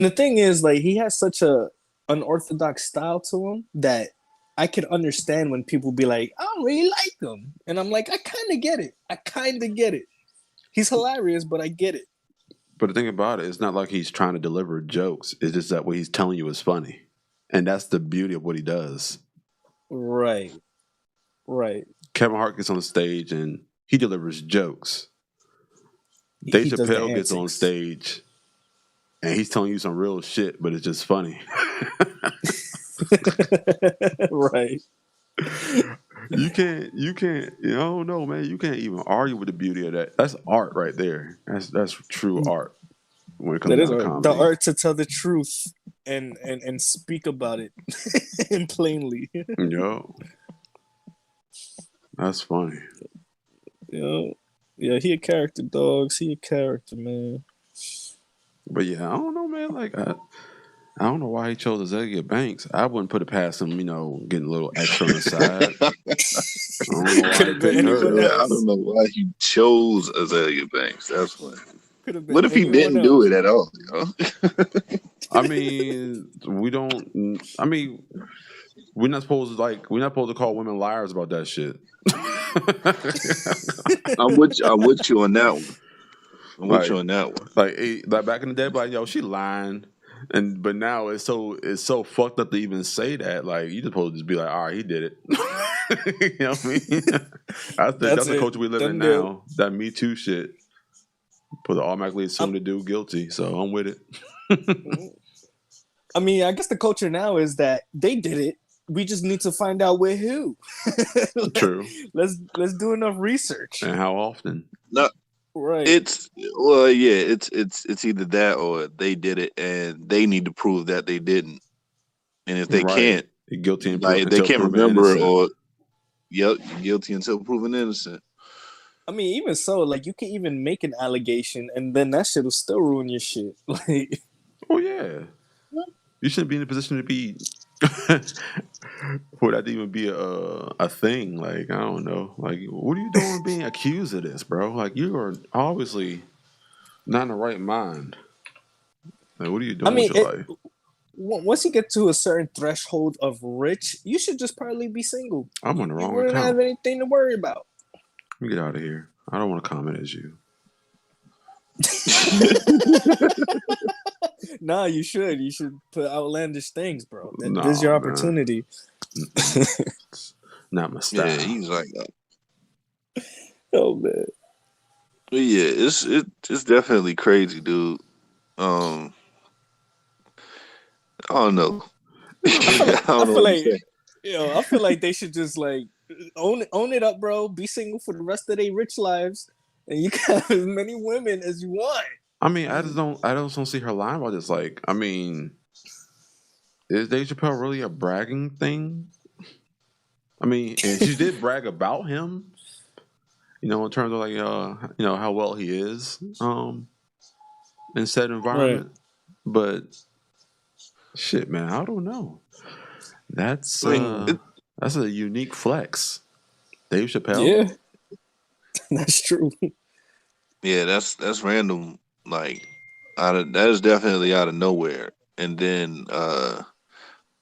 The thing is, like, he has such a unorthodox style to him that I could understand when people be like, I don't really like him. And I'm like, I kind of get it. I kind of get it. He's hilarious, but I get it. But the thing about it, it's not like he's trying to deliver jokes. It's just that what he's telling you is funny. And that's the beauty of what he does. Right. Right. Kevin Hart gets on the stage and he delivers jokes. Dave Chappelle gets on stage and he's telling you some real shit, but it's just funny. Right. You can't, I don't know, man. You can't even argue with the beauty of that. That's art right there. That's true art when it comes down to comedy. The art to tell the truth and speak about it and plainly. Yo. That's funny. Yo. Yeah, he a character, dogs. He a character, man. But yeah, I don't know, man. Like, I don't know why he chose Azalea Banks. I wouldn't put it past him, getting a little extra on the side. I don't know why he chose Azalea Banks. That's what. What if he didn't do it at all? I mean, we're not supposed to call women liars about that shit. I'm with you on that one. Like back in the day, like, yo, she lying. But now it's so fucked up to even say that. Like, you supposed to just be like, all right, he did it. You know what I mean? That's the culture we live in now. That Me Too shit. Put it automatically assume the dude guilty. So I'm with it. I mean, I guess the culture now is that they did it. We just need to find out with who. True. Let's do enough research. And how often? No. Right. It's either that or they did it and they need to prove that they didn't. And if they can't, you're guilty and like, they can't remember guilty until proven innocent. I mean, even so, like, you can even make an allegation and then that shit will still ruin your shit. Like, oh yeah. You shouldn't be in a position to be for that to even be a thing. Like, I don't know. Like, what are you doing being accused of this, bro? Like, you are obviously not in the right mind. Like, what are you doing with your life? Once you get to a certain threshold of rich, you should just probably be single. I'm on the wrong account. You wouldn't have anything to worry about. Let me get out of here. I don't want to comment as you. Nah, you should. You should put outlandish things, bro. This is your opportunity. Not my style. Yeah, he's like that. Oh man. But yeah, it's definitely crazy, dude. I don't know. I feel like they should just like own it up, bro. Be single for the rest of their rich lives, and you can have as many women as you want. I mean, I just don't see her lying about this. Like, I mean, is Dave Chappelle really a bragging thing? I mean, and she did brag about him, in terms of like, how well he is, in said environment. Right. But shit, man, I don't know. That's a unique flex, Dave Chappelle. Yeah, that's true. Yeah, that's random. Like, that is definitely out of nowhere. And then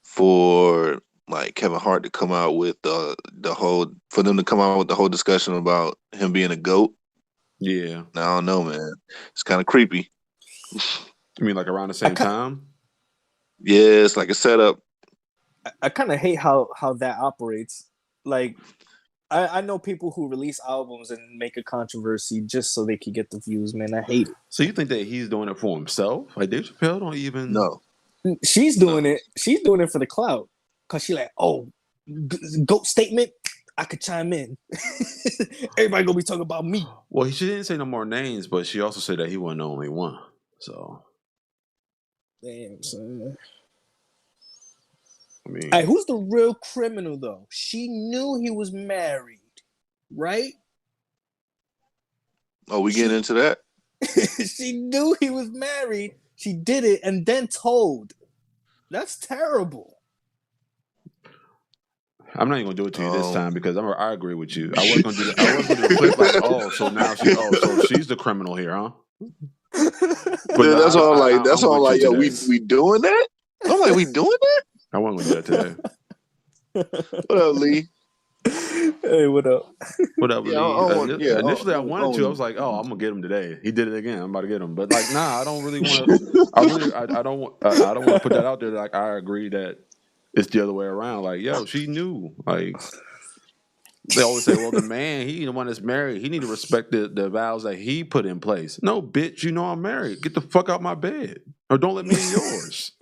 for like Kevin Hart to come out with the whole discussion about him being a GOAT. Yeah, I don't know, man. It's kind of creepy. You mean like around the same time? Yeah, it's like a setup. I kind of hate how that operates. Like, I know people who release albums and make a controversy just so they can get the views, man. I hate it. So you think that he's doing it for himself? Like, Dave Chappelle don't even... No. She's doing it. She's doing it for the clout. Because she's like, GOAT statement, I could chime in. Everybody gonna be talking about me. Well, she didn't say no more names, but she also said that he wasn't the only one. So... Damn, son. I mean... Hey, who's the real criminal, though? She knew he was married, right? Oh, we getting into that? She knew he was married. She did it and then told. That's terrible. I'm not even gonna do it to you this time because I agree with you. I was gonna do the clip like, so now so she's the criminal here, huh? But Dude, no, that's all. Like, that's I'm all. with Like, you yo, today. we doing that? I'm like, we doing that? I wasn't gonna do that today. What up, Lee? Hey, what up? What up, Yeah, Lee? Initially, I wanted to. I want. was like, "Oh, I'm gonna get him today." He did it again. I'm about to get him, but like, nah, I don't really want to. I don't want. I don't want to put that out there. Like, I agree that it's the other way around. Like, yo, she knew. Like, they always say, "Well, the man, he the one that's married. He need to respect the vows that he put in place." No, bitch, you know I'm married. Get the fuck out my bed, or don't let me in yours.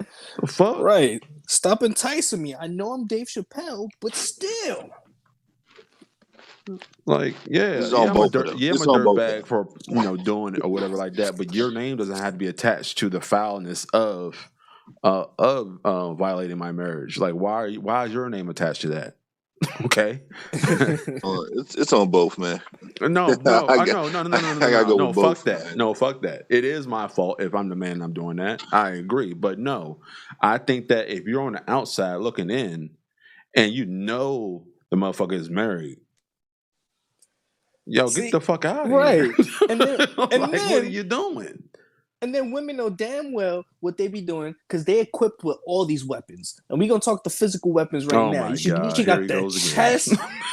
The fuck. Right. Stop enticing me. I know I'm Dave Chappelle, but still. This is on I'm a both of them. This is on dirt both of bag them. for doing it or whatever like that. But your name doesn't have to be attached to the foulness of violating my marriage. Like why is your name attached to that? Okay. It's on both, man. No. I gotta go with Fuck both, that. man. No, fuck that. It is my fault if I'm the man and I'm doing that. I agree. But no, I think that if you're on the outside looking in and you know the motherfucker is married, yo, get the fuck out of right. here. And then, Like, what are you doing? And then women know damn well what they be doing because they equipped with all these weapons. And we're gonna talk the physical weapons right Oh now. my She God, got here he the goes again. chest.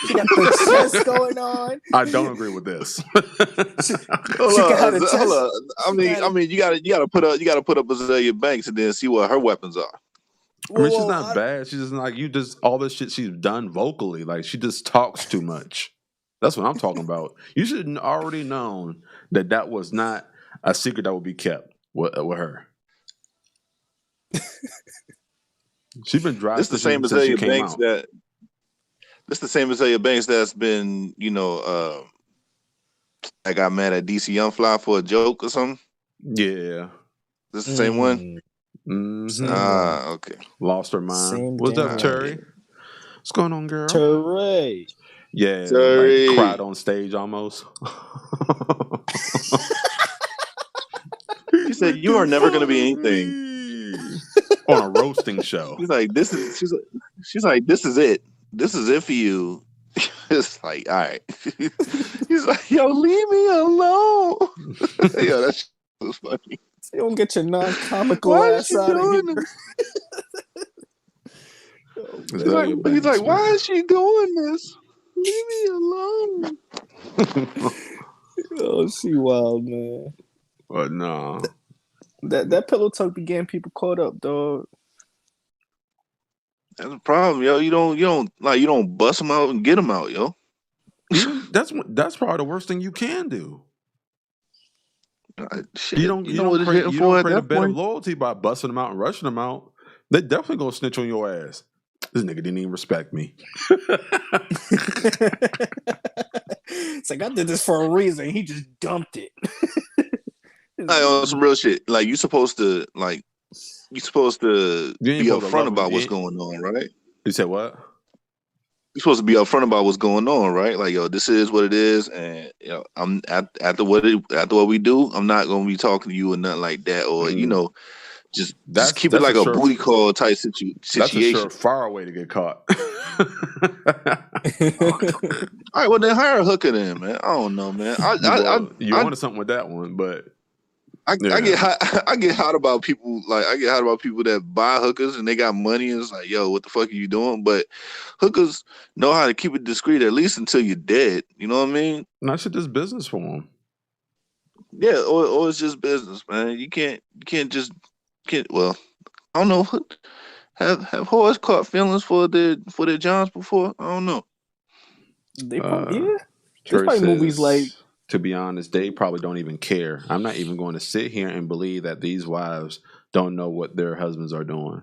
She got the chest going on. I don't agree with this. Hold can have the chest. on. I mean, you gotta put up Azalea Banks and then see what her weapons are. I mean, she's not bad. She's just like all this shit she's done vocally. Like she just talks too much. That's what I'm talking about. You should have already known that was not a secret that would be kept with her. She's been dry This the since same she Azalea came Banks out. This the same Azalea Banks that's been, I got mad at DC Young Fly for a joke or something. Yeah. This the same one? Mm-hmm. Okay. Lost her mind. Same What's up, Terry? Yeah. What's going on, girl? Terry. Yeah, Terry. like cried on stage almost. She said, "You are never going to be anything." On a roasting show. She's like, "This is." She's like, "This is it. This is it for you." It's like, all right. He's like, "Yo, leave me alone." Yo, that was funny. You don't get your non-comical ass out of here. He's like, "Why is she doing this? Leave me alone." Oh, she wild, man. But no. That pillow talk be getting people caught up, dog. That's the problem, yo. You don't bust them out and get them out, yo. That's probably the worst thing you can do. Shit, you don't create a bed of loyalty by busting them out and rushing them out. They definitely gonna snitch on your ass. This nigga didn't even respect me. It's like I did this for a reason. He just dumped it. On some real shit. Like you're supposed to be upfront about what's going on, right? You said what? You're supposed to be upfront about what's going on, right? Like, yo, this is what it is, and I'm after what we do, I'm not gonna be talking to you or nothing like that, or just keep it like a booty call type situation. That's a surefire way to get caught. All right, well then hire a hooker then, man. I don't know, man. You wanted something with that one, but I get hot about people. Like I get hot about people that buy hookers and they got money and it's like, yo, what the fuck are you doing? But hookers know how to keep it discreet at least until you're dead. You know what I mean? That shit is business for them. Yeah, or it's just business, man. You can't. Well, I don't know. Have whores caught feelings for their Johns before? I don't know. They probably There's Terry probably says, movies like. To be honest, they probably don't even care. I'm not even going to sit here and believe that these wives don't know what their husbands are doing.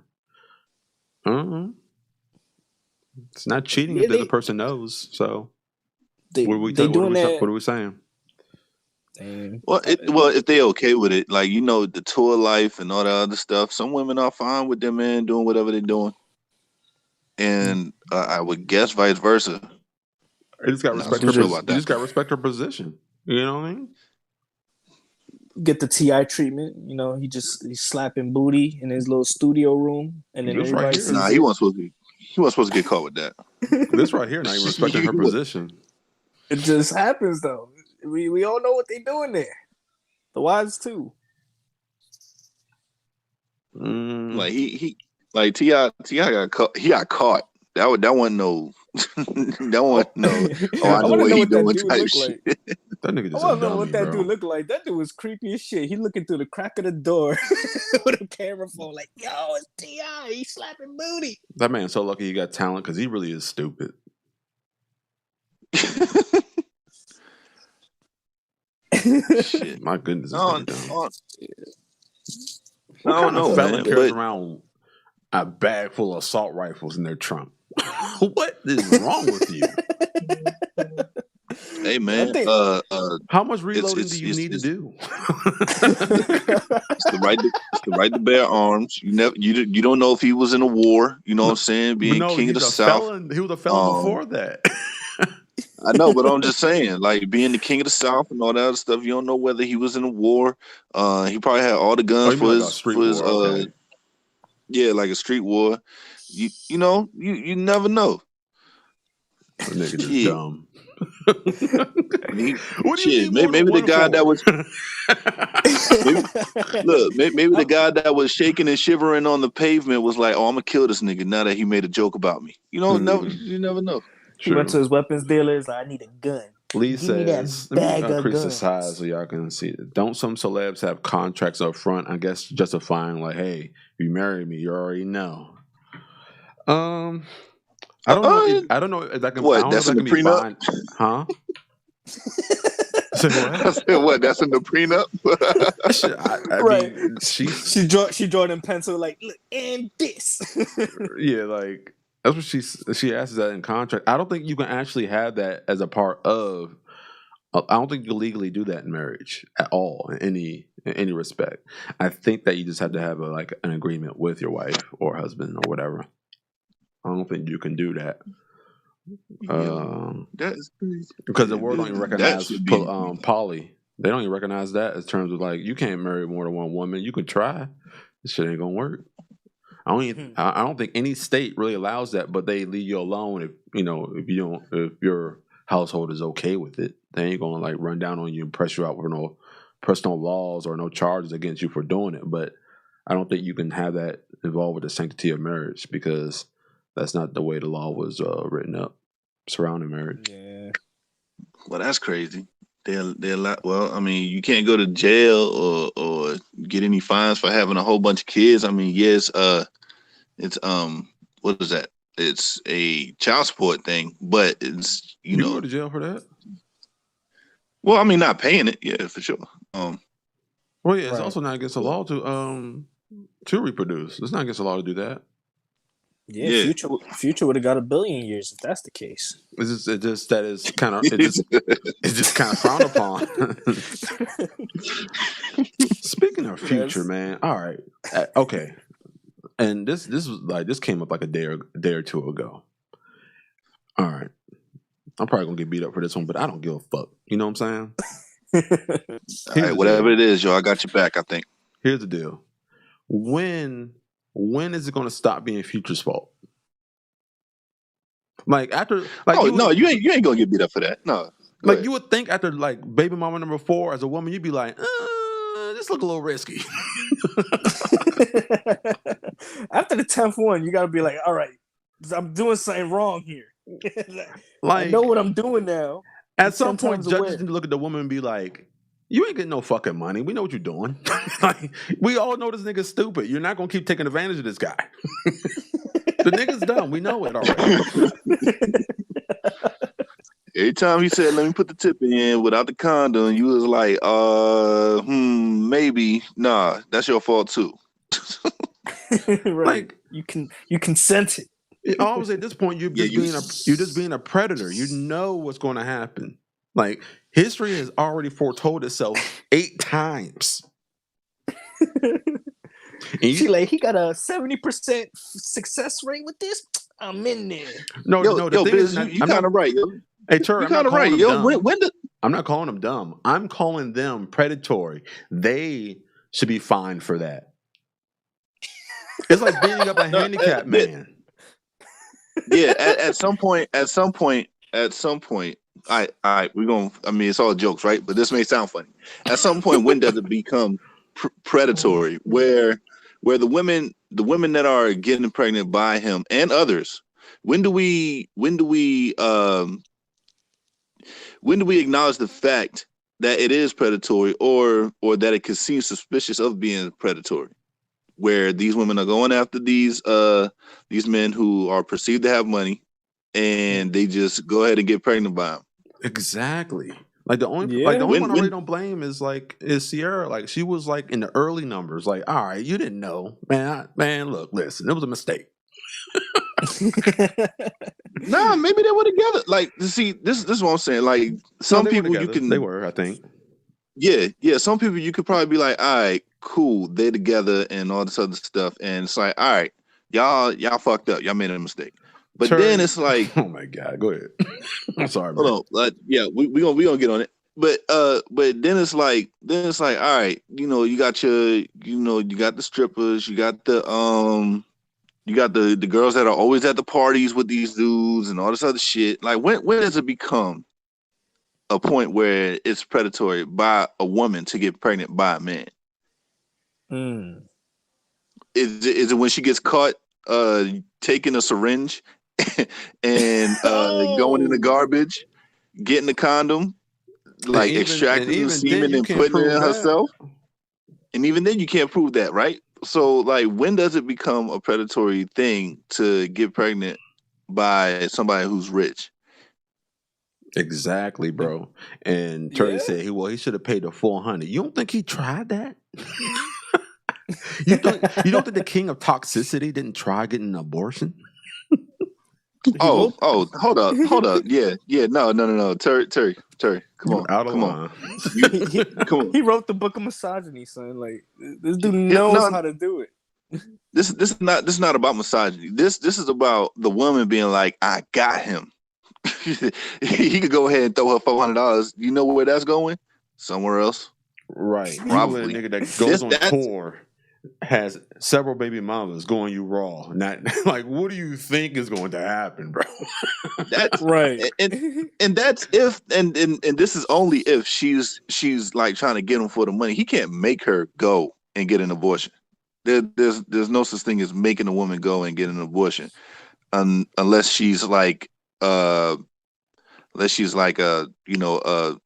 It's not cheating if the other person knows. So, what are we saying? Well, if they okay with it, like the tour life and all that other stuff, some women are fine with their man doing whatever they're doing, and I would guess vice versa. You just got respect her. You just got to respect her position. You know what I mean? Get the T.I. treatment. He's slapping booty in his little studio room, and then everybody sees he wasn't supposed to get caught with that. This right here, not even respecting her position. It just happens though. We all know what they doing there. The wives too. Like he like Ti got caught. He got caught. That wasn't no. That wasn't no. Oh, I I know want to what know he what that doing dude type looked shit. like. That nigga I just a want to know dummy, what that bro. dude looked like. That dude was creepy as shit. He looking through the crack of the door with a camera phone, like, "Yo, it's Ti. He's slapping booty." That man's so lucky he got talent because he really is stupid. Shit. My goodness, this I nigga dumb. don't What kind of know, felon man. carries But around a bag full of assault rifles in their trunk? What is wrong with you? hey, man. think- How much reloading do you need to do? It's the right to bear arms. You don't know if he was in a war. You know what I'm saying? Being no, king of the he's a South. felon. He was a felon before that. I know, but I'm just saying, like being the king of the South and all that other stuff. You don't know whether he was in a war. He probably had all the guns you for mean his like a street for his war, okay. yeah, like a street war. You know, you never know. The nigga just Shit. dumb. What do you need maybe the guy that was maybe the guy that was shaking and shivering on the pavement was like, "Oh, I'm gonna kill this nigga now that he made a joke about me." You know, you never know. He went to his weapons dealers. Like, I need a gun. Lee Give me that says, bag let me of increase the guns. size so y'all can see it. Don't some celebs have contracts up front? I guess justifying like, hey, if you marry me, you already know. I don't know. I don't know if that can. What? I don't That's know if in that the can be prenup? bind. Huh? Say what? I said, what? That's in the prenup? Shit, I Right. mean, she drawn in pencil like, look, and this. yeah, like that's what she asks that in contract. I don't think you can actually have that as a part of. I don't think you can legally do that in marriage at all in any respect. I think that you just have to have an agreement with your wife or husband or whatever. I don't think you can do that. That's because the word don't even recognize poly. They don't even recognize that as terms of like you can't marry more than one woman. You can try. This shit ain't gonna work. I don't think any state really allows that, but they leave you alone if your household is okay with it. They ain't gonna like run down on you and press you out with no personal laws or no charges against you for doing it. But I don't think you can have that involved with the sanctity of marriage because that's not the way the law was written up surrounding marriage. Yeah. Well, that's crazy. They're well, I mean, you can't go to jail or get any fines for having a whole bunch of kids. I mean, yes, it's what is that? It's a child support thing, but it's you know, go to jail for that. Well, I mean, not paying it, yeah, for sure. Well, yeah, it's also not against the law to reproduce. It's not against the law to do that. Yeah. Future would have got 1 billion years if that's the case. It's just that it's kind of it's just kind of frowned upon. Speaking of Future, man. All right, okay. And this came up like a day or two ago. All right, I'm probably gonna get beat up for this one, but I don't give a fuck. You know what I'm saying? All right, whatever it is, yo, I got your back. I think. Here's the deal. When is it gonna stop being Future's fault? Like after, like you ain't gonna get beat up for that. No, like you would think after like baby mama number 4 as a woman, you'd be like, this look a little risky. After the 10th one, you gotta be like, all right, I'm doing something wrong here. Like, I know what I'm doing now. At some point, judges need to look at the woman and be like, you ain't getting no fucking money. We know what you're doing. Like, we all know this nigga's stupid. You're not gonna keep taking advantage of this guy. The nigga's dumb. We know it already. Every time he said, "Let me put the tip in" without the condom, you was like, maybe. Nah, that's your fault too. Right. Like you consented. I always say at this point, you're just being a predator. You know what's going to happen. Like history has already foretold itself 8 times. She like, he got a 70% success rate with this. I'm in there. No, the thing is, you kind of right, yo. Hey, Tur, you kind of right, yo. I'm not calling them dumb. I'm calling them predatory. They should be fined for that. It's like beating up a handicapped man. Yeah, at some point, I we're gonna. I mean, it's all jokes, right? But this may sound funny. At some point, when does it become predatory? Where where the women that are getting pregnant by him and others, when do we acknowledge the fact that it is predatory or that it could seem suspicious of being predatory, where these women are going after these men who are perceived to have money, and they just go ahead and get pregnant by them? Exactly. Like the only When one I really don't blame is Sierra. Like she was like in the early numbers. Like, all right, you didn't know, man. Look, listen, it was a mistake. Nah, maybe they were together. Like, see, this is what I'm saying. Like, some people you can, they were, I think. yeah. Some people you could probably be like, all right, cool, they're together and all this other stuff, and it's like, all right, y'all fucked up, y'all made a mistake. But then it's like, oh my god, go ahead. I'm sorry, man. Hold on, yeah, we gonna get on it. But then it's like, all right, you got the strippers, you got the girls that are always at the parties with these dudes and all this other shit. Like, when does it become a point where it's predatory by a woman to get pregnant by a man? Is it when she gets caught taking a syringe and going in the garbage, getting the condom, like extracting the semen and putting it in herself? And even then you can't prove that, right? So, like, when does it become a predatory thing to get pregnant by somebody who's rich? Exactly, bro. And Terry said he should have paid the $400. You don't think he tried that? You don't think the king of toxicity didn't try getting an abortion? Hold up. Yeah. No. Terry, come on. Come on. He wrote the book of misogyny, son. Like, this dude knows how to do it. This is not about misogyny. This is about the woman being like, I got him. He could go ahead and throw her $400. You know where that's going? Somewhere else. Right. Probably. You a nigga that goes on tour, has several baby mamas going you raw. Not like, what do you think is going to happen, bro? That's right. And that's if and this is only if she's like trying to get him for the money. He can't make her go and get an abortion. There's no such thing as making a woman go and get an abortion, unless she's like a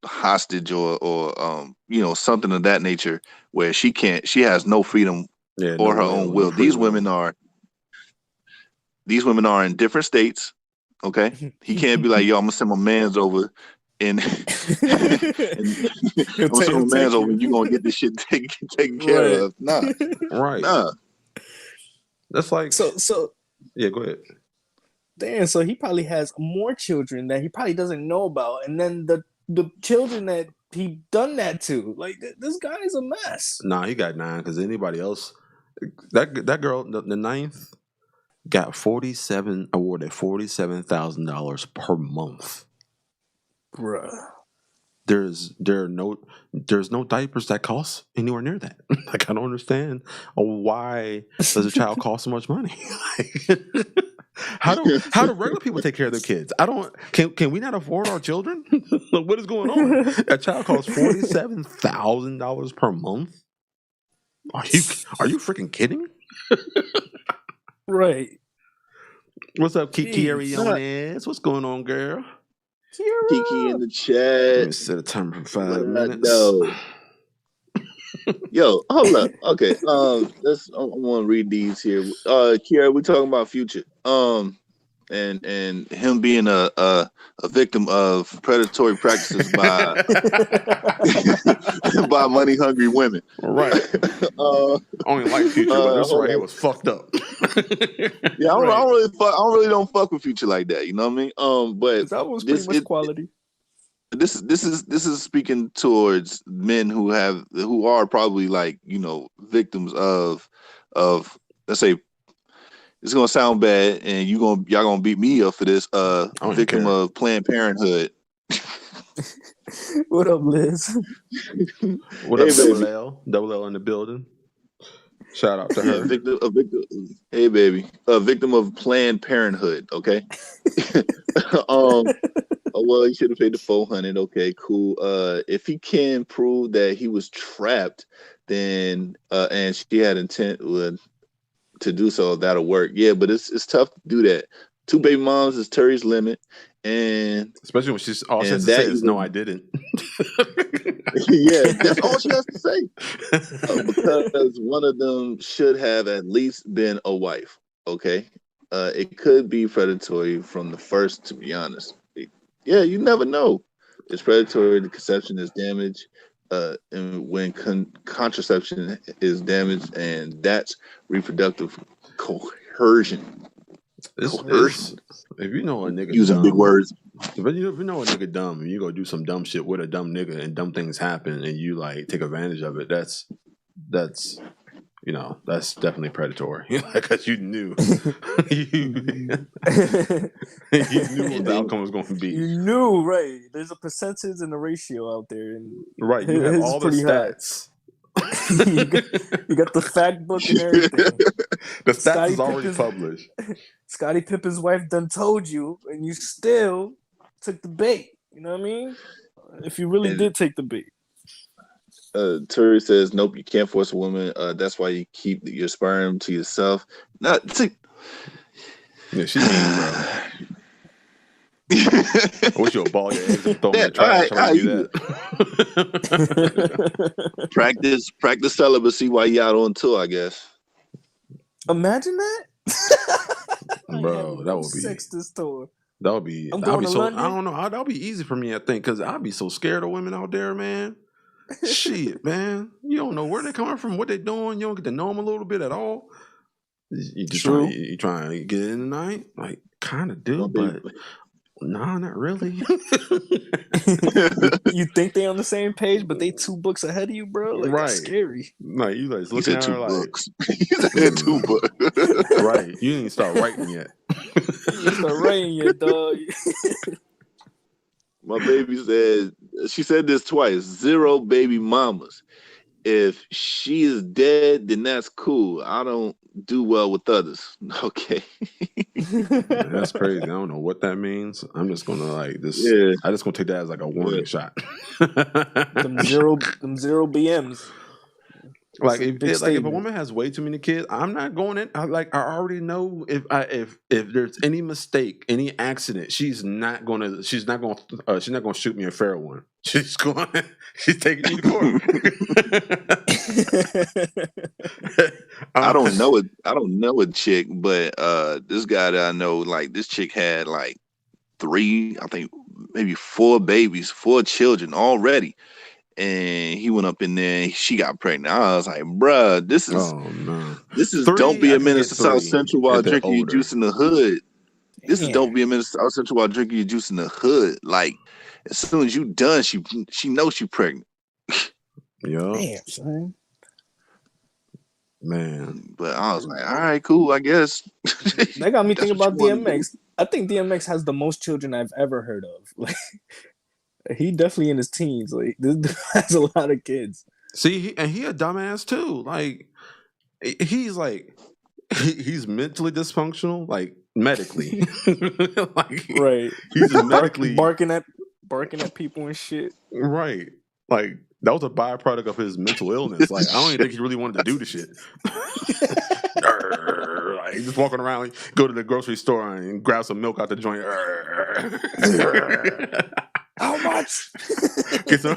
hostage or something of that nature, where she has no freedom or her own will. These women are in different states. Okay, he can't be like, yo, I'm gonna send my mans over and I'm gonna send my mans over and you gonna get this shit taken care of. Nah. That's like, so yeah, go ahead. Damn, so he probably has more children that he probably doesn't know about, and then the children that he done that to. Like, this guy is a mess. Nah, he got 9 because anybody else, that girl, the 9th, got awarded $47,000 per month. Bruh. There's no diapers that cost anywhere near that. Like, I don't understand why does a child cost so much money? How do regular people take care of their kids? Can we not afford our children? What is going on? A child costs $47,000 per month. Are you freaking kidding me? Right. What's up, Kiki Ariones? What's going on, girl? Kiki in the chat. Let me set a timer for 5 minutes. Yo, hold up. Okay. I want to read these here. Kiara, we're talking about Future. And him being a victim of predatory practices by by money hungry women. Right. Only like Future, but this right here was fucked up. Yeah, I don't fuck with Future like that. You know what I mean? But that was pretty much quality. This is speaking towards men who are probably like, victims of let's say, it's gonna sound bad and y'all gonna beat me up for this, victim of Planned Parenthood. What up, Liz? What up, Double L in the building. Shout out to her. Hey baby. A victim of Planned Parenthood, okay? Well, he should have paid the $400. Okay, cool. If he can prove that he was trapped then and she had intent to do so, that'll work. Yeah, but it's tough to do that. 2 baby moms is Terry's limit, and especially when she's all she has to that say is no, I didn't. yeah, that's all she has to say. Because one of them should have at least been a wife. Okay, it could be predatory from the first. To be honest, yeah, you never know. It's predatory. The conception is damaged. And when contraception is damaged, and that's reproductive coercion. Coercion. If you know a nigga using dumb, big words. If you know a nigga dumb and you go do some dumb shit with a dumb nigga and dumb things happen and you like take advantage of it, that's you know, that's definitely predatory. Because you knew you knew what the outcome was going to be. You knew, right? There's a percentage and a ratio out there, and right, you have all the stats. You got the fact book and everything. The stats is already published. Scottie Pippen's wife done told you, and you still took the bait. You know what I mean? If you really did take the bait. Terry says, "Nope, you can't force a woman. That's why you keep your sperm to yourself." Yeah, she mean, bro. I wish you would ball your eggs and throw them in the trash. Practice celibacy while you out on tour, I guess. Imagine that, bro. That would be sex this tour. That would be. I'm going to London. I don't know. That would be easy for me, I think, because I'd be so scared of women out there, man. Shit, man. You don't know where they're coming from, what they're doing. You don't get to know them a little bit at all. You just trying to get in the night, like kind of do, but nah, not really. You think they on the same page, but they 2 books ahead of you, bro. Like, that's scary. Like you like looking at her like books. He said 2 books. Right. You didn't start writing yet. You start writing yet, dog. My baby said, she said this twice, 0 baby mamas. If she is dead, then that's cool. I don't do well with others. Okay. Man, that's crazy. I don't know what that means. I'm just gonna like this. Yeah. I just gonna take that as like a warning shot. them zero BMs. Like if a woman has way too many kids, I'm not going in. I already know if there's any mistake, any accident, she's not gonna shoot me a fair one. She's taking me to court. I don't know a chick, but this guy that I know, like this chick had like 3, I think maybe 4 babies, 4 children already. And he went up in there and she got pregnant. I was like, bruh, this is don't be a menace to South Central while drinking your juice in the hood. This is don't be a menace to South Central while drinking your juice in the hood. Like, as soon as you done, she knows she pregnant. Yeah. Damn, son. Man. But I was like, all right, cool, I guess. That got me thinking about DMX. I think DMX has the most children I've ever heard of. Like, he definitely in his teens. Like, this dude has a lot of kids. See, he a dumbass too. Like, he's mentally dysfunctional, like medically. Like, right. He's just medically barking at people and shit. Right. Like, that was a byproduct of his mental illness. Like, I don't even think he really wanted to do the shit. Like, just walking around, like, go to the grocery store and grab some milk out the joint. How much? Get the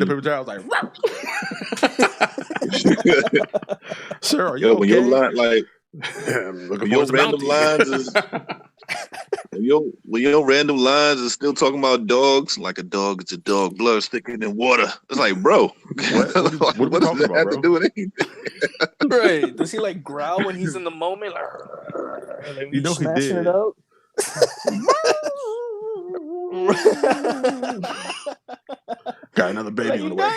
paper towels. Like, sir, are you okay? When your line, like, when your random lines is when your random lines is still talking about dogs, like a dog is a dog, blood thicker than water. It's like, bro, what does that have to do with anything? Right? Does he like growl when he's in the moment? Like, you know he did. It out? Got another baby on the way.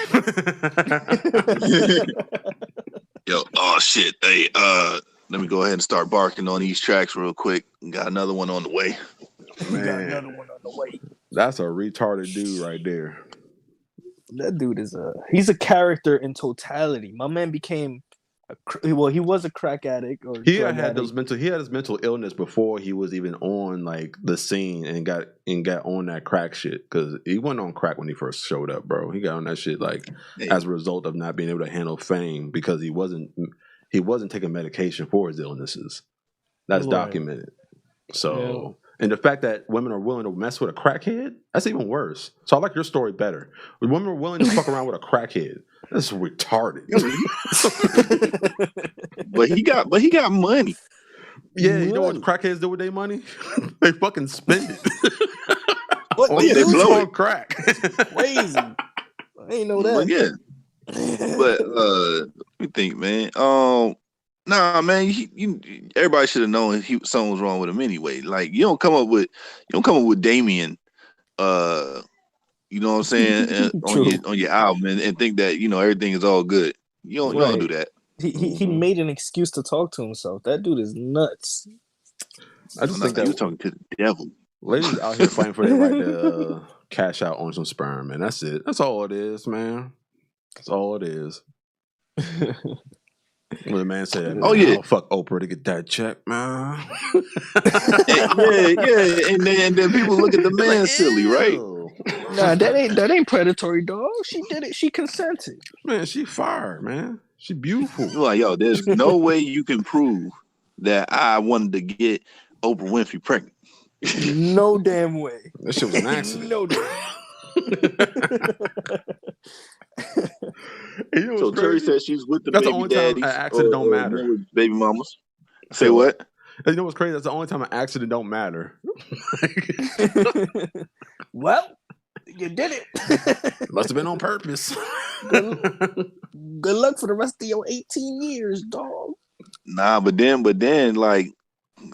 Yo, oh shit. Hey, let me go ahead and start barking on these tracks real quick. Got another one on the way. Man, got another one on the way. That's a retarded dude right there. That dude is he's a character in totality. My man became Well, he was a crack addict or He drug had addict. He had his mental illness before he was even on like the scene and got on that crack shit, because he wasn't on crack when he first showed up, bro. He got on that shit like as a result of not being able to handle fame, because he wasn't taking medication for his illnesses. That's documented. So, and the fact that women are willing to mess with a crackhead, that's even worse. So I like your story better. Women are willing to fuck around with a crackhead. That's retarded. But he got money. Yeah, you know what crackheads do with their money? They fucking spend it. What they blow on it. Crack. Crazy. I ain't know that. But yeah. But let me think, man. Nah, man. Everybody should have known something was wrong with him anyway. Like you don't come up with Damien. You know what I'm saying? on your album and think that everything is all good. You don't do that. He made an excuse to talk to himself. That dude is nuts. I just think that he was talking to the devil. Ladies out here fighting for their right to cash out on some sperm, man. That's it. That's all it is, man. That's all it is. When the man said, "Oh yeah, I'll fuck Oprah to get that check, man." yeah, and then people look at the man silly, right? Nah, that ain't predatory, dog. She did it. She consented. Man, she fired, man. She beautiful. You're like, yo, there's no way you can prove that I wanted to get Oprah Winfrey pregnant. No damn way. That shit was an accident. No damn. So Terry said she's with the baby daddies. An accident don't matter. With baby mamas. Say what? You know what's crazy? That's the only time an accident don't matter. Well, you did it. Must have been on purpose. Good luck for the rest of your 18 years, dog. Nah, but then, like,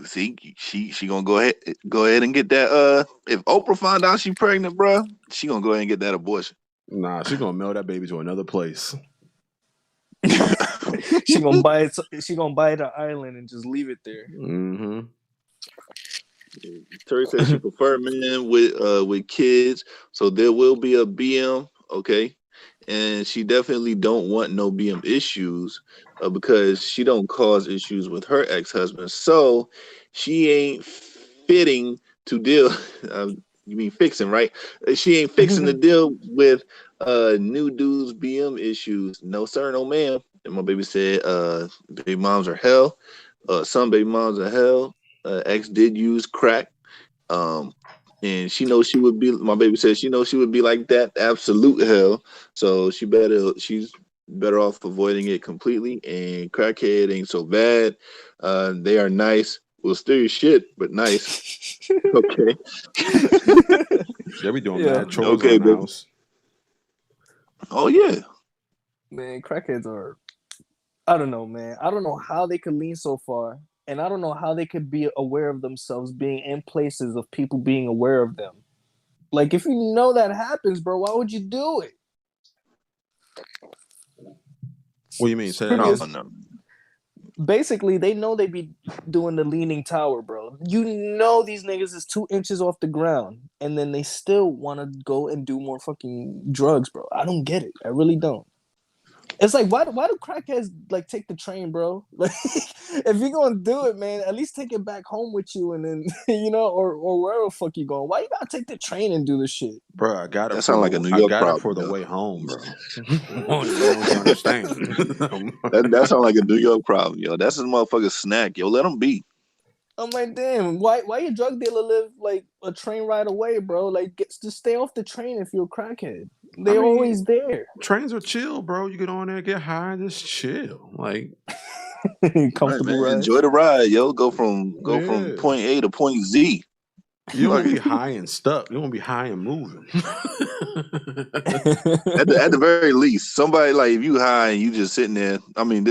see, she gonna go ahead and get that. If Oprah find out she pregnant, bro, she gonna go ahead and get that abortion. Nah, she gonna mail that baby to another place. She gonna buy it. She gonna buy it an island and just leave it there. Mm-hmm. Terry said she prefer men with kids, so there will be a BM, okay? And she definitely don't want no BM issues because she don't cause issues with her ex-husband, so she ain't fitting to deal. You mean fixing, right? She ain't fixing to deal with new dudes BM issues. No sir, no ma'am. And my baby said, baby moms are hell. Some baby moms are hell. Ex did use crack. And she knows she would be, my baby said she knows she would be like that absolute hell. So she's better off avoiding it completely. And crackhead ain't so bad. They are nice. Will steal your shit, but nice. Okay. They be doing bad chores in the house. Oh yeah. Man, crackheads are, I don't know, man. I don't know how they could lean so far. And I don't know how they could be aware of themselves being in places of people being aware of them. Like, if you know that happens, bro, why would you do it? What do you mean? Say that No. Basically, they know they be doing the leaning tower, bro. You know these niggas is 2 inches off the ground, and then they still want to go and do more fucking drugs, bro. I don't get it. I really don't. It's like, why do crackheads like take the train, bro? Like, if you're gonna do it, man, at least take it back home with you, and then or wherever the fuck you going. Why you gotta take the train and do this shit, bro? I got it. That sounds like a New York problem. For the way home, bro. You understand? That sounds like a New York problem, yo. That's a motherfucking snack, yo. Let them be. I'm like, damn, why your drug dealer live like a train ride away, bro? Like, just stay off the train if you're a crackhead. They're always there. Trains are chill, bro. You get on there, get high, and just chill. Like, comfortable ride. Enjoy the ride, yo. Go from point A to point Z. You don't want to be high and stuck. You want to be high and moving. At the very least, somebody, like, if you high and you just sitting there. I mean,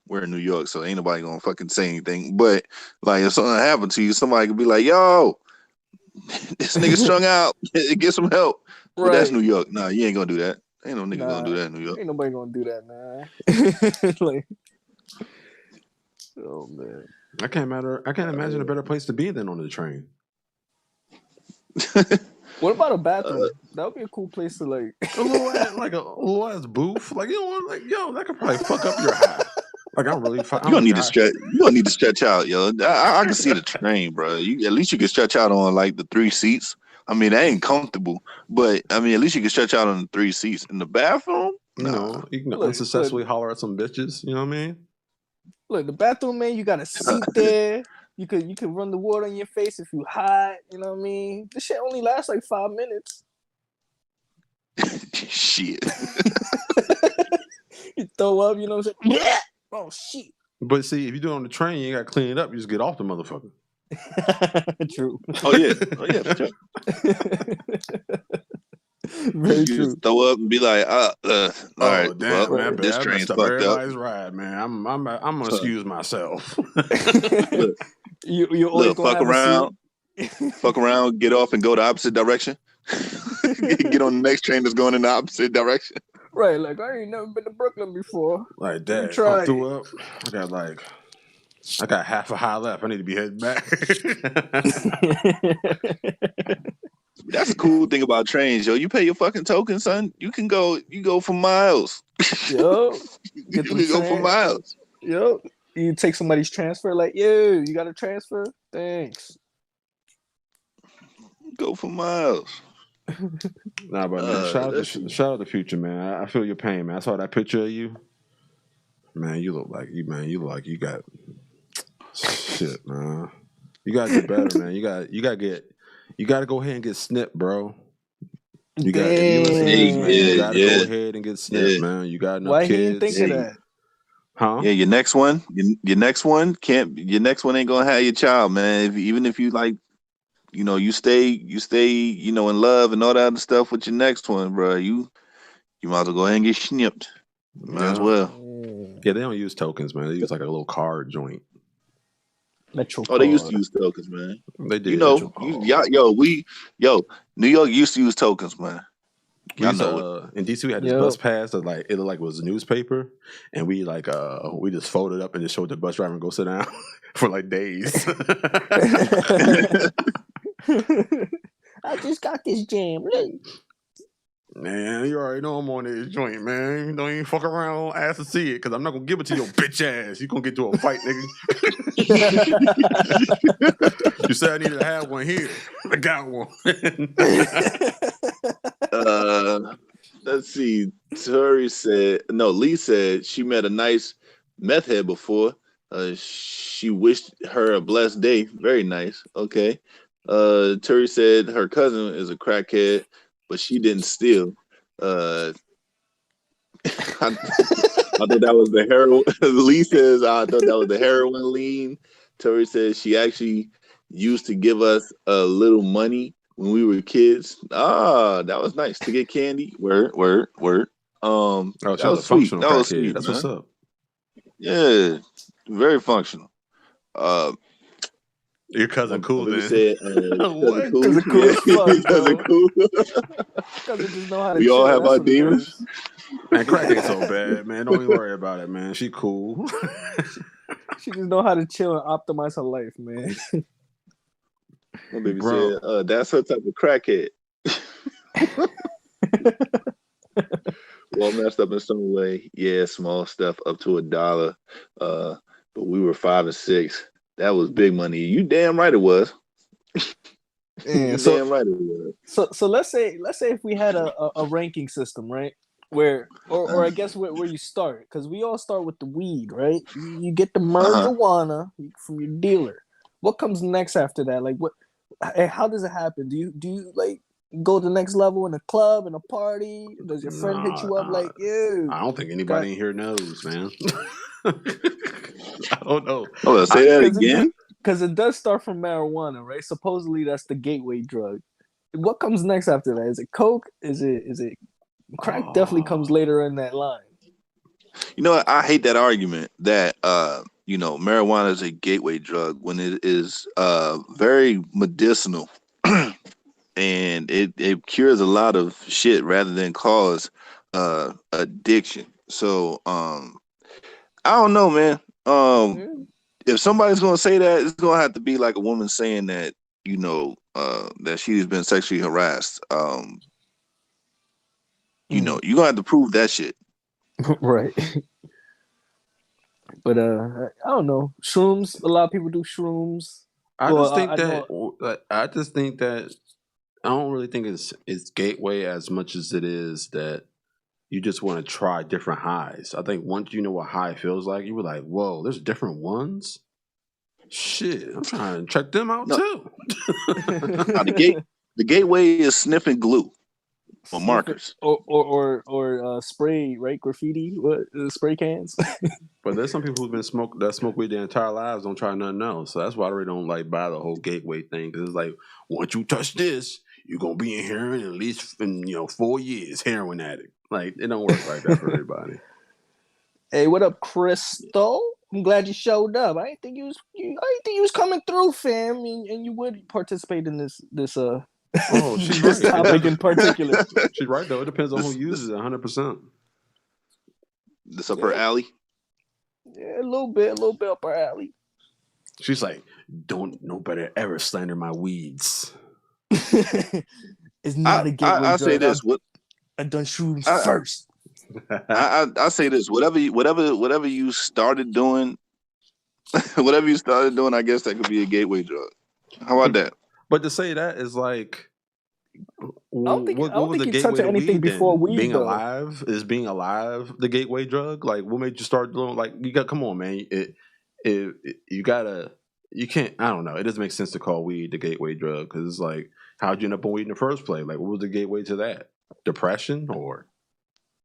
we're in New York, so ain't nobody gonna fucking say anything. But like, if something happened to you, somebody could be like, "Yo, this nigga strung out. Get some help." Right. But that's New York. Nah, you ain't gonna do that. Ain't no nigga gonna do that in New York. Ain't nobody gonna do that, man. Like, oh man, I can't imagine a better place to be than on the train. What about a bathroom? That would be a cool place to like a little ass booth. Like, you know what? Like, yo, that could probably fuck up your high. Like I'm really. You don't need to stretch. You don't need to stretch out, yo. I can see the train, bro. At least you can stretch out on like the 3 seats. I mean, that ain't comfortable, but I mean, at least you can stretch out on the 3 seats. In the bathroom, You know, you can unsuccessfully holler at some bitches. You know what I mean? Look, the bathroom, man. You got a seat there. You could run the water on your face if you hot. You know what I mean? This shit only lasts like 5 minutes. Shit. You throw up. You know what I'm saying? Oh shit. But see, if you do it on the train, you got to clean it up. You just get off the motherfucker. True. Oh yeah. For sure. Very you true. Just throw up and be like, all right, damn, well, man, this I train's messed up fucked everybody's up. ride, man. I'm gonna excuse myself. Look, you always look, fuck around, get off and go the opposite direction. Get on the next train that's going in the opposite direction. Right, like I ain't never been to Brooklyn before. Like that. I threw up. I got half a high left. I need to be heading back. That's the cool thing about trains, yo. You pay your fucking token, son. You go for miles. Yo, you can go for miles. Yo, you take somebody's transfer, like, yo, you got a transfer? Thanks. Go for miles. Nah, but man, shout out to Future, man. I feel your pain, man. I saw that picture of you. Man, you look like you got shit, man. You gotta get better, man. You gotta go ahead and get snipped, bro. You gotta go ahead and get snipped, man. You got enough Why kids. He didn't think of that? Huh? Yeah, your next one ain't gonna have your child, man. Even if you like, you stay, in love and all that other stuff with your next one, bro. You might as well go ahead and get snipped. Might as well. Yeah, they don't use tokens, man. They use like a little card joint. Metro they used to use tokens, man. They did. New York used to use tokens, man. In DC, we had this bus pass that it looked like it was a newspaper, and we just folded up and just showed the bus driver and go sit down for like days. I just got this jam. Man, you already know I'm on this joint, man. Don't even fuck around, ask to see it, because I'm not gonna give it to your bitch ass. You gonna get to a fight, nigga. You said I needed to have one here. I got one. Let's see. Lee said she met a nice meth head before. She wished her a blessed day. Very nice. Okay. Turi said her cousin is a crackhead, but she didn't steal. I thought that was the heroin. Lee says, I thought that was the heroin lean. Turi says she actually used to give us a little money when we were kids. That was nice to get candy. Word. That was sweet. That was sweet. That's man. What's up. Yeah, very functional. Your cousin cool, then. Said, what? Cousin cool as fuck, cousin cool. Cousin just know how to we all have our demons. Man, crack ain't so bad, man. Don't even worry about it, man. She cool. She just know how to chill and optimize her life, man. My baby said, that's her type of crackhead. Well, messed up in some way. Yeah, small stuff up to $1. But we were 5 and 6. That was big money. You damn right it was. Damn right it was. So let's say if we had a ranking system, right? Where I guess where you start, because we all start with the weed, right? You get the marijuana from your dealer. What comes next after that? Like what? How does it happen? Do you like go to the next level in a club, in a party? Does your friend hit you up like, ew? I don't think anybody in here knows, man. I don't know. Oh, say that again? Because it does start from marijuana, right? Supposedly that's the gateway drug. What comes next after that? Is it coke? Is it crack? Definitely comes later in that line. You know what? I hate that argument that marijuana is a gateway drug when it is very medicinal and it cures a lot of shit rather than cause addiction. So I don't know, man. If somebody's gonna say that, it's gonna have to be like a woman saying that, that she's been sexually harassed. You're gonna have to prove that shit. Right. But I don't know. Shrooms. A lot of people do shrooms. I Well, just think I know. that I don't really think it's gateway as much as it is that you just want to try different highs. I think once you know what high feels like, you were like, "Whoa, there's different ones." Shit, I'm trying to check them out No, too. the gateway is sniffing glue or Sniff it, markers. or spray, right? Graffiti, what spray cans? But there's some people who've been smoke weed their entire lives, don't try nothing else. So that's why I really don't like buy the whole gateway thing. Because it's like, once you touch this, you're gonna be in heroin at least in 4 years, heroin addict. Like it don't work like that for everybody. Hey, what up, Crystal? I'm glad you showed up. I didn't think you was coming through, fam, and you would participate in this Oh, she's this right. topic in particular. She's right though. It depends on who This uses it 100%. this up her alley. Yeah, a little bit up our alley. She's like, don't nobody ever slander my weeds. It's not a gateway I drug. say this. What I done shrooms first. I say this. Whatever you started doing, whatever you started doing, I guess that could be a gateway drug. How about that? But to say that is like, I don't think what was the you gateway touch to anything weed before then? weed. Being Though. alive is being alive the gateway drug. Like, what made you start doing? Like, you got come on, man. You gotta. You can't. I don't know. It doesn't make sense to call weed the gateway drug because it's like, how'd you end up on weed in the first place? Like, what was the gateway to that? Depression or?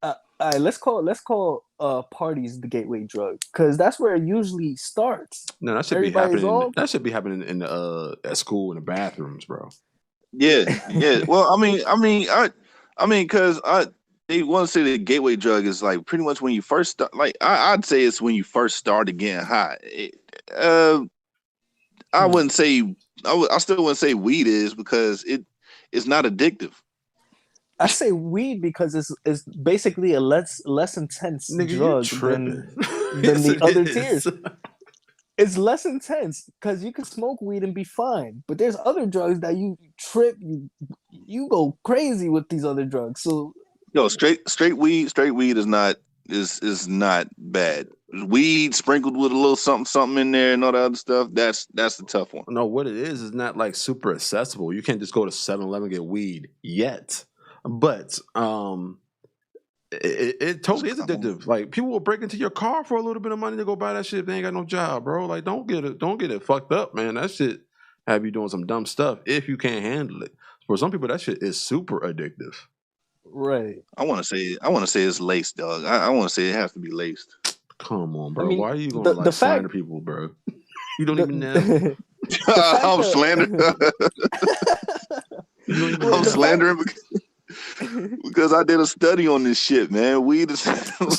All right, let's call parties the gateway drug because that's where it usually starts. No, that should Everybody's be happening. all... That should be happening in the at school in the bathrooms, bro. Yeah. Well, because they want to say the gateway drug is like pretty much when you first start. Like I'd say it's when you first started getting high. I wouldn't say. I still wouldn't say weed is because it's not addictive. I say weed because it's basically a less intense Nigga, drug than the other tiers. It's less intense because you can smoke weed and be fine, but there's other drugs that you trip, you go crazy with these other drugs. So straight weed is not bad. Weed sprinkled with a little something in there and all that other stuff. That's the tough one. No, what it is not like super accessible. You can't just go to 7-Eleven and get weed yet. But it totally is addictive. Like people will break into your car for a little bit of money to go buy that shit if they ain't got no job, bro. Like don't get it fucked up, man. That shit have you doing some dumb stuff if you can't handle it. For some people, that shit is super addictive. Right. I want to say it's laced, dog. I want to say it has to be laced. Come on, bro. I mean, why are you gonna slander people, bro? You don't even know. I'm slandering. I'm slandering because I did a study on this shit, man. Weed is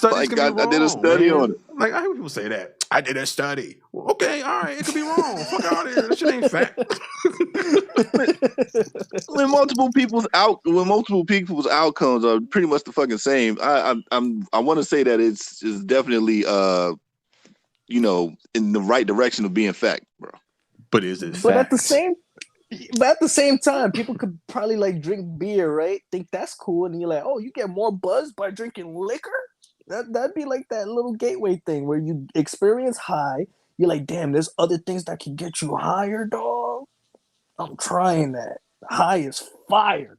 like I did a study on it. Like I hear people say that. I did a study. Well, okay, all right, it could be wrong. Fuck out of here. That shit ain't fact. When multiple people's outcomes are pretty much the fucking same, I want to say that it's definitely in the right direction of being fact, bro. But is it fact? But at the same time, people could probably like drink beer, right? Think that's cool, and you're like, oh, you get more buzz by drinking liquor? That'd be like that little gateway thing where you experience high. You're like, damn, there's other things that can get you higher, dog. I'm trying that. High is fire.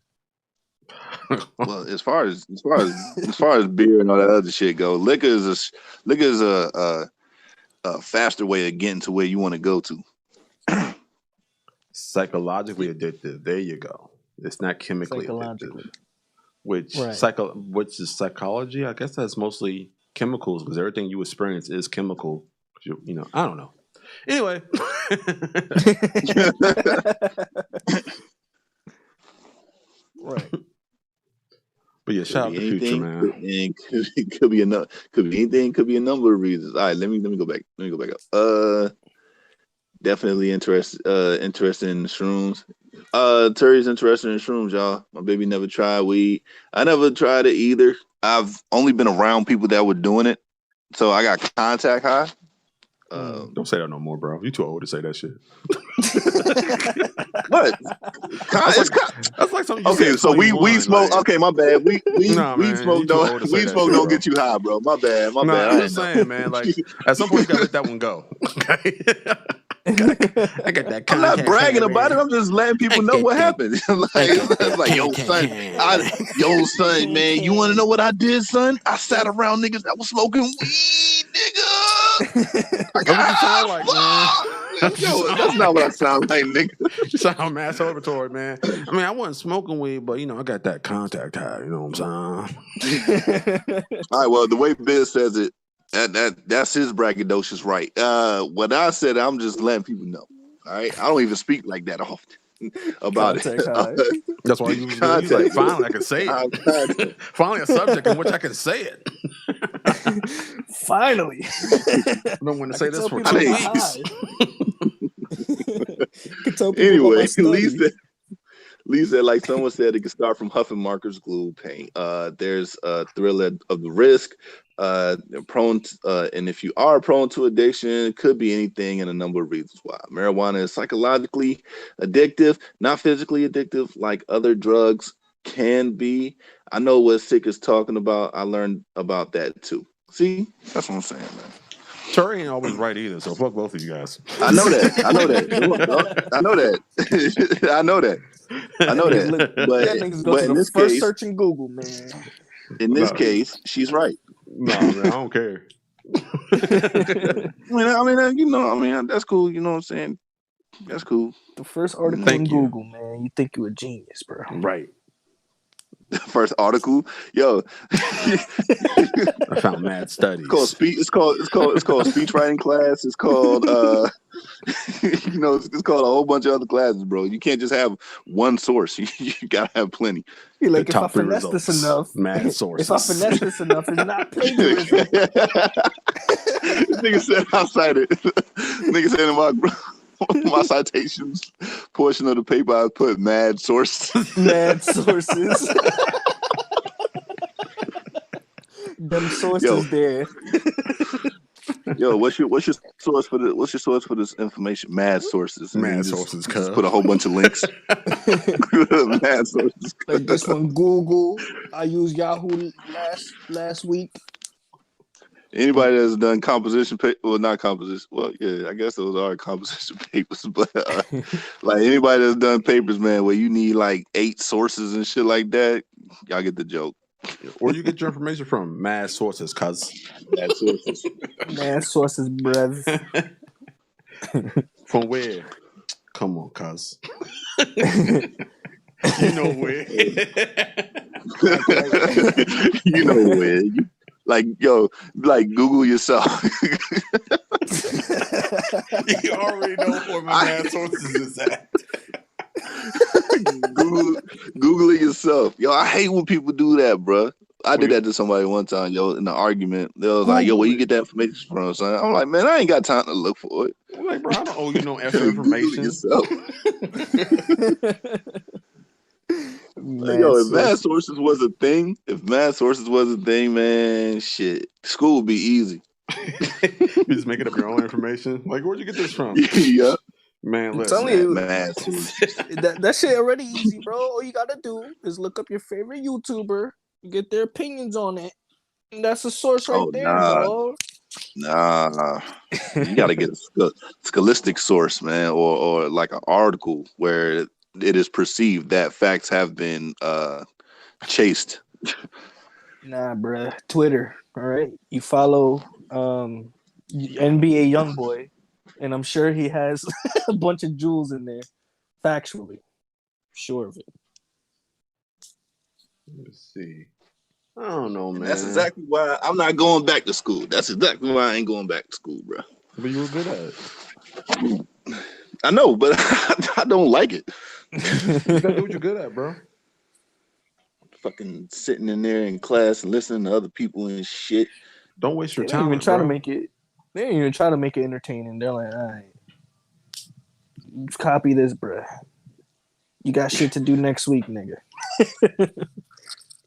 Well, as far as beer and all that other shit go, liquor is a faster way of getting to where you want to go to. Psychologically addictive. There you go. It's not chemically addictive. Which is psychology? I guess that's mostly chemicals because everything you experience is chemical. I don't know. Anyway. Right. But yeah, shout out to Future, man. Could be anything. Could be a number of reasons. All right, let me go back. Let me go back up. Definitely interested in shrooms. Terry's interested in shrooms, y'all. My baby never tried weed. I never tried it either. I've only been around people that were doing it, so I got contact high. Don't say that no more, bro. You too old to say that shit. What? That's like something you Okay, said so we 21, smoke. like, Okay, my bad. We nah, man, smoke you too old don't to say that shit, don't bro. get you high, bro. My bad. My Nah, bad. I'm just saying, man. Like at some point you gotta let that one go. Okay. I got that. I'm not bragging about it. I'm just letting people know what happened. like, yo, son, man. You want to know what I did, son? I sat around niggas that was smoking weed, nigga. That's what you sound like, man. Yo, that's not what I sound like, nigga. You sound masturbatory, man. I mean, I wasn't smoking weed, but I got that contact high. You know what I'm saying? All right. Well, the way Biz says it, that's his braggadocious right. What I said, I'm just letting people know. All right. I don't even speak like that often about Contact it. high. That's why you like, finally I can say it. Finally a subject in which I can say it. Finally. I've been wanting to say this for 2 weeks. Anyway, Lisa, like someone said, it can start from huffing markers, glue, paint. There's a thrill of the risk. And if you are prone to addiction, it could be anything and a number of reasons why. Marijuana is psychologically addictive, not physically addictive like other drugs can be. I know what Sick is talking about. I learned about that too. See, that's what I'm saying, man. Terry ain't always right either, so fuck both of you guys. I know that. I know that. I know that. I know that. I know that. But in this case, search in Google, man. In this case, she's right. No, man, I don't care. I mean, that's cool. You know what I'm saying? That's cool. The first article in Google, man. You think you're a genius, bro? Right. The first article, yo. I found mad studies. It's called speech writing class. It's called it's called a whole bunch of other classes, bro. You can't just have one source. You gotta have plenty. You're like, if I finesse this enough, mad sources. If I finesse this enough, it's not plagiarism. Nigga said I cited. Nigga said in my citations portion of the paper, I put mad sources. Mad sources. Them sources there. Yo, what's your source for this information? Mad sources. Mad sources. Just put a whole bunch of links. Mad sources. Like this one, Google. I used Yahoo last week. Anybody that's done composition not composition. Well, yeah, I guess those are composition papers, but like anybody that's done papers, man, where you need like 8 sources and shit like that, y'all get the joke. Where you get your information from? Mad sources, cuz. Mad sources. Mad sources, bruv. From where? Come on, cuz. You know where. You know where. Like Google yourself. You already know where my mad sources is at. Google it yourself. Yo, I hate when people do that, bro. I did that to somebody one time, yo, in an argument. They was like, yo, where you get that information from, son? I'm like, man, I ain't got time to look for it. I'm like, bro, I don't owe you no extra information. Yo, if mad sources was a thing, man, shit, school would be easy. You just making up your own information. Like, where'd you get this from? Yeah. Man, listen. That shit already easy, bro. All you gotta do is look up your favorite YouTuber, get their opinions on it, and that's a source right there, bro. Nah. You gotta get a scholastic source, man, or like an article where it is perceived that facts have been chased. Nah, bro. Twitter, all right? You follow NBA Youngboy, and I'm sure he has a bunch of jewels in there, factually. Sure of it. Let's see. I don't know, man. That's exactly why I'm not going back to school. That's exactly why I ain't going back to school, bro. But you were good at it. I know, but I don't like it. You gotta do what you're good at, bro. Fucking sitting in there in class and listening to other people and shit. Don't waste your They time. didn't even try to make it. They didn't even try to make it entertaining. They're like, all right, copy this, bro. You got shit to do next week, nigga.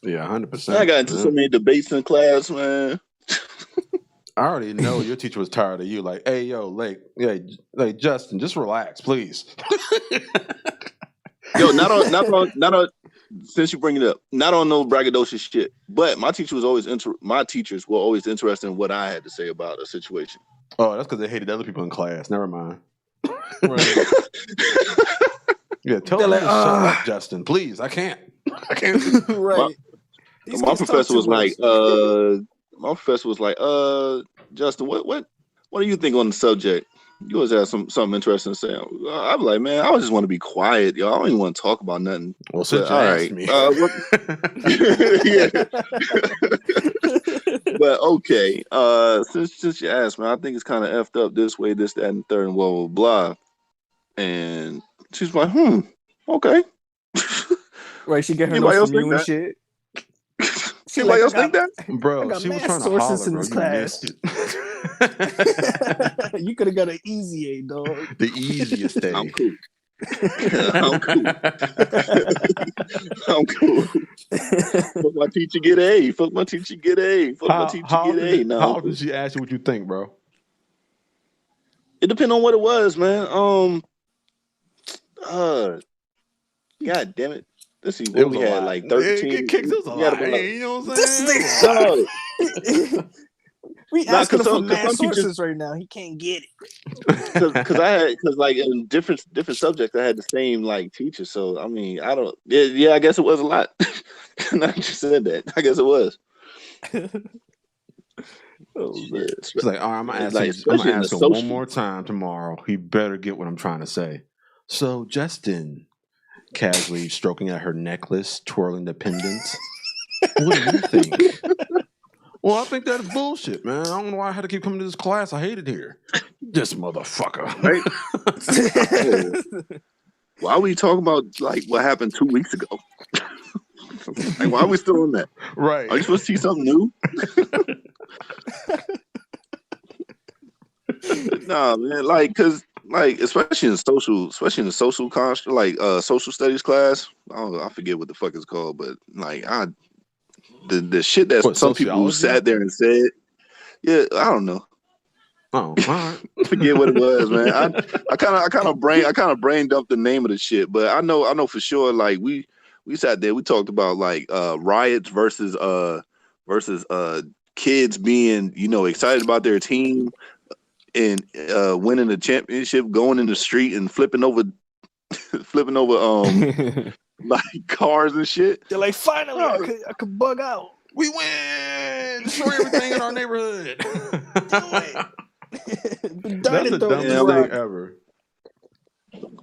Yeah, 100%. I got into so many debates in class, man. I already know your teacher was tired of you. Like, hey, yo, like Justin, just relax, please. Yo, not on. Since you bring it up, not on no braggadocious shit. But my teachers were always interested in what I had to say about a situation. Oh, that's because they hated other people in class. Never mind. Right. Yeah, tell They're me like, to shut up, Justin, please. I can't. Right. My professor was like, Justin, what do you think on the subject? You always have something interesting to say. I'm like, man, I just want to be quiet, yo. I don't even want to talk about nothing. Well, since you asked me. Yeah. But okay, since you asked, man, I think it's kind of effed up this way, this, that, and third, and blah, blah, blah. And she's like, okay. Right, she get her notes from you and shit. Anybody else think that? Bro, she was trying to holler, bro. You missed it. You could have got an easy A, dog. The easiest A. I'm cool. I'm cool. Fuck my teacher, get A. Fuck my teacher, get A. Fuck my teacher, get A. No, how did she ask you what you think, bro? It depends on what it was, man. God damn it. Let's see, what we had, like 13. It kicked us a lot. You know what I'm saying? We asking him for math sources right now. He can't get it. Because like in different subjects, I had the same like teacher. So I mean, I don't. Yeah, I guess it was a lot. Now you said that, I guess it was. It's like, all right, I'm gonna ask him one more time tomorrow. He better get what I'm trying to say. So, Justin, casually stroking at her necklace, twirling the pendants. What do you think? Well, I think that's bullshit, man. I don't know why I had to keep coming to this class. I hate it here. This motherfucker. Right? Why are we talking about like what happened 2 weeks ago? Like, why are we still on that? Right. Are you supposed to see something new? Nah, man. Like, cause like especially in the social construct, like social studies class. I don't know, I forget what the fuck it's called, but like the shit that some people who sat there and said, yeah, I don't know. Oh, all right. I forget what it was, man. I kind of brain dumped the name of the shit, but I know for sure. Like we sat there, we talked about like riots versus kids being excited about their team and winning the championship, going in the street and flipping over like cars and shit. They're like, finally, I could bug out. We win! Destroy everything in our neighborhood. That's the dumbest thing ever.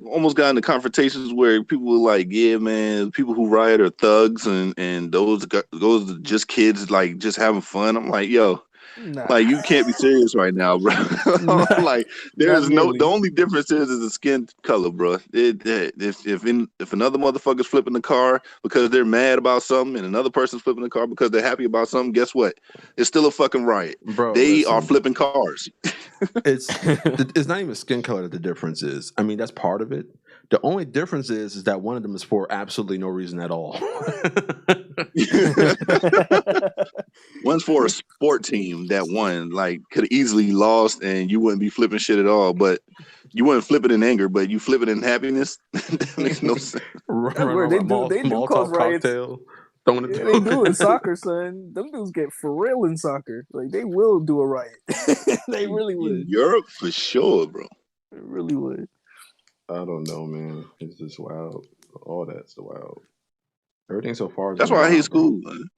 Almost got into confrontations where people were like, yeah, man, people who riot are thugs and those are just kids like just having fun. I'm like, yo, like you can't be serious right now, bro. Like there's the only difference is the skin color, bro. If another motherfucker's flipping the car because they're mad about something and another person's flipping the car because they're happy about something, guess what? It's still a fucking riot. Bro, they are flipping cars. It's not even skin color that the difference is. I mean, that's part of it. The only difference is that one of them is for absolutely no reason at all. One's for a sport team that won, like could have easily lost, and you wouldn't be flipping shit at all. But you wouldn't flip it in anger, but you flip it in happiness. That makes no sense. They do cause riots. They do in soccer, son. Them dudes get for real in soccer. Like they will do a riot. They really would. In Europe for sure, bro. They really would. I don't know, man. It's just wild. All that's wild. Everything so far. That's why I hate school, man.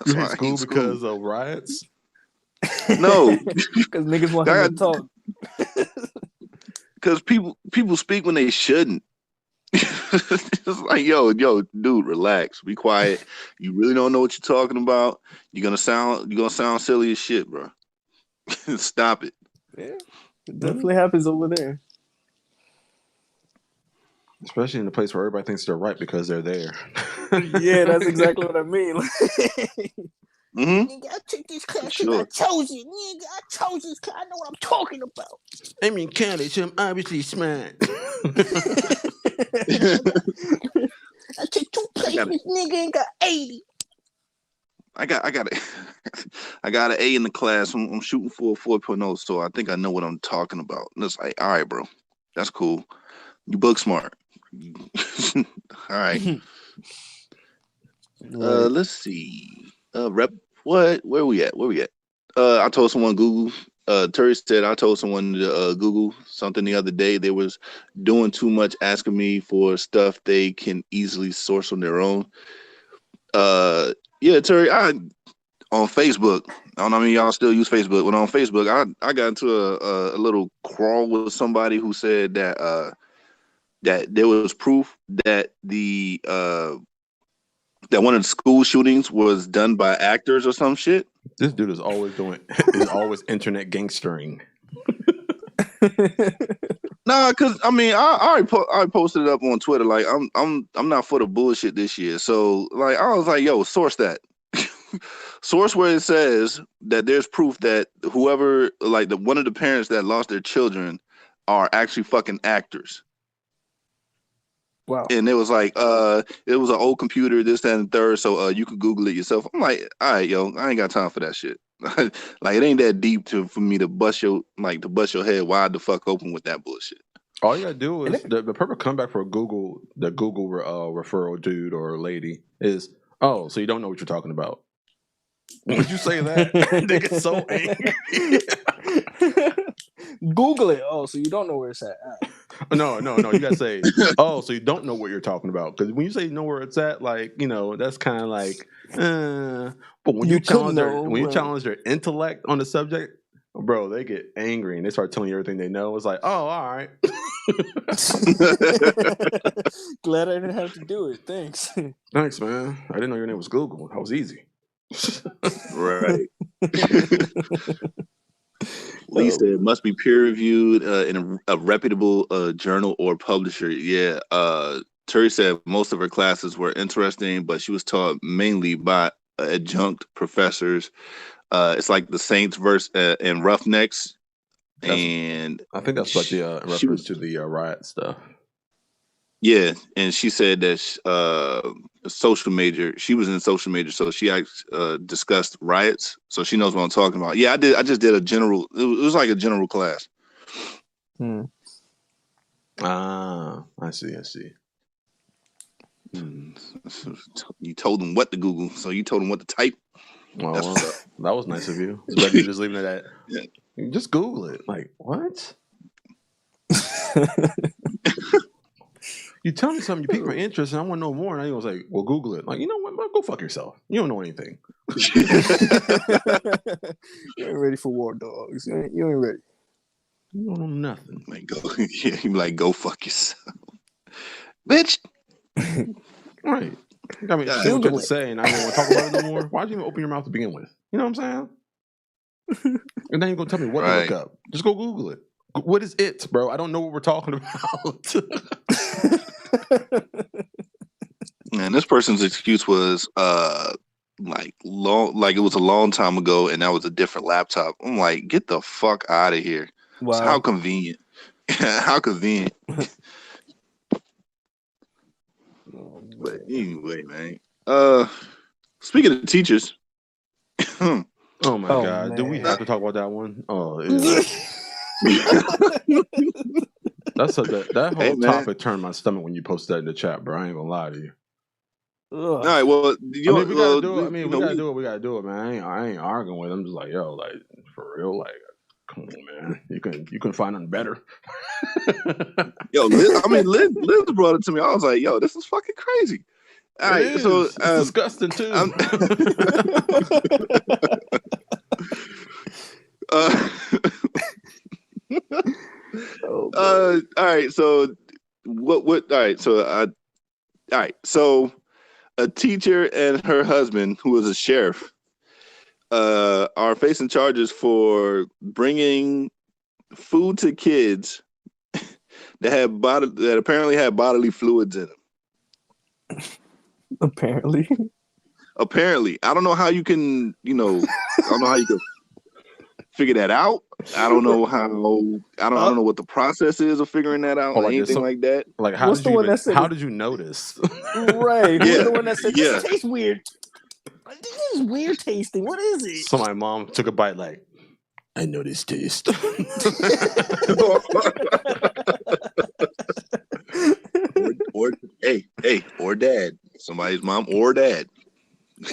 You hate school because of riots? No, because niggas want him to talk. Because people speak when they shouldn't. It's like, yo, dude, relax, be quiet. You really don't know what you're talking about. You're gonna sound silly as shit, bro. Stop it. Yeah, it definitely happens over there. Especially in a place where everybody thinks they're right because they're there. Yeah, that's exactly what I mean. Nigga, I took this class because I chose it. Nigga, I chose this class. I know what I'm talking about. I mean, college, so I'm obviously smart. I took 2 places, nigga, and got 80. I got I got an A in the class. I'm shooting for a 4.0, so I think I know what I'm talking about. And it's like, all right, bro, that's cool. You book smart. All right. Right. Let's see. Rep. What? Where we at? I told someone Google. Terry said I told someone to Google something the other day. They was doing too much, asking me for stuff they can easily source on their own. Yeah, Terry. On Facebook. I don't know. I mean, y'all still use Facebook, but on Facebook, I got into a little quarrel with somebody who said that that there was proof that that one of the school shootings was done by actors or some shit. This dude is always internet gangstering. Nah, cause I mean, I already posted it up on Twitter. Like, I'm not for the bullshit this year. So, like, I was like, yo, source that. Source where it says that there's proof that whoever, like, one of the parents that lost their children are actually fucking actors. Wow. And it was like, it was an old computer, this, that, and the third. So you could Google it yourself. I'm like, all right, yo, I ain't got time for that shit. Like, it ain't that deep for me to bust your head wide the fuck open with that bullshit. All you gotta do is the perfect comeback for Google referral dude or lady is, oh, so you don't know what you're talking about. Would you say that? They get so angry. Google it. Oh, so you don't know where it's at. No. You gotta say, oh, so you don't know what you're talking about. Because when you say know where it's at, like, you know, that's kind of like, but when you challenge their intellect on the subject, bro, they get angry and they start telling you everything they know. It's like, oh, all right. Glad I didn't have to do it. Thanks. Thanks, man. I didn't know your name was Google. That was easy. Right. Lee said it must be peer reviewed in a reputable journal or publisher. Yeah. Terry said most of her classes were interesting, but she was taught mainly by adjunct professors. It's like the Saints verse and Roughnecks. And I think that's like the reference to the riot stuff. Yeah, and she said that social major. She was in social major, so she discussed riots. So she knows what I'm talking about. Yeah, I did. I just did a general. It was like a general class. Ah, I see. You told them what to Google, so you told them what to type. Well, that was nice of you. It's better than just leaving it at. Yeah. Just Google it. Like, what? You tell me something, you pique my interest, and I want to know more. And I was like, well, Google it. Like, you know what? Go fuck yourself. You don't know anything. You ain't ready for war, dogs. You ain't ready. You don't know nothing. Like, go fuck yourself, bitch. Right. I mean, say what you have to say, and I don't want to talk about it no more. Why'd you even open your mouth to begin with? You know what I'm saying? And then you're gonna tell me what to look up. Just go Google it. What is it, bro? I don't know what we're talking about. And this person's excuse was like it was a long time ago, and that was a different laptop. I'm like, get the fuck out of here. Wow. How convenient. How convenient. But anyway, man. Speaking of teachers. Oh my God. Man. Do we have to talk about that one? Oh, that whole topic turned my stomach when you posted that in the chat, bro. I ain't gonna lie to you. All right, well, we gotta do it. I mean, we gotta do it, man. I ain't arguing with him. I'm just like, yo, like, for real, like, come on, man. You can find nothing better. Yo, Liz brought it to me. I was like, yo, this is fucking crazy. All right, so it's disgusting too. All right, so so a teacher and her husband, who was a sheriff, are facing charges for bringing food to kids that apparently had bodily fluids in them. Apparently, I don't know how you can, figure that out. I don't know how. I don't know what the process is of figuring that out, or anything like that. Like, how did you notice? Right? Who's the one that said this tastes weird? This is weird tasting. What is it? So my mom took a bite like, I know this taste. or dad. Somebody's mom or dad.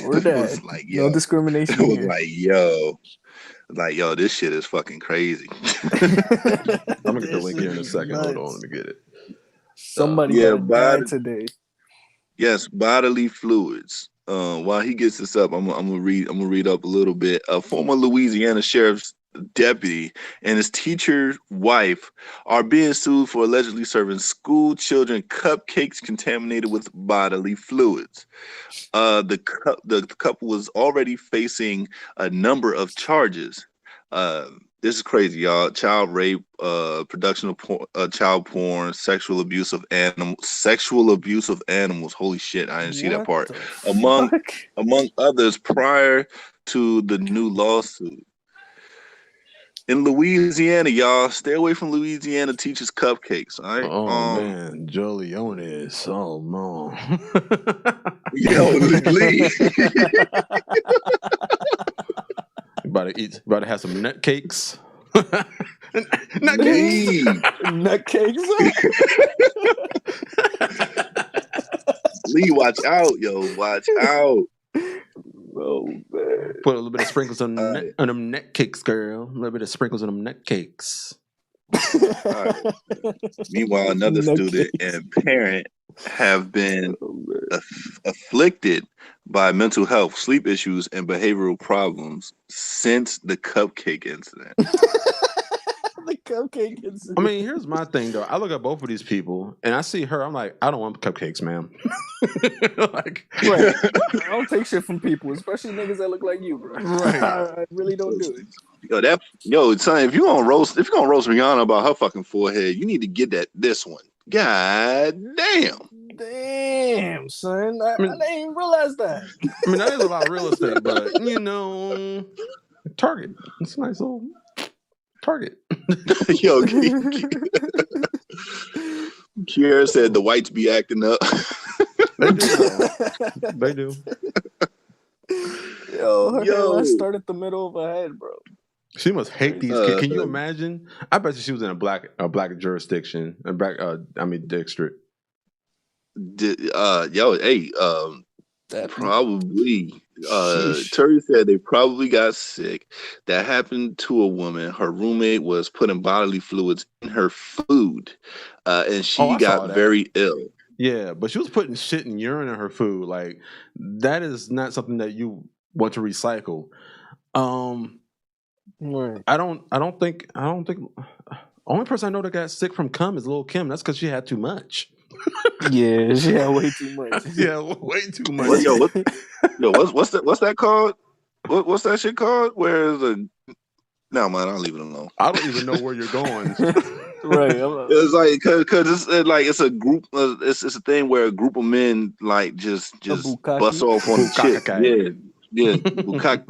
Or dad. Was like, yo. No discrimination. It was like, yo, this shit is fucking crazy. I'm gonna get the link here in a second. Nuts. Hold on, let me get it. Somebody died today. Yes, bodily fluids. While he gets this up, I'm gonna read up a little bit. A former Louisiana sheriff's deputy and his teacher's wife are being sued for allegedly serving school children cupcakes contaminated with bodily fluids. The couple was already facing a number of charges. This is crazy, y'all. Child rape, production of child porn, sexual abuse of animals. Holy shit, I didn't see that part. Among others, prior to the new lawsuit. In Louisiana, y'all, stay away from Louisiana teaches cupcakes. All right. Oh man, Joliones. Oh no. Yo, Lee. About to have some nut cakes. Nut cakes. Lee, watch out, yo. Watch out. Oh man. Put a little bit of sprinkles on them nut cakes, girl. A little bit of sprinkles on them nut cakes. Right. Meanwhile, another student and parent have been afflicted by mental health, sleep issues, and behavioral problems since the cupcake incident. The cupcake incident. I mean, here's my thing, though. I look at both of these people, and I see her. I'm like, I don't want cupcakes, ma'am. Right. I don't take shit from people, especially niggas that look like you, bro. Right. I really don't do it. Son, if you're gonna roast Rihanna about her fucking forehead, you need to get this one. God damn. Damn, son. I didn't even realize that. I mean, that is a lot of real estate, but Target. It's a nice little Target. Yo, Kiera said the whites be acting up. They do. Her hairline start at the middle of her head, bro. She must hate these kids. Can you imagine? I bet you she was in a black jurisdiction, district. Probably. Theresa said they probably got sick. That happened to a woman. Her roommate was putting bodily fluids in her food, and she got very ill. Yeah, but she was putting shit and urine in her food. Like, that is not something that you want to recycle. Right. I don't think. Only person I know that got sick from cum is Lil' Kim. That's because she had too much. Yeah, she had way too much. Yeah, way too much. What's that called? What's that shit called? Where is a? No, man, I'll leave it alone. I don't even know where you're going. Right. It's like because it's a group. It's a thing where a group of men like just bust off on the chick. Yeah, bukkake.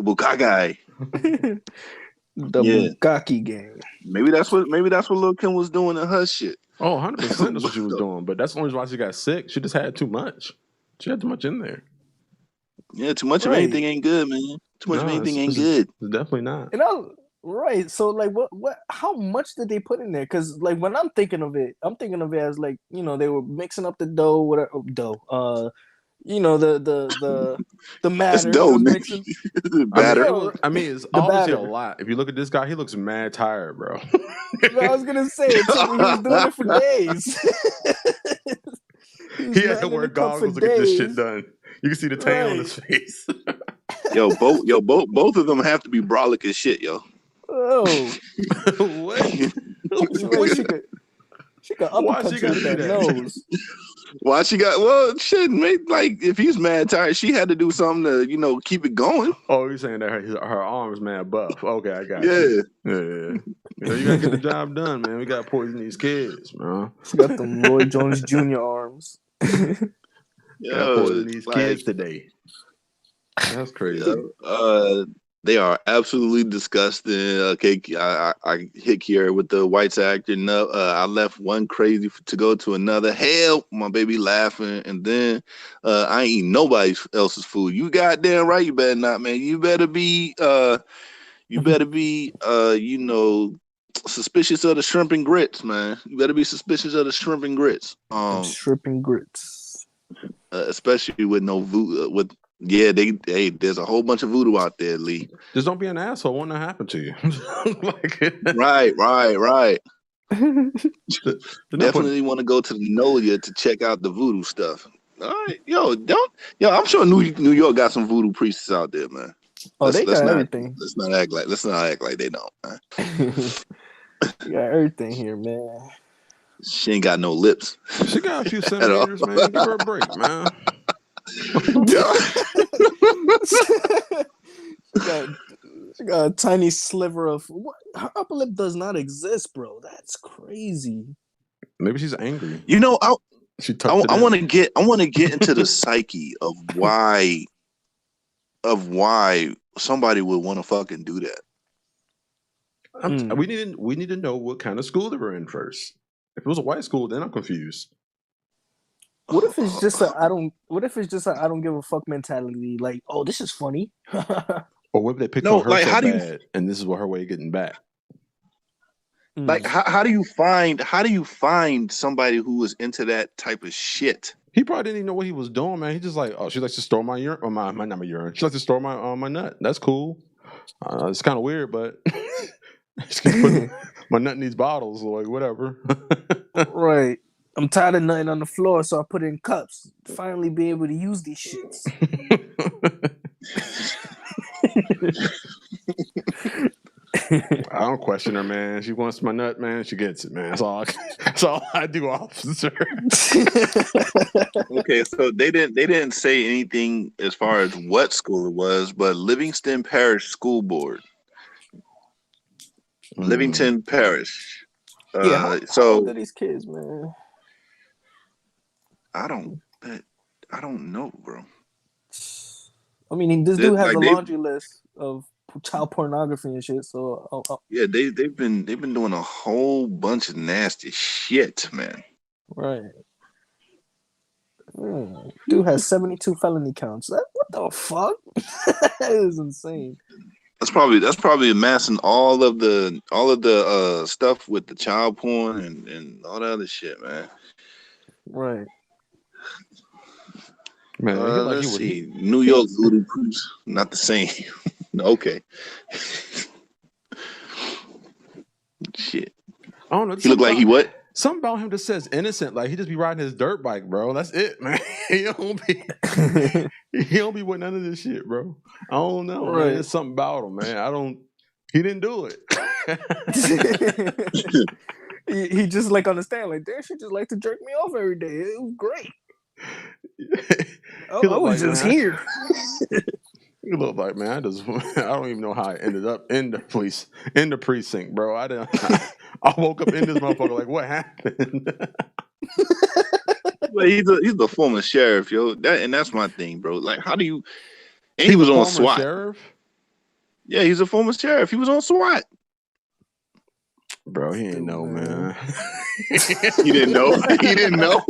The bukkake gang. Maybe that's what Lil' Kim was doing in her shit. Oh, 100% that's what she was doing. But that's the only reason why she got sick. She just had too much. She had too much in there. Yeah, too much of anything ain't good, man. Too much of anything ain't good. It's definitely not. Right. So like what how much did they put in there? Because like when I'm thinking of it as like, they were mixing up the dough, the matter. It's dough, mixing. Batter. It's obviously a lot. If you look at this guy, he looks mad tired, bro. I was gonna say he was doing it for days. He had to wear goggles to get this shit done. You can see the tan on his face. Both of them have to be brolic as shit, yo. Oh, what? She could uppercut you with that nose. Why she got? Well, shit, mate. Like if he's mad tired, she had to do something to, keep it going. Oh, you're saying that her arm's mad buff? Okay, I got you. Yeah. You gotta get the job done, man. We gotta poison these kids, man. She got them Roy Jones Jr. arms. Gotta poison these kids today. That's crazy. They are absolutely disgusting. Okay, I hit here with the whites actor. No, I left one crazy to go to another. Hell, my baby laughing, and then I ain't eating nobody else's food. You goddamn right, you better not, man. You better be, you know, suspicious of the shrimp and grits, man. You better be suspicious of the shrimp and grits. Shrimp and grits. Especially with no voodoo. Yeah, there's a whole bunch of voodoo out there, Lee. Just don't be an asshole. Won't that happen to you? Right. Definitely want to go to the Nolia to check out the voodoo stuff. All right, I'm sure New York got some voodoo priests out there, man. They got everything. Let's not act like they don't, man. You got everything here, man. She ain't got no lips. She got a few centimeters, man. Give her a break, man. She got a tiny sliver of what? Her upper lip does not exist, bro. That's crazy. Maybe she's angry. You know, I want to get into the psyche of why somebody would want to fucking do that. We need to know what kind of school they were in first. If it was a white school, then I'm confused. What if it's just a I don't give a fuck mentality? Like, oh, this is funny. Or what if they picked on her so bad, and this is what her way of getting back? Like, how do you find somebody who was into that type of shit? He probably didn't even know what he was doing, man. He just like, oh, she likes to store my urine, or not my urine. She likes to store my nut. That's cool. It's kind of weird, but my nut needs bottles, like whatever. Right. I'm tired of nutting on the floor, so I put it in cups. Finally, be able to use these shits. I don't question her, man. She wants my nut, man. She gets it, man. That's all I do, officer. Okay, so they didn't say anything as far as what school it was, but Livingston Parish School Board. Livingston Parish. How old are these kids, man? I don't know, bro. I mean, this dude has a laundry list of child pornography and shit. So yeah, they've been doing a whole bunch of nasty shit, man. Right. Dude has 72 felony counts. What the fuck? That is insane. That's probably amassing all of the stuff with the child porn and all that other shit, man. Right. Man, let's see. New York voodoo priest, not the same. Okay. Shit. I don't know. He looked like he what? Something about him just says innocent. Like he just be riding his dirt bike, bro. That's it, man. He don't be with none of this shit, bro. I don't know. Right. Man. There's something about him, man. He didn't do it. he just like understand. Like, damn, she just like to jerk me off every day. It was great. I was just here. You look like, man, I don't even know how I ended up in the precinct, bro. I woke up in this motherfucker like, what happened? Well, he's the former sheriff, yo. That's my thing, bro. Like, how do you? And he was on SWAT. Sheriff? Yeah, he's a former sheriff. He was on SWAT. Bro, he ain't know, man. He didn't know. He didn't know.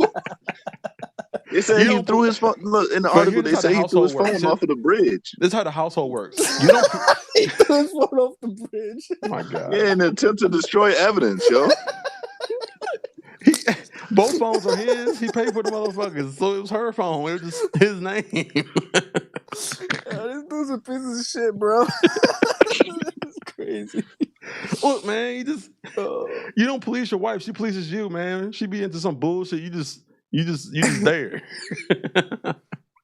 They said he threw his phone. Look, in the article, they say he threw his phone off of the bridge. This is how the household works. You don't. He threw his phone off the bridge. Oh my God. Yeah, in an attempt to destroy evidence, yo. Both phones are his. He paid for the motherfuckers, so it was her phone. It was just his name. This dude's a piece of shit, bro. It's crazy. Look, man, you don't police your wife. She polices you, man. She be into some bullshit. You just there.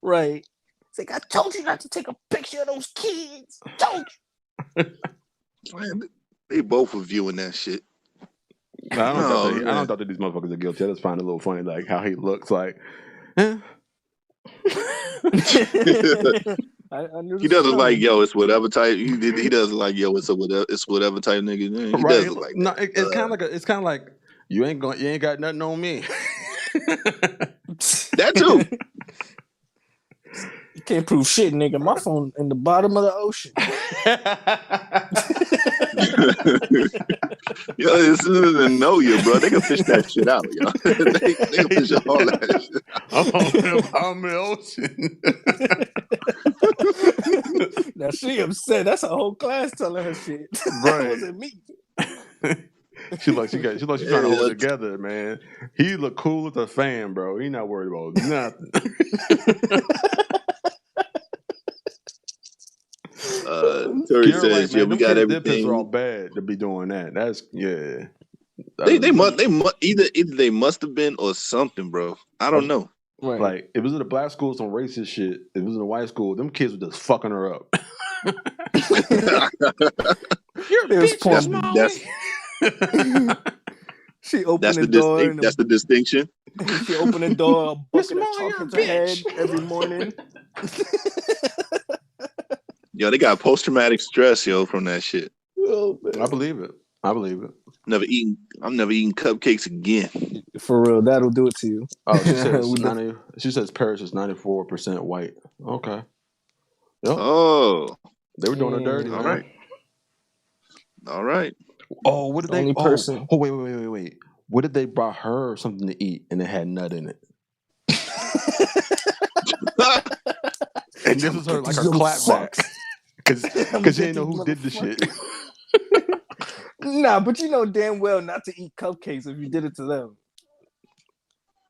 Right. It's like, I told you not to take a picture of those kids. I told you. Man, they both were viewing that shit. I don't doubt that these motherfuckers are guilty. I just find it a little funny, like how he looks like. Eh. He doesn't like, yo, it's whatever type. He doesn't like, yo, it's whatever type nigga. He right. doesn't like no, it's kind of like you ain't got nothing on me. That too. You can't prove shit, nigga. My phone in the bottom of the ocean. Yo, as soon as they know you, bro, they can fish that shit out, yo. they can fish all that shit out. I'm in the ocean. Now she upset. That's a whole class telling her shit. Right. It wasn't me. She's trying to hold it together, man. He look cool as a fan, bro. He not worried about nothing. Terry says, right, "Yeah, we got Their everything." are all bad to be doing that. That's They must either they must have been or something, bro. I don't know. Right. Like if it was in a black school, some racist shit. If it was in a white school, them kids were just fucking her up. You're a bitch, she opened the door. That's the distinction. She opened the door, a bucket of chocolate to her head every morning. Yo, they got post-traumatic stress, yo, from that shit. Oh, I believe it. I'm never eating cupcakes again. For real, that'll do it to you. Oh, she says Paris is 94% white. Okay. Yep. Oh. They were doing her dirty. All right. Oh, what did they? Person. Oh, wait. What did they brought her something to eat and it had nut in it? And this was her like her clapback because she didn't know who did the shit. Nah, but you know damn well not to eat cupcakes if you did it to them.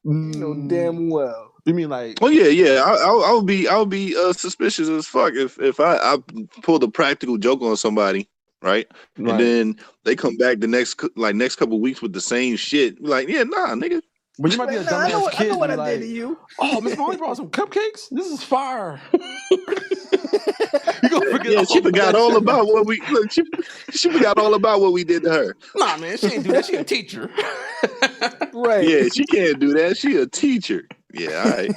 You know damn well. You mean like? Oh yeah. I'll be suspicious as fuck if I pulled a practical joke on somebody, right? And then they come back the next couple of weeks with the same shit. Like, yeah, nah, nigga. But you might be a dumbass kid. I know what I did to you. Oh, Miss Molly brought some cupcakes. This is fire. You gonna forget? Yeah, she forgot all about what we. Look, she forgot all about what we did to her. Nah, man, she didn't do that. She a teacher. Right. Yeah, she can't do that. She a teacher. Yeah, all right.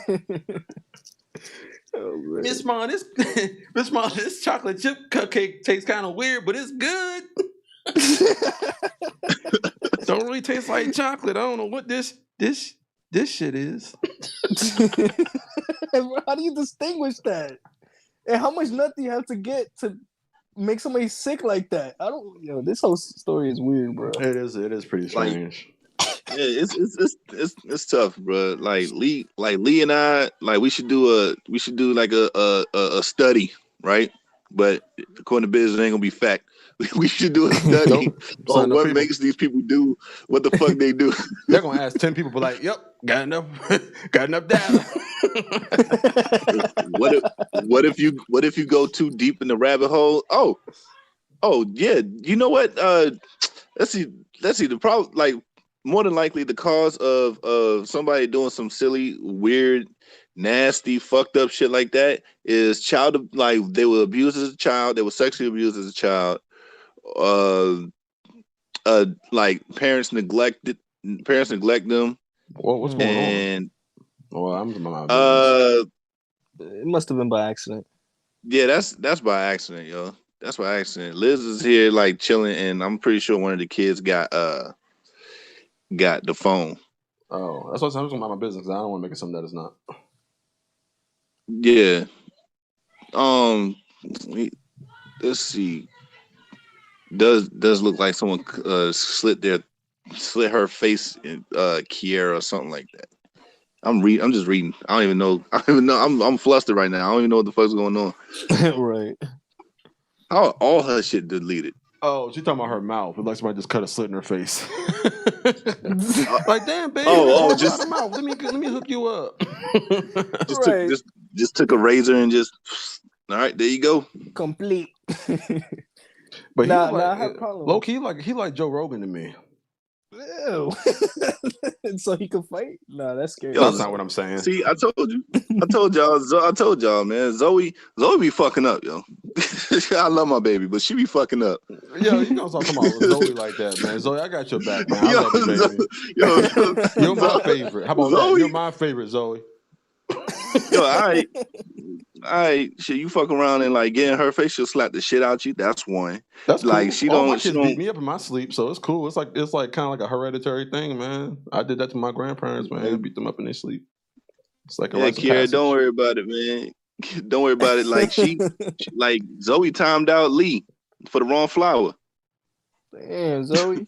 Oh, Miss Mom, this chocolate chip cupcake tastes kind of weird, but it's good. Don't really taste like chocolate. I don't know what this shit is. How do you distinguish that? And how much nut do you have to get to make somebody sick like that? This whole story is weird, bro. It is pretty strange. Yeah, it's tough, bro. Like Lee and I, like we should do like a study, right? But according to BizZness, it ain't gonna be fact. We should do a study on what makes these people do what the fuck they do. They're gonna ask 10 people, but like, yep, got enough data. What if you go too deep in the rabbit hole? Oh yeah, you know what? Let's see. The problem, like, more than likely, the cause of somebody doing some silly, weird, nasty, fucked up shit like that is they were abused as a child. They were sexually abused as a child. Like parents neglect them. What's going on? Well, I'm it must have been by accident. Yeah, that's by accident, yo. That's by accident. Liz is here like chilling, and I'm pretty sure one of the kids got the phone. Oh, that's what I'm talking about my business. I don't want to make it something that is not. Yeah. Let's see. Does look like someone slit her face in Kiera or something like that. I'm just reading. I don't even know. I'm flustered right now. I don't even know what the fuck's going on. Right. How all her shit deleted? Oh, she's talking about her mouth. It like somebody just cut a slit in her face. Like, damn, baby. Just mouth. Let me hook you up. Just took a razor and just. All right, there you go. Complete. But I have problems. Low key, he like Joe Rogan to me. Ew. So he can fight? Nah, that's scary. That's not what I'm saying. See, I told y'all, man. Zoe be fucking up, yo. I love my baby, but she be fucking up. Yo, you know what I'm talking about Zoe like that, man. Zoe, I got your back, man. I love you, baby. You're my favorite. How about Zoe? That? You're my favorite, Zoe. Yo, all right, shit, you fuck around and like get in her face, she'll slap the shit out you. That's one. That's like cool. My kids beat me up in my sleep, so it's cool. It's like kind of like a hereditary thing, man. I did that to my grandparents, man. I beat them up in their sleep. It's like a Kiera, don't worry about it, man. Don't worry about it. Like like Zoe timed out Lee for the wrong flower. Damn, Zoe.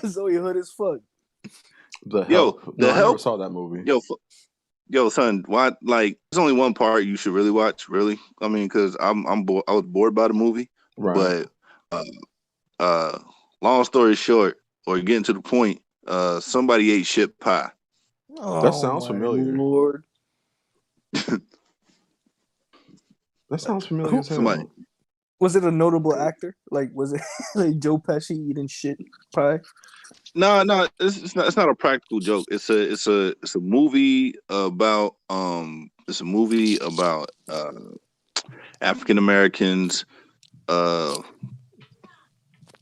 Zoe hood as fuck. The Help. The I Help. never saw that movie. Yo, son, why? Like, there's only one part you should really watch. Really, I mean, because I'm bored. I was bored by the movie. Right. But long story short, or getting to the point, somebody ate shit pie. Oh, that sounds familiar. Lord. That sounds familiar as hell. Somebody. Was it a notable actor? Like, was it like Joe Pesci eating shit pie? No, it's not a practical joke. It's a movie about African Americans.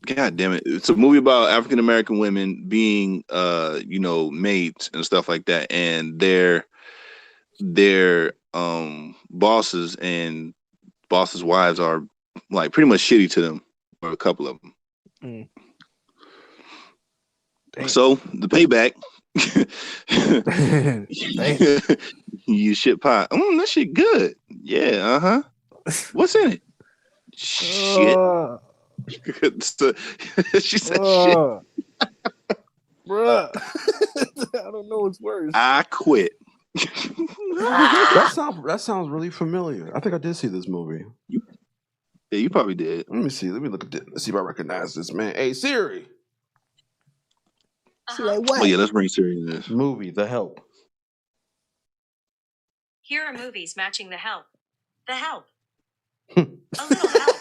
God damn it! It's a movie about African American women being maids and stuff like that, and their bosses and bosses' wives are like pretty much shitty to them, or a couple of them. Mm. So the payback, you shit pie. That shit good. Yeah, What's in it? Shit. So, she said shit. Bruh. I don't know what's worse. I quit. That sounds really familiar. I think I did see this movie. Yeah, you probably did. Let me see. Let me look at this. Let's see if I recognize this man. Hey Siri. She like, what? Oh yeah, let's bring Siri in this movie. The Help. Here are movies matching The Help. The Help. A little help.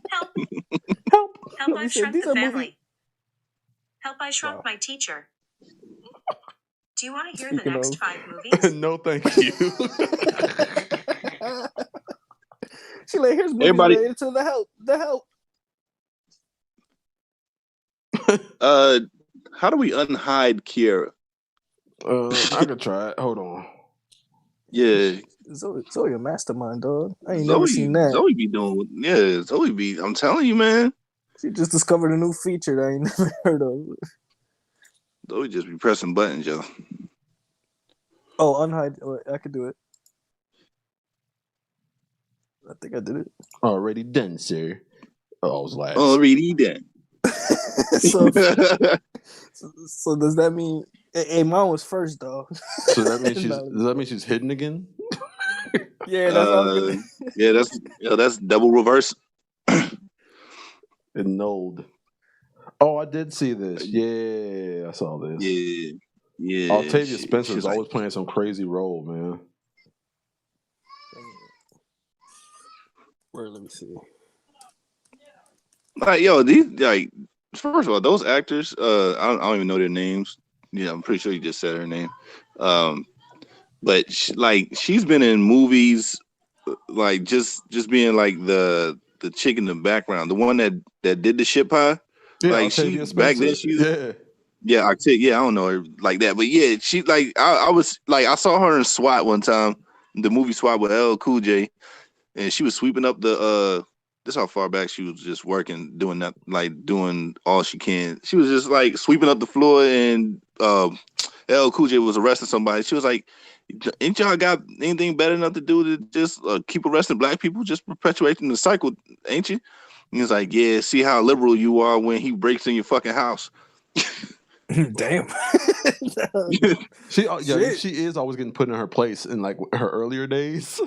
Help. Help. Help! I Shrunk the Family. Movie. Help! I Shrunk My Teacher. Do you want to hear Speaking the next of. 5 movies? No, thank you. She like, here's movies Everybody- related to The Help. The Help. How do we unhide Kiera? I could try it. Hold on. Yeah, Zoe a mastermind, dog. I ain't never seen that. Zoe be doing. Yeah, Zoe be. I'm telling you, man. She just discovered a new feature that I ain't never heard of. Zoe just be pressing buttons, yo. Oh, unhide. Oh, I could do it. I think I did it. Already done, sir. Oh, I was last. Already done. So does that mean? Hey, mine was first, though. So that means she's hidden again. Yeah, that's what I was gonna... that's double reverse. Annulled. Oh, I did see this. Yeah, I saw this. Yeah. Octavia Spencer's always playing some crazy role, man. Where? Let me see. Like, yo, these first of all, those actors, I don't even know their names. Yeah, I'm pretty sure you just said her name. But she's been in movies, like just being like the chick in the background, the one that did the shit pie. Yeah, like Octavia she back then, I don't know her like that, but yeah, she like I was like I saw her in SWAT one time, the movie SWAT with LL Cool J, and she was sweeping up the this how far back she was just working, doing that, like doing all she can. She was just like sweeping up the floor, and LL Cool J was arresting somebody. She was like, "Ain't y'all got anything better enough to do to just keep arresting black people, just perpetuating the cycle, ain't you?" And he's like, "Yeah, see how liberal you are when he breaks in your fucking house." Damn. She is always getting put in her place in like her earlier days.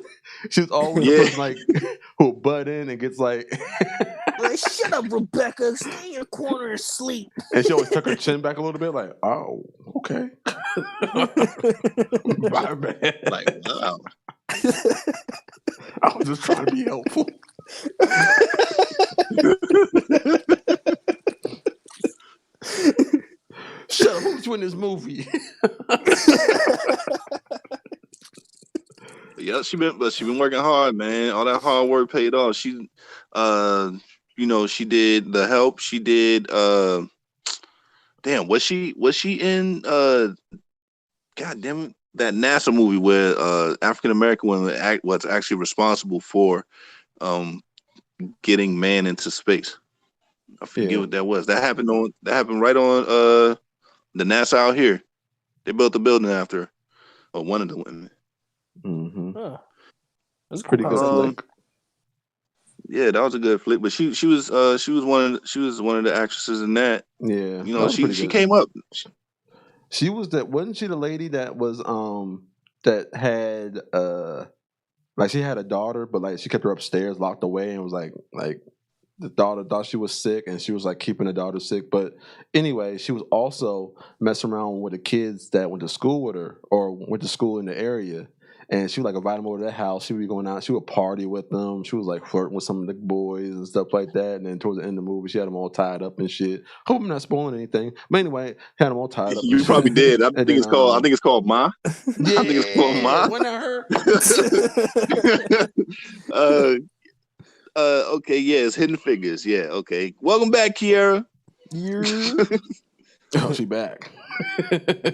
She was always the person like who butt in and gets like, shut up, Rebecca. Stay in your corner and sleep. And she always tuck her chin back a little bit, like, oh, okay. My bad. Like, wow. I was just trying to be helpful. Shut up! Who's in this movie? Yeah, she been working hard, man. All that hard work paid off. She, she did The Help. She did. Damn, was she in? God damn it, that NASA movie where African American woman was actually responsible for getting man into space. I forget what that was. That happened right on the NASA out here. They built the building after her, or one of the women. Mm-hmm. Huh. That's Pretty good flick. Yeah, that was a good flick. But she was one of the actresses in that. Yeah, You know, she came up. She was that. Wasn't she the lady that was that had like she had a daughter, but like she kept her upstairs locked away and was like the daughter thought she was sick and she was like keeping the daughter sick. But anyway, she was also messing around with the kids that went to school with her or went to school in the area. And she would like invite them over to their house. She would be going out. She would party with them. She was like flirting with some of the boys and stuff like that. And then towards the end of the movie, she had them all tied up and shit. Hope I'm not spoiling anything. But anyway, had them all tied up. You probably did. I think it's called Ma. Yeah, I think it's called Ma. Wasn't that her? Okay, yeah, it's Hidden Figures. Yeah, okay. Welcome back, Kiara. Oh, she back.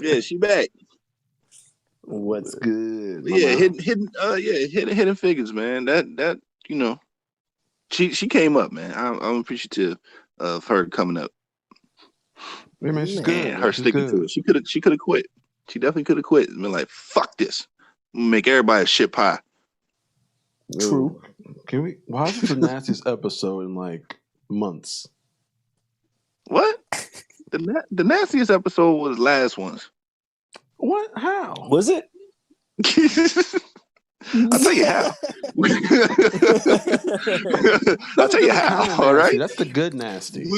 Yeah, she back. What's good? Yeah, hidden Figures, man. That you know, she came up, man. I'm appreciative of her coming up. Yeah, man, she's good. And her sticking to it. She could have quit. She definitely could have quit and been like, "Fuck this, I'm gonna make everybody a shit pie." True. Can we? Why is this the nastiest episode in like months? What? The nastiest episode was last one's. What? How? Was it? I'll tell you how. I'll tell you how. All right. That's the good nasty.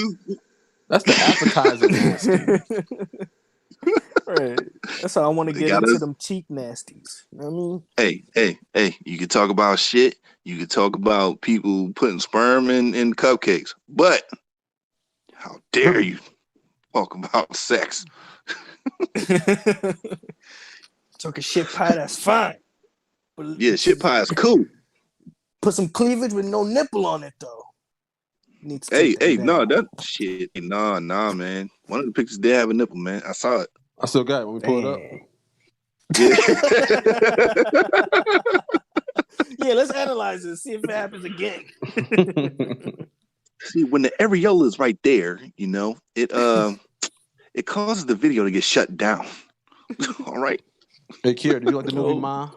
That's the appetizer nasty. Right. That's how I want to get into them cheek nasties. You know what I mean? Hey. You can talk about shit. You can talk about people putting sperm in cupcakes. But how dare you talk about sex? Talking shit pie, that's fine. But yeah, shit pie is cool. Put some cleavage with no nipple on it though. Nah, man. One of the pictures did have a nipple, man. I saw it. I still got it when we pull it up. Yeah. Yeah, let's analyze it. See if it happens again. See, when the areola is right there, you know, it causes the video to get shut down. All right. Hey, Kiera, did you like the movie Ma?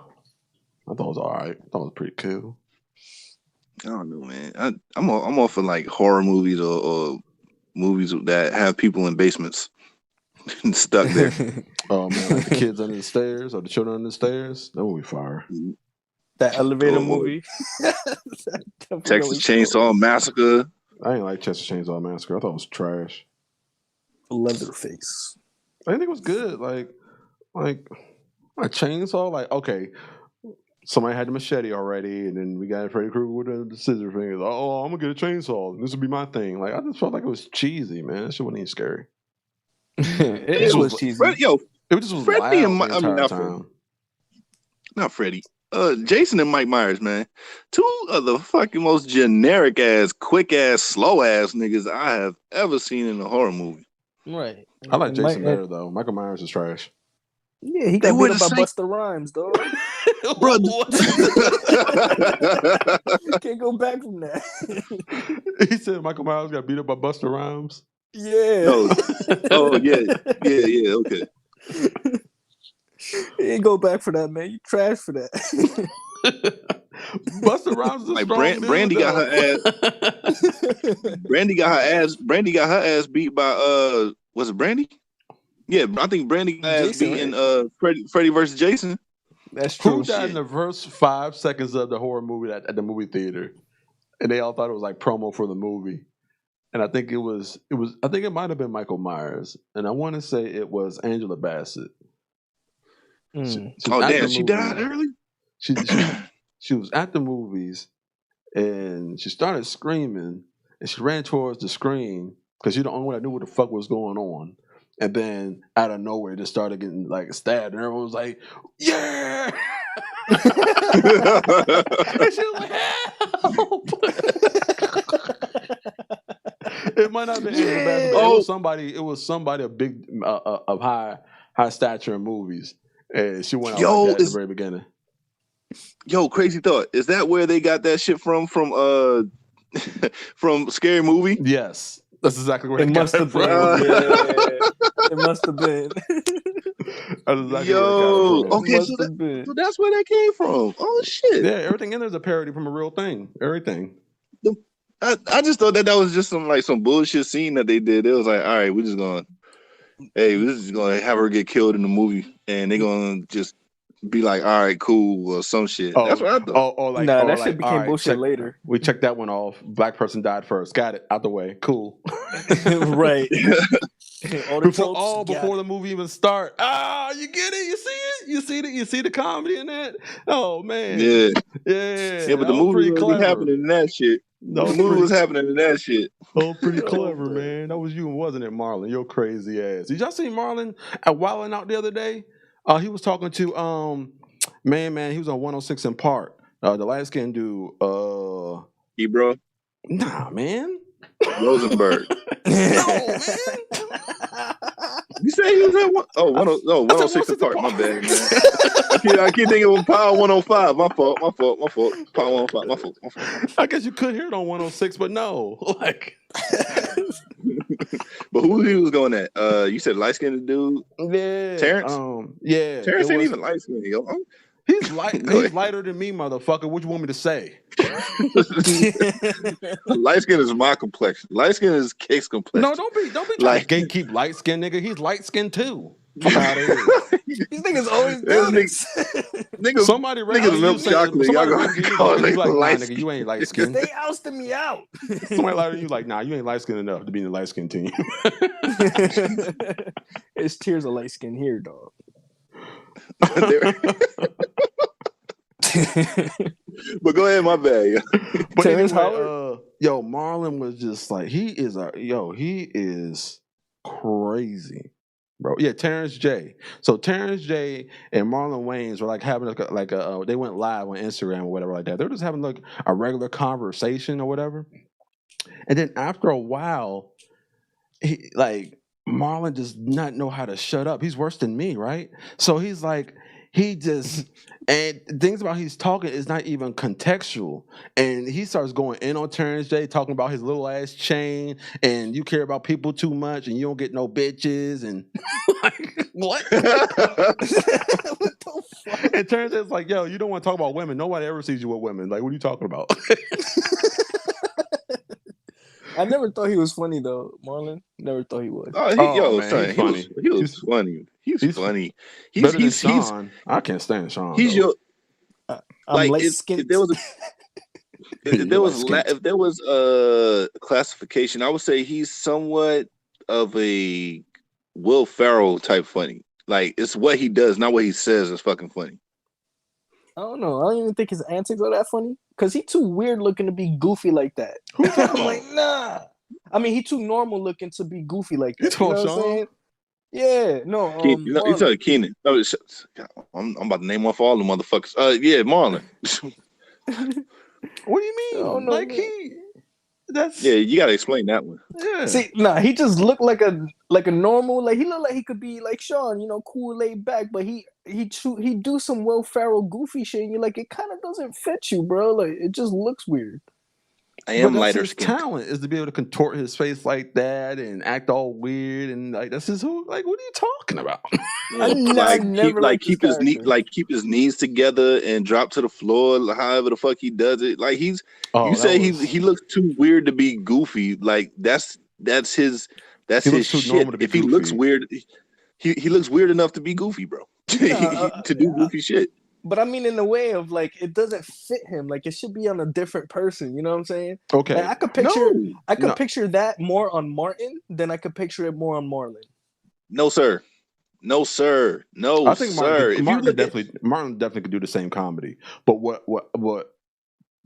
I thought it was all right. I thought it was pretty cool. I don't know, man. I'm all for like horror movies or movies that have people in basements stuck there. Oh man, like the kids under the stairs or the children under the stairs. That would be fire. That elevator movie. Texas Chainsaw Massacre. I ain't like Texas Chainsaw Massacre. I thought it was trash. Leatherface. I think it was good. Like a chainsaw. Like, okay, somebody had the machete already, and then we got Freddy Krueger with the scissor fingers. Oh, I'm gonna get a chainsaw. This would be my thing. Like, I just felt like it was cheesy, man. That shit wasn't even scary. it was cheesy. It just was Freddy loud the entire time. Not Freddy. Jason and Mike Myers, man. Two of the fucking most generic ass, quick ass, slow ass niggas I have ever seen in a horror movie. Right. I like Jason better though. Michael Myers is trash. Yeah, he got beat up by Busta Rhymes, dog. Bro, can't go back from that. He said Michael Myers got beat up by Busta Rhymes. Yeah. Yeah. Okay. You ain't go back for that, man. You trash for that. Busta Rhymes is like Brandy got her ass. Brandy got her ass beat by was it Brandy? Yeah, I think Brandy got her ass beat in Freddy versus Jason. That's true. Who died in the first 5 seconds of the horror movie at the movie theater, and they all thought it was like promo for the movie. And I think it might have been Michael Myers, and I want to say it was Angela Bassett. She died early. She was at the movies, and she started screaming, and she ran towards the screen because she's the only one that knew what the fuck was going on. And then out of nowhere, just started getting like stabbed, and everyone was like, "Yeah!" And she was like, "Help!" It might not have been Angela Bassett, but it was somebody a big of high stature in movies. And she went out like that at the very beginning. Yo, crazy thought. Is that where they got that shit from from Scary Movie? Yes. That's exactly where it must have been. It must have been. That's exactly where it got Yo, from. It okay, must have been. so that's where that came from. Oh shit! Yeah, everything in there's a parody from a real thing. Everything. I just thought that was just some bullshit scene that they did. It was like, all right, we're just gonna have her get killed in the movie, and they're gonna just be like, all right, cool, or some shit. That's what I thought. Nah, that shit all became right, bullshit later. We checked that one off. Black person died first. Got it out the way. Cool. Right. All the tropes, before the movie even start. Ah, you get it? You see it? You see the comedy in that? Oh man. Yeah, Yeah. but the movie was clever. happening in that shit. The movie was happening in that shit. Oh, pretty clever, man. That was you, wasn't it, Marlon? Your crazy ass. Did y'all see Marlon at Wildin' Out the other day? He was talking to man. He was on 106 in Park. The light skinned dude. Ebro. Nah, man. Rosenberg. No, man. You say he was at 106 in Park. My bad, man. I keep thinking of Power 105. My fault. Power 105. My fault. I guess you could hear it on 106, but no. Like but who he was going at? You said light skinned dude? Yeah. Terrence? Yeah. Terrence ain't even light skinned, yo. He's lighter than me, motherfucker. What you want me to say? Light skin is my complexion. Light skin is Cake's complexion. No, don't be trying to gatekeep light skin, nigga. He's light skinned too. Fuck out of here. These niggas always do this. Somebody niggas milk chocolate. Y'all gonna light skin. You ain't light skinned. They ousted me out. Somebody lighter than you like, nah, you ain't light skinned enough to be in the light skin team. It's tears of light skin here, dog. But go ahead, my bad. But anyway, Marlon was just like he is crazy, bro. Yeah, Terrence J. So Terrence J. and Marlon Wayans were like having they went live on Instagram or whatever like that. They were just having like a regular conversation or whatever. And then after a while, Marlon does not know how to shut up. He's worse than me, right? So he's like, and things about he's talking is not even contextual. And he starts going in on Terrence J, talking about his little ass chain, and you care about people too much, and you don't get no bitches, and like, what? What the fuck? And Terrence J's like, yo, you don't want to talk about women. Nobody ever sees you with women. Like, what are you talking about? I never thought he was funny though, Marlon. Never thought he was. He's funny. He was funny. He's funny. He's Sean. I can't stand Sean. He's though. I'm light skinned. If there was a classification, I would say he's somewhat of a Will Ferrell type funny. Like, it's what he does, not what he says is fucking funny. I don't know. I don't even think his antics are that funny. Because he's too weird looking to be goofy like that. I'm like, nah. I mean, he's too normal looking to be goofy like that. You know what I'm saying? Yeah, no. You talking Keenan? No, I'm about to name off all the motherfuckers. Yeah, Marlon. What do you mean? Like you gotta explain that one. Yeah. See, he just looked like a normal. Like he looked like he could be like Sean, cool, laid back. But he do some Will Ferrell goofy shit, and you're like, it kind of doesn't fit you, bro. Like it just looks weird. I am lighter his skinned. Talent is to be able to contort his face like that and act all weird and like that's his who. Like, what are you talking about? Keep his knees together and drop to the floor. However the fuck he does it. Like he looks too weird to be goofy. Like that's his shit. If he looks weird, he looks weird enough to be goofy, bro. To do goofy shit. But I mean, in the way of like, it doesn't fit him. Like, it should be on a different person. You know what I'm saying? Okay. Like, I could picture that more on Martin than I could picture it more on Marlon. No, sir. I think Martin definitely could do the same comedy. But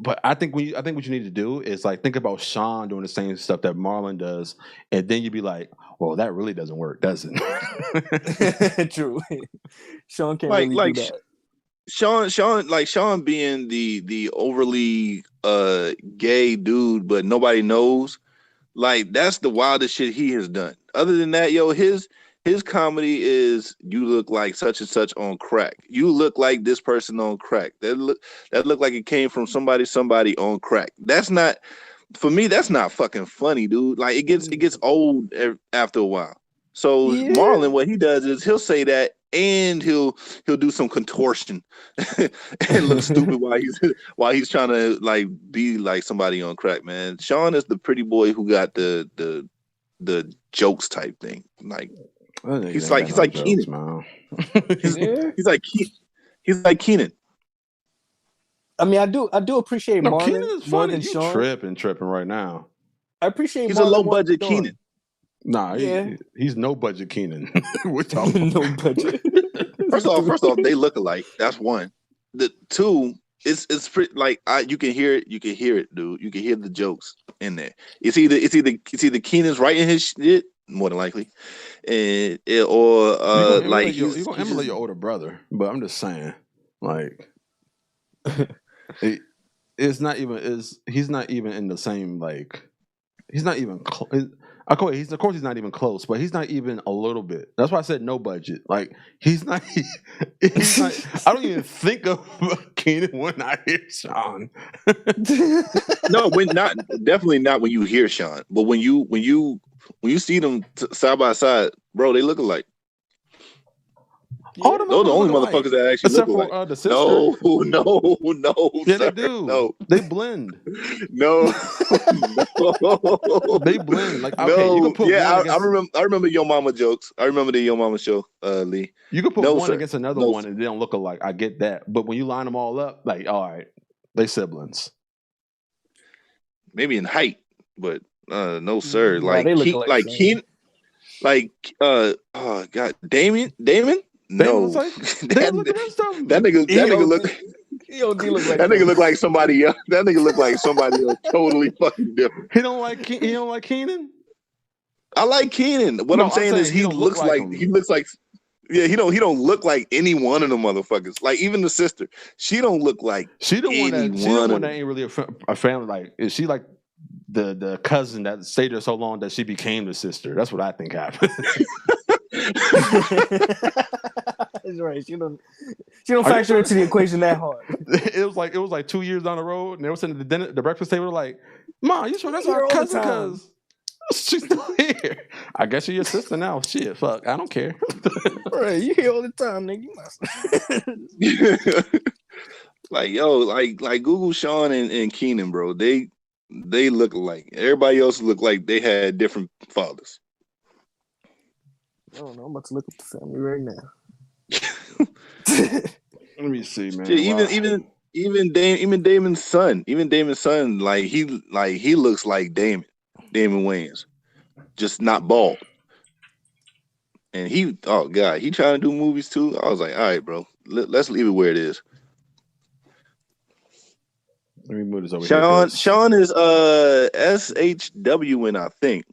But I think what you need to do is like think about Sean doing the same stuff that Marlon does, and then you'd be like, well, that really doesn't work, does it? True. Sean can't really do that. Sean being the overly gay dude, but nobody knows. Like, that's the wildest shit he has done. Other than that, his comedy is, you look like such and such on crack. You look like this person on crack. That look like it came from somebody on crack. That's not, for me, that's not fucking funny, dude. Like, it gets old after a while. So Marlon, what he does is he'll say that and he'll do some contortion and look stupid while he's trying to like be like somebody on crack, man. Sean is the pretty boy who got the jokes type thing. Like he's like Keenan, man. he's like Keenan. I mean, I do appreciate Marlon Keenan is more funny. than You Sean. tripping right now. I appreciate He's Marlon a low more budget than Sean. Keenan. Nah, Yeah. he's no budget Keenan. We're talking No budget. First off, they look alike. That's one. The two, it's pretty like you can hear it. You can hear it, dude. You can hear the jokes in there. It's either Keenan's writing his shit more than likely, or like you're gonna emulate your older brother. But I'm just saying, like, he's not even in the same like. He's not even close. Of course, he's not even close, but he's not even a little bit. That's why I said no budget. Like he's not. I don't even think of Keenan when I hear Sean. No, definitely not when you hear Sean, but when you see them side by side, bro, they look alike. All those are the only motherfuckers that actually except look for alike. the sister. No. Yeah, sir, they do. No, They blend. no. They blend. Like okay, no. you can put one against... I remember Yo Mama jokes. I remember the Yo Mama show, Lee. You can put one sir. against another one and they don't look alike. I get that, but when you line them all up, like all right, they siblings. Maybe in height, but no, sir. Like they look like Keenan, like oh god, Damon. No, that nigga look. That nigga look like somebody else. That nigga look like somebody else. Totally fucking different. He don't like Keenan. I like Keenan. What I'm saying is he looks like he looks like. Yeah, he don't look like any one of the motherfuckers. Like even the sister, she don't look like She the one that ain't really a family. Like is she like the cousin that stayed there so long that she became the sister? That's what I think happened. That's right. She don't factor into the equation that hard. It was like 2 years down the road, and they were sitting at the breakfast table like, "Ma, you sure that's our cousin? Cause she's still here. I guess you're your sister now. Shit, fuck, I don't care." Right, you here all the time, nigga. Like Google Sean and Keenan, bro. They look alike. Everybody else look like they had different fathers. I don't know. I'm about to look up the family right now. Let me see, man. Shit, even Damon's son, like he looks like Damon Wayans, just not bald. And he trying to do movies too. I was like, all right, bro, let's leave it where it is. Let me move this over here. Sean is SHW, I think.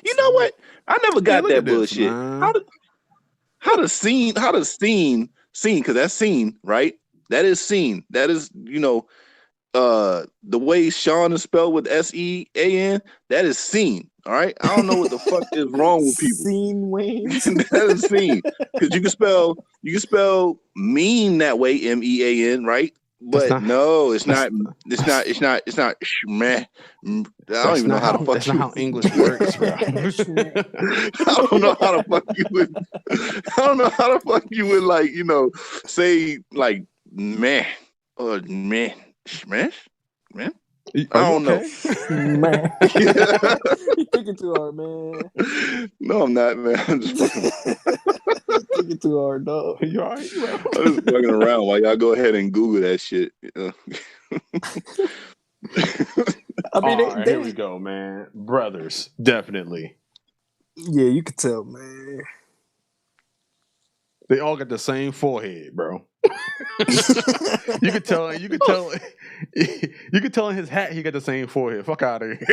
You know what? I never got that bullshit. How the scene, because that's scene, right? That is scene. That is, the way Sean is spelled with SEAN, that is scene. All right. I don't know what the fuck is wrong with people. Scene Wayne. That is scene. Because you can spell mean that way, MEAN, right? But no, it's not. It's not. Meh. I don't even know how to fuck. That's not how English works, bro. I don't know how to fuck you with. I don't know how to fuck you with say like meh or meh, smash, man. I don't know. Man. You're thinking too hard, man. No, I'm not, man. I'm just thinking too hard, dog. You all right, bro? I'm just fucking around while y'all go ahead and Google that shit. I mean, here we go, man. Brothers, definitely. Yeah, you could tell, man. They all got the same forehead, bro. You could tell in his hat he got the same forehead. Fuck out of here.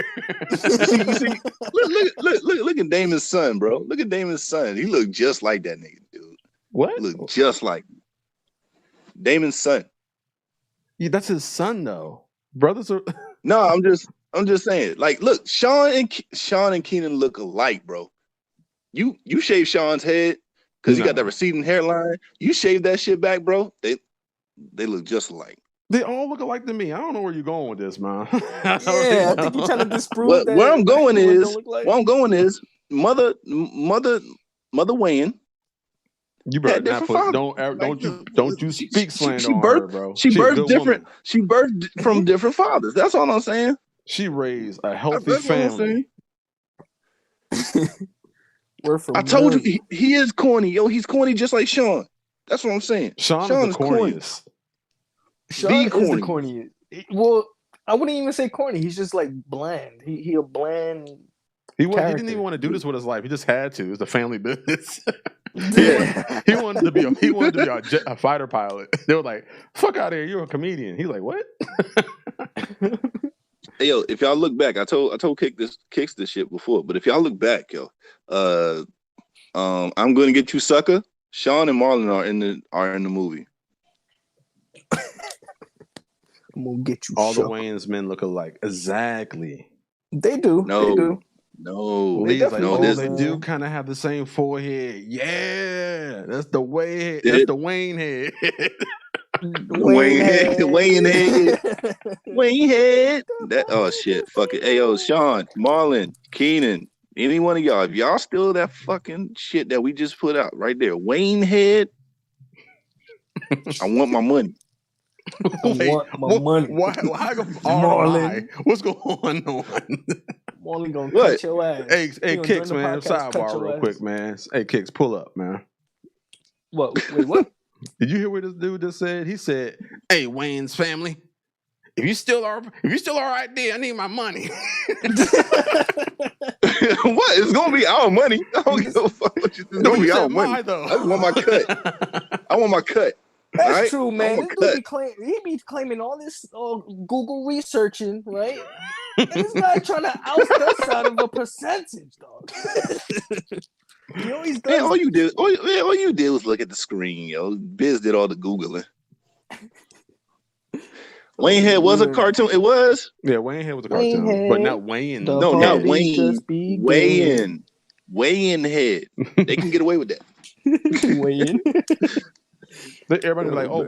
Look at Damon's son, bro. Look at Damon's son. He looked just like that nigga, dude. What? He looked just like Damon's son. Yeah, that's his son, though. Brothers are. No, I'm just saying. Like, look, Sean and Keenan look alike, bro. You shave Sean's head because he got that receding hairline. You shave that shit back, bro. They look just alike. They all look alike to me. I don't know where you're going with this, man. I think you're trying to disprove that. Where I'm going is mother Mother Wayne You better had not different put fathers. don't you speak slander on her, bro. She She a birthed good different. woman. She birthed from different fathers. That's all I'm saying. She raised a healthy That's all I'm family. saying. We're from I told none. you he is corny, yo. He's corny just like Sean. That's what I'm saying. Sean is the corny. corniest. Sean is the corny. corniest. Well, I wouldn't even say corny. He's just like bland. He a bland. He didn't character. even want to do this with his life. He just had to. It was a family business. Yeah. he wanted to be a fighter pilot. They were like, "Fuck out of here! You're a comedian." He's like, "What?" Hey, yo, if y'all look back, I told Kicks this shit before, but if y'all look back, yo, I'm gonna get you, sucker. Sean and Marlon are in the movie. I'm gonna get you. All the Wayans men look alike. Exactly. They do. No. They do. No, Lee's like, definitely oh, do, they man. do kind of have the same forehead. Yeah, that's the way. That's the Wayne head. Wayne head. That oh shit, fuck it. Hey yo, Sean, Marlon, Keenan, any one of y'all, if y'all steal that fucking shit that we just put out right there, Wayne head, I want my money. Want my money. Why Marlon. What's going on? Marlon gonna cut your ass. Hey, Kicks, man. Sidebar real quick, man. Hey, Kicks, pull up, man. What? Wait, what? Did you hear what this dude just said? He said, "Hey, Wayne's family, if you still are right there, I need my money." What? It's gonna be our money. I don't give a fuck what you think. It's gonna be our money. Though. I want my cut. I want my cut. That's right? true, man. He be claiming all this Google researching, right? And this guy trying to oust us out of a percentage, dog. He always does. Man, all you did was look at the screen, yo. Biz did all the Googling. Wayne Head was a cartoon. It was? Yeah, Wayne Head was a cartoon. But not Wayne. No, not Wayne. Wayne Head. They can get away with that. Wayne. Everybody's like, oh,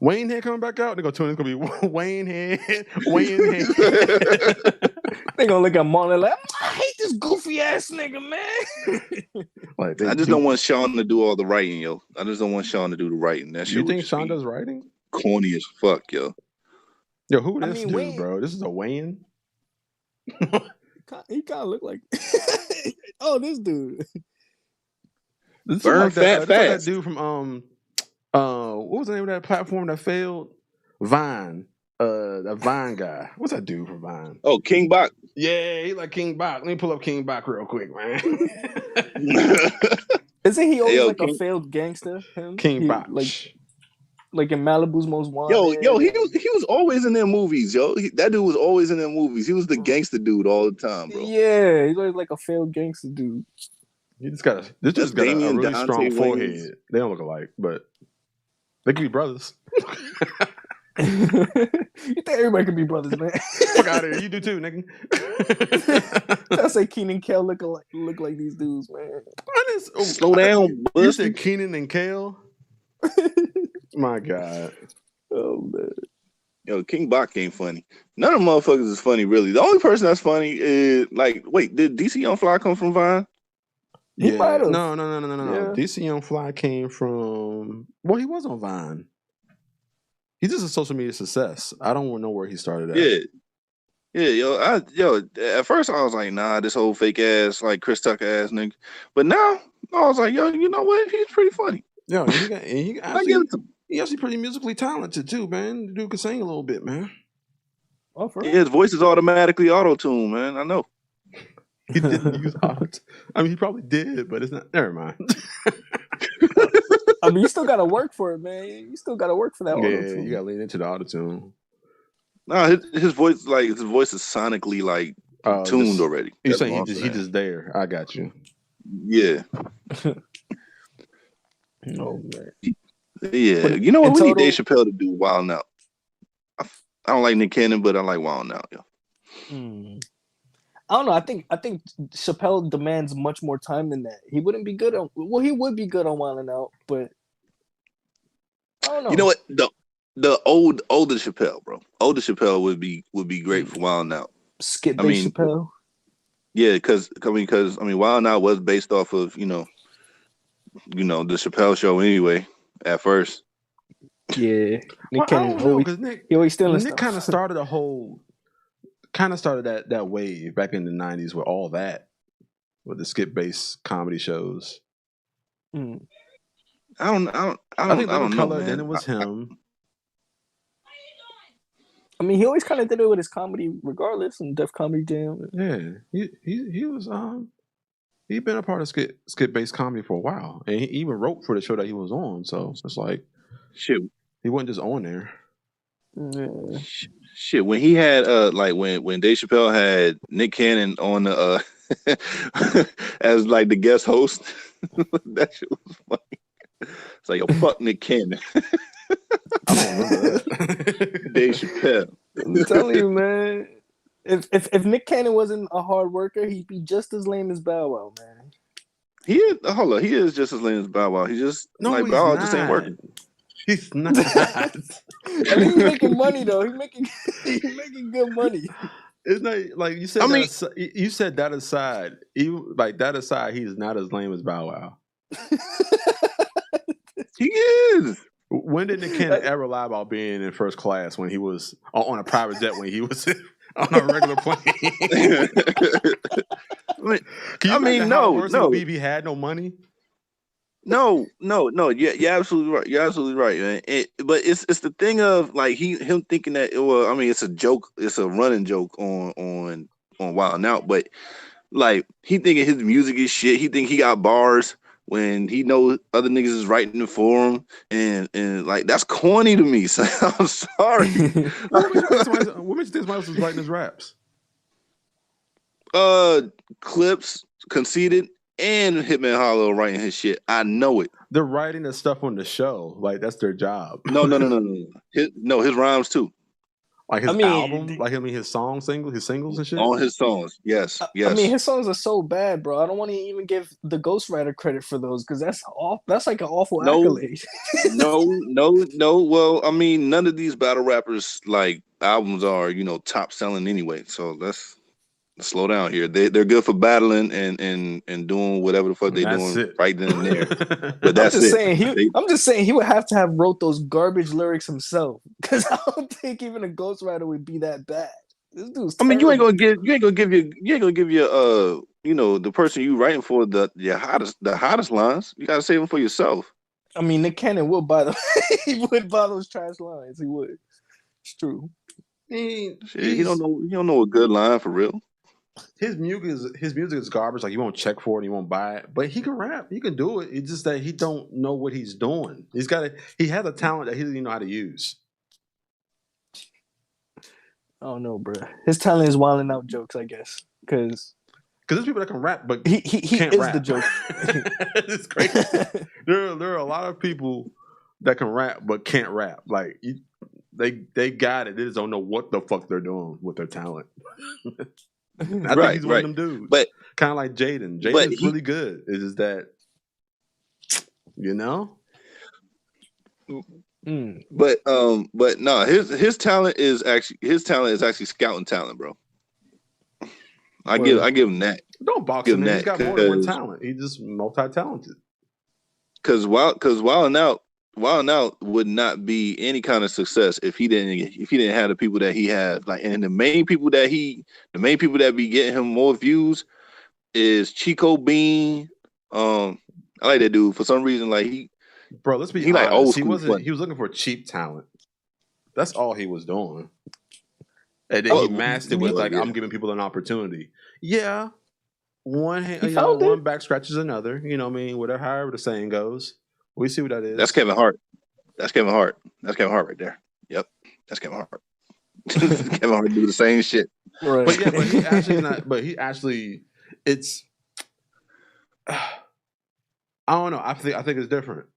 Wayne Head coming back out? They go tune in. It's going to be Wayne Head. They gonna look at Marlon like, I hate this goofy ass nigga, man. Like I just don't want Sean to do all the writing, yo. I just don't want Sean to do the writing. That shit. You think Sean does writing? Corny as fuck, yo. Yo, who this dude, Wayne, bro? This is a Wayne. He kind of look like. Oh, this dude. This is like that dude from what was the name of that platform that failed? Vine. That Vine guy. What's that dude from Vine? Oh, King Bach. Yeah, he like King Bach. Let me pull up King Bach real quick, man. Isn't he always a failed gangster? King Bach. Like in Malibu's Most Wanted. Yo, he was always in their movies, yo. That dude was always in their movies. He was the gangster dude all the time, bro. Yeah, he's like a failed gangster dude. He just got a really strong forehead. They don't look alike, but they could be brothers. You think everybody could be brothers, man? Fuck out of here. You do too, nigga. I say Keenan and Kel look like these dudes, man. Slow down. You said Keenan and Kel? My God. Oh, man. Yo, King Bach ain't funny. None of them motherfuckers is funny, really. The only person that's funny is, like, wait, did DC Young Fly come from Vine? He might have. No. Yeah. DC Young Fly came from... Well, he was on Vine. He's just a social media success. I don't know where he started at. Yeah, yo, at first I was like, nah, this whole fake ass, like Chris Tucker ass nigga. But now I was like, yo, you know what? He's pretty funny. Yo, he actually pretty musically talented too, man. The dude can sing a little bit, man. Oh, yeah, his voice is automatically auto-tuned, man. I know. He didn't use auto. I mean, he probably did, but it's not. Never mind. I mean, you still gotta work for it, man. You still gotta work for that auto-tune. Yeah, you gotta lean into the auto-tune. No, his voice is sonically like tuned already. You're saying he just there. I got you. Yeah. Oh man. Yeah. You know what? We need Dave Chappelle to do Wild Out. I don't like Nick Cannon, but I like Wild Out, yo. I don't know. I think Chappelle demands much more time than that. He wouldn't be good on. Well, he would be good on Wild Out, but I don't know. You know what? The older Chappelle, bro. Older Chappelle would be great for Wild Out. Skip Chappelle. Yeah, because Wild Out was based off of the Chappelle show anyway. At first, Yeah, Nick I Cannon don't know always because he always stealing Nick stuff. kind of started that wave back in the '90s with all that, with the skit-based comedy shows. Mm. I think I Living don't know, Color. man. Then it was him. I mean, he always kind of did it with his comedy, regardless, and Def Comedy Jam. Yeah, he was he'd been a part of skit-based comedy for a while, and he even wrote for the show that he was on. So it's like Shit, he wasn't just on there. Yeah. shit. When he had like when Dave Chappelle had Nick Cannon on the as like the guest host, that shit was funny. It's like, yo, fuck Nick Cannon. I don't remember that. Dave Chappelle. I'm telling you, man. If Nick Cannon wasn't a hard worker, he'd be just as lame as Bow Wow, man. He is just as lame as Bow Wow. He just like Bow Wow just ain't working. He's not. I think he's making money though. He's making good money. It's not like you said. I mean, you said that aside. That aside, he's not as lame as Bow Wow. he is. When did Nick Cannon ever lie about being in first class when he was on a private jet when he was on a regular plane? I mean, no. If he had no money. No. You're absolutely right. You're absolutely right, man. But it's the thing of like him thinking that. Well, I mean, it's a joke. It's a running joke on Wild 'N Out. But like he thinking his music is shit. He think he got bars when he knows other niggas is writing it for him, and like that's corny to me. So I'm sorry. What makes you think somebody else was writing his raps? Clips, Conceited, and Hitman Hollow writing his shit. I know it. They're writing the stuff on the show. Like that's their job. No. His rhymes too. Like his album, like his singles and shit. On his songs, yes. I mean, his songs are so bad, bro. I don't want to even give the ghostwriter credit for those because that's like an awful accolade. No. Well, I mean, none of these battle rappers like albums are top selling anyway. So let's slow down here. They're good for battling and doing whatever the fuck they're doing right then and there. But that's I'm just saying he would have to have wrote those garbage lyrics himself because I don't think even a ghostwriter would be that bad. This dude's terrible. I mean, you ain't gonna give your the person you writing for the hottest lines. You gotta save them for yourself. I mean, Nick Cannon would buy them. He would buy those trash lines. He would. It's true. He don't know a good line for real. His music is garbage. Like you won't check for it, you won't buy it. But he can rap. He can do it. It's just that he don't know what he's doing. He has a talent that he doesn't even know how to use. I don't know, bro. His talent is wilding out jokes, I guess, because there's people that can rap, but he can't is rap. the joke. It's crazy. There are a lot of people that can rap but can't rap. Like they got it. They just don't know what the fuck they're doing with their talent. I think he's one of them dudes. But kind of like Jaden. Jaden is really good. It's just that, But no, his talent is actually scouting talent, bro. I give him that. Don't box him. He's got more than one talent. He's just multi-talented. Because Wild 'N Out would not be any kind of success if he didn't have the people that he has. Like, and the main people that be getting him more views is Chico Bean. I like that dude for some reason. Like bro, let's be honest. Like old school. He was looking for cheap talent. That's all he was doing. And then he masked it with like, I'm giving people an opportunity. Yeah, one back scratches another. You know what I mean? Whatever, however the saying goes. We see what that is. That's Kevin Hart. That's Kevin Hart right there. Yep, that's Kevin Hart. Kevin Hart do the same shit. Right. But yeah, but he actually not. But he actually, it's. I don't know. I think it's different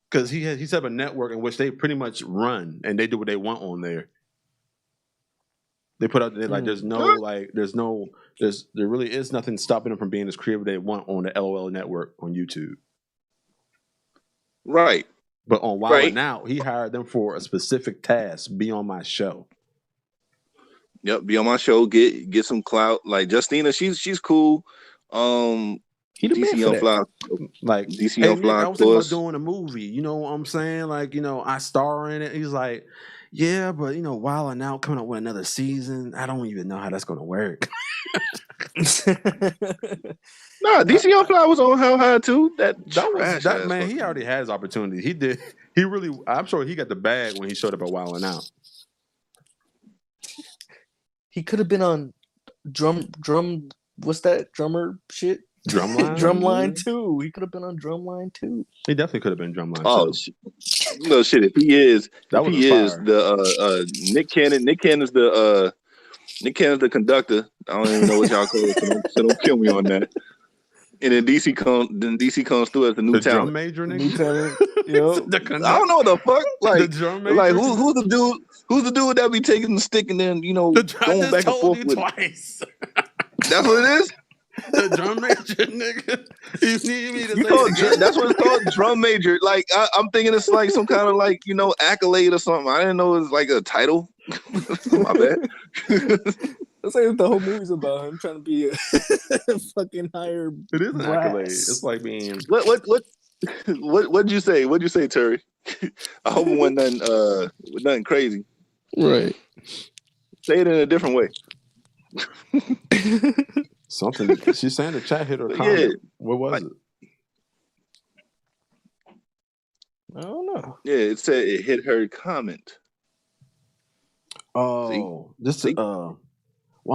because he's have a network in which they pretty much run and they do what they want on there. They put out there like there really is nothing stopping them from being as creative they want on the LOL network on YouTube. Right. But on Wild 'N Out, he hired them for a specific task. Be on my show. Yep, be on my show. Get some clout. Like Justina, she's cool. He the man DC for on that. fly. Like, DC hey on Nick, fly I was thinking about course. doing a movie. You know what I'm saying? Like, I star in it. He's like, yeah, but Wild 'N Out coming up with another season. I don't even know how that's gonna work. Nah, DC on fly was on How High too. That trash That ass man. He fucking already had his opportunity. He did. He really. I'm sure he got the bag when he showed up at Wild 'N Out. He could have been on drum. What's that drummer shit? Drumline. Drumline too. He could have been on Drumline too. He definitely could have been Drumline. Oh too. no shit! If he is fire. the Nick Cannon. Nick Cannon's the conductor. I don't even know what y'all call it. So don't kill me on that. And then DC comes through as the new The drum talent. major, nigga. New talent. Yo. I don't know what the fuck. Like the drum major. Like who's the dude? Who's the dude that be taking the stick and then going back and forth with twice. That's what it is. The drum major, nigga. You need me to That's what it's called, drum major. Like I'm thinking it's like some kind of accolade or something. I didn't know it was like a title. My bad. That's like what the whole movie's about. Him trying to be a fucking higher. It is an brass. accolade. It's like being What'd you say? What'd you say, Terry? I hope it wasn't nothing crazy. Right. Say it in a different way. something. She's saying the chat hit her comment. Yeah. What was it? I don't know. Yeah, it said it hit her comment. Oh, well,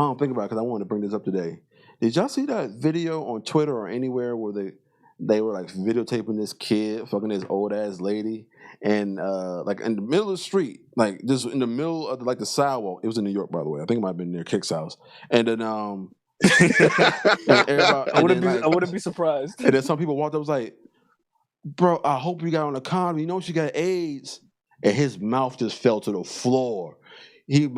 I don't think about it because I wanted to bring this up today. Did y'all see that video on Twitter or anywhere where they were like videotaping this kid fucking this old ass lady and like in the middle of the street, like just in the middle of the sidewalk. It was in New York, by the way. I think it might have been near Kick's house. And then and everybody, I wouldn't be surprised. And then some people walked up was like, "Bro, I hope you got on the condom. You know she got AIDS." And his mouth just fell to the floor. He just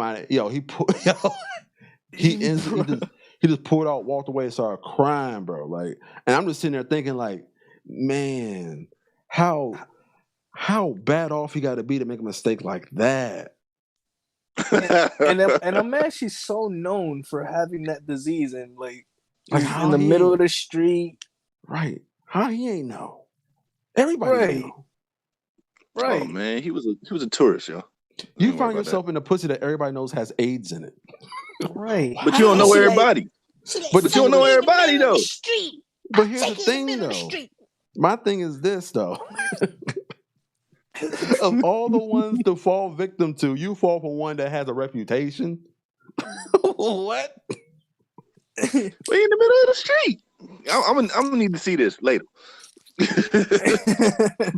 pulled out, walked away, and started crying, bro. Like, and I'm just sitting there thinking, like, man, how bad off you got to be to make a mistake like that. and I'm mad she's so known for having that disease and like how in the middle of the street. Right. How he ain't know? Everybody know. Right. Oh man, he was a tourist, yo. You find yourself in a pussy that everybody knows has AIDS in it. Right. But you don't know everybody. But you don't know everybody though. But here's the thing though. My thing is this though. Of all the ones to fall victim to, you fall for one that has a reputation. What? We in the middle of the street. I'm gonna need to see this later.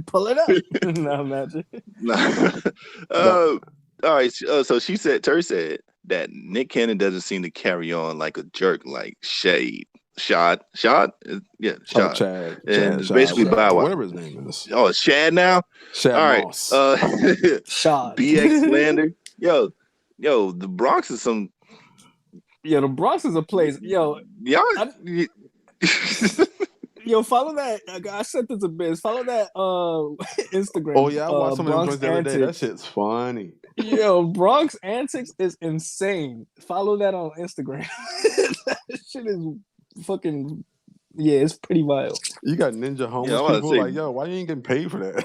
Pull it up. No, imagine. All right. So Terry said that Nick Cannon doesn't seem to carry on like a jerk, like Shad. Yeah, Shad. Chad. And it's basically by whatever his name is. Oh, it's Shad now. Shad all right. Moss. Shad. BX Slander. Yo, the Bronx is some. Yo, the Bronx is a place. Yo, yo, follow that. I sent this to Biz. Follow that Instagram. Oh yeah, I watched some of them Bronx joints the other day. That shit's funny. Yo, Bronx Antics is insane. Follow that on Instagram. That shit is fucking. Yeah, it's pretty wild. You got ninja homeless people like, yo, why you ain't getting paid for that?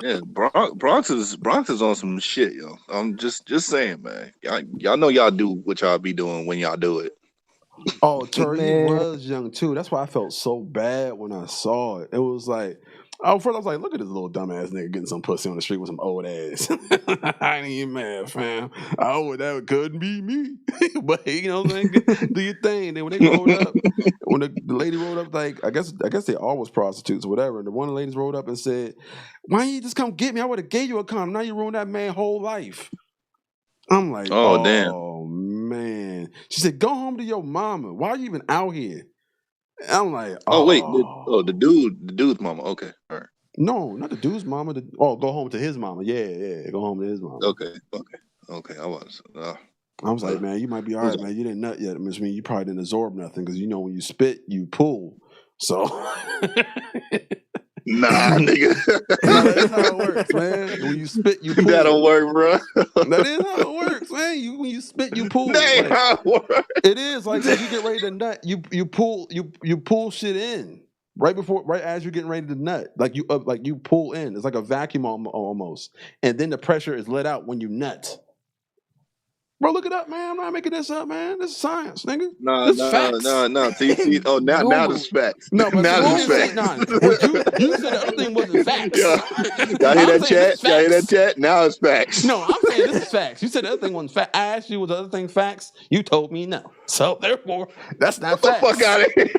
Yeah, Bronx is on some shit, yo. I'm just saying, man. Y'all know y'all do what y'all be doing when y'all do it. Oh, Terry was young too. That's why I felt so bad when I saw it. It was like, first I was like, look at this little dumbass nigga getting some pussy on the street with some old ass. I ain't even mad, fam. That couldn't be me. But you know what I'm saying? Do your thing. Then when they rolled up, when the lady rolled up, like I guess they all was prostitutes or whatever. And the one of the ladies rolled up and said, "Why didn't you just come get me? I would have gave you a condom. Now you ruined that man's whole life." I'm like, oh damn. Man. She said, "Go home to your mama. Why are you even out here?" I'm like, wait, the dude's mama. Okay, all right. No, not the dude's mama. Go home to his mama. Yeah, go home to his mama. Okay. I was like, man, you might be all right, man. You didn't nut yet. Which means you probably didn't absorb nothing because when you spit, you pull. So Nah, nigga. No, that is how it works, man. When you spit, you pull. That'll work, bro. That is how it works, man. When you spit, you pull. That ain't Like, how it works. it is like when you get ready to nut, you pull shit in right as you're getting ready to nut. Like you pull in. It's like a vacuum almost, and then the pressure is let out when you nut. Bro, look it up, man. I'm not making this up, man. This is science, nigga. No. See, oh, now this facts. No, but now this this facts. facts. You said the other thing wasn't facts. Y'all hear that chat? Y'all hear that chat? Now it's facts. No, I'm saying this is facts. You said the other thing wasn't facts. I asked you, was the other thing facts? You told me no. So therefore, that's not facts. Fuck out of here.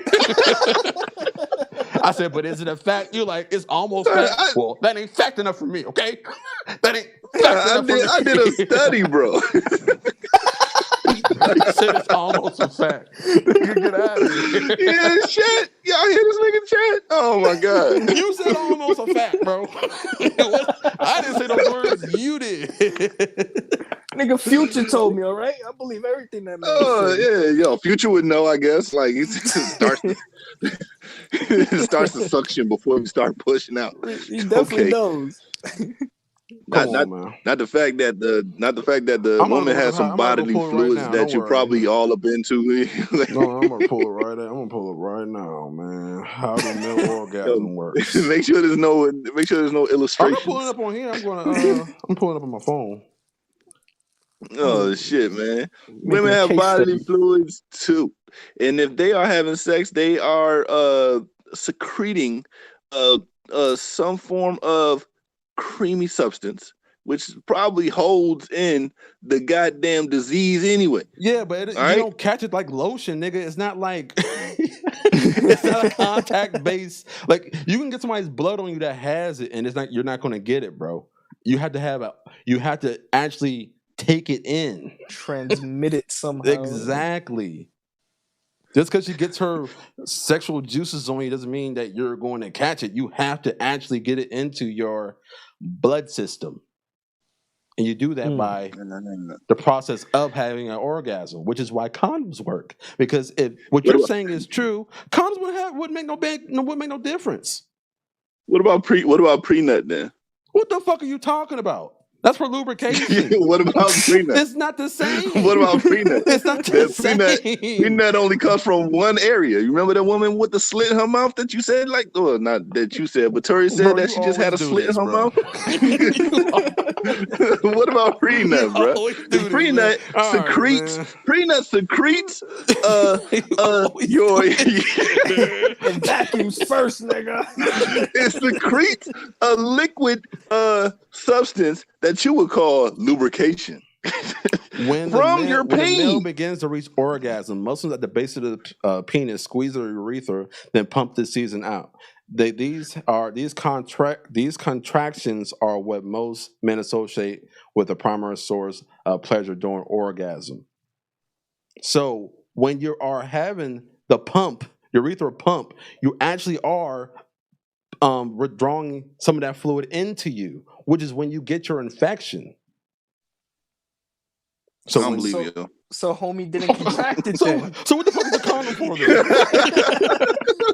I said, but is it a fact? You're like, it's almost fact. Well, that ain't fact enough for me, okay? That ain't fact enough for me. I did a study, bro. He said it's almost a fact. Get out of here. Yeah, shit. Y'all hear this nigga chat? Oh my god. You said almost a fact, bro. I didn't say those words. You did. Nigga, Future told me, all right? I believe everything that man said. Yeah, yo, Future would know, I guess. Like, it starts to suction before you start pushing out. He definitely knows. Not the fact that the woman has some bodily fluids that you're probably all up into. No, I'm gonna pull it right. I'm gonna pull it right now, man. How the male orgasm works? Make sure there's no illustrations. I'm not pulling up on here. I'm pulling up on my phone. Oh shit, man! Women have bodily fluids too, and if they are having sex, they are secreting some form of creamy substance, which probably holds in the goddamn disease anyway. Yeah, but you don't catch it like lotion, nigga. It's not like it's not a contact based. Like you can get somebody's blood on you that has it, and you're not going to get it, bro. You have to actually take it in, transmit it somehow. Exactly. Just because she gets her sexual juices on you doesn't mean that you're going to catch it. You have to actually get it into your blood system. And you do that by the process of having an orgasm, which is why condoms work. Because if what you're saying is true, condoms wouldn't make no difference. What about pre-nut then? What the fuck are you talking about? That's for lubrication. What about pre-nut? It's not the same. What about pre-nut? It's not the same. Pre-nut only comes from one area. You remember that woman with the slit in her mouth that you said? Like, oh, not that you said, but Tori said that she just had a slit in her mouth. What about pre-nut, bro? Pre-nut secretes. Pre-nut secretes. It vacuums first, nigga. It secretes a liquid substance that you would call lubrication. When the male begins to reach orgasm, muscles at the base of the penis squeeze the urethra, then pump the season out. These contractions are what most men associate with the primary source of pleasure during orgasm. So when you are having the urethral pump, you actually are withdrawing some of that fluid into you, which is when you get your infection. So I don't believe you. So homie didn't contract it then. So what the fuck is the condom for then?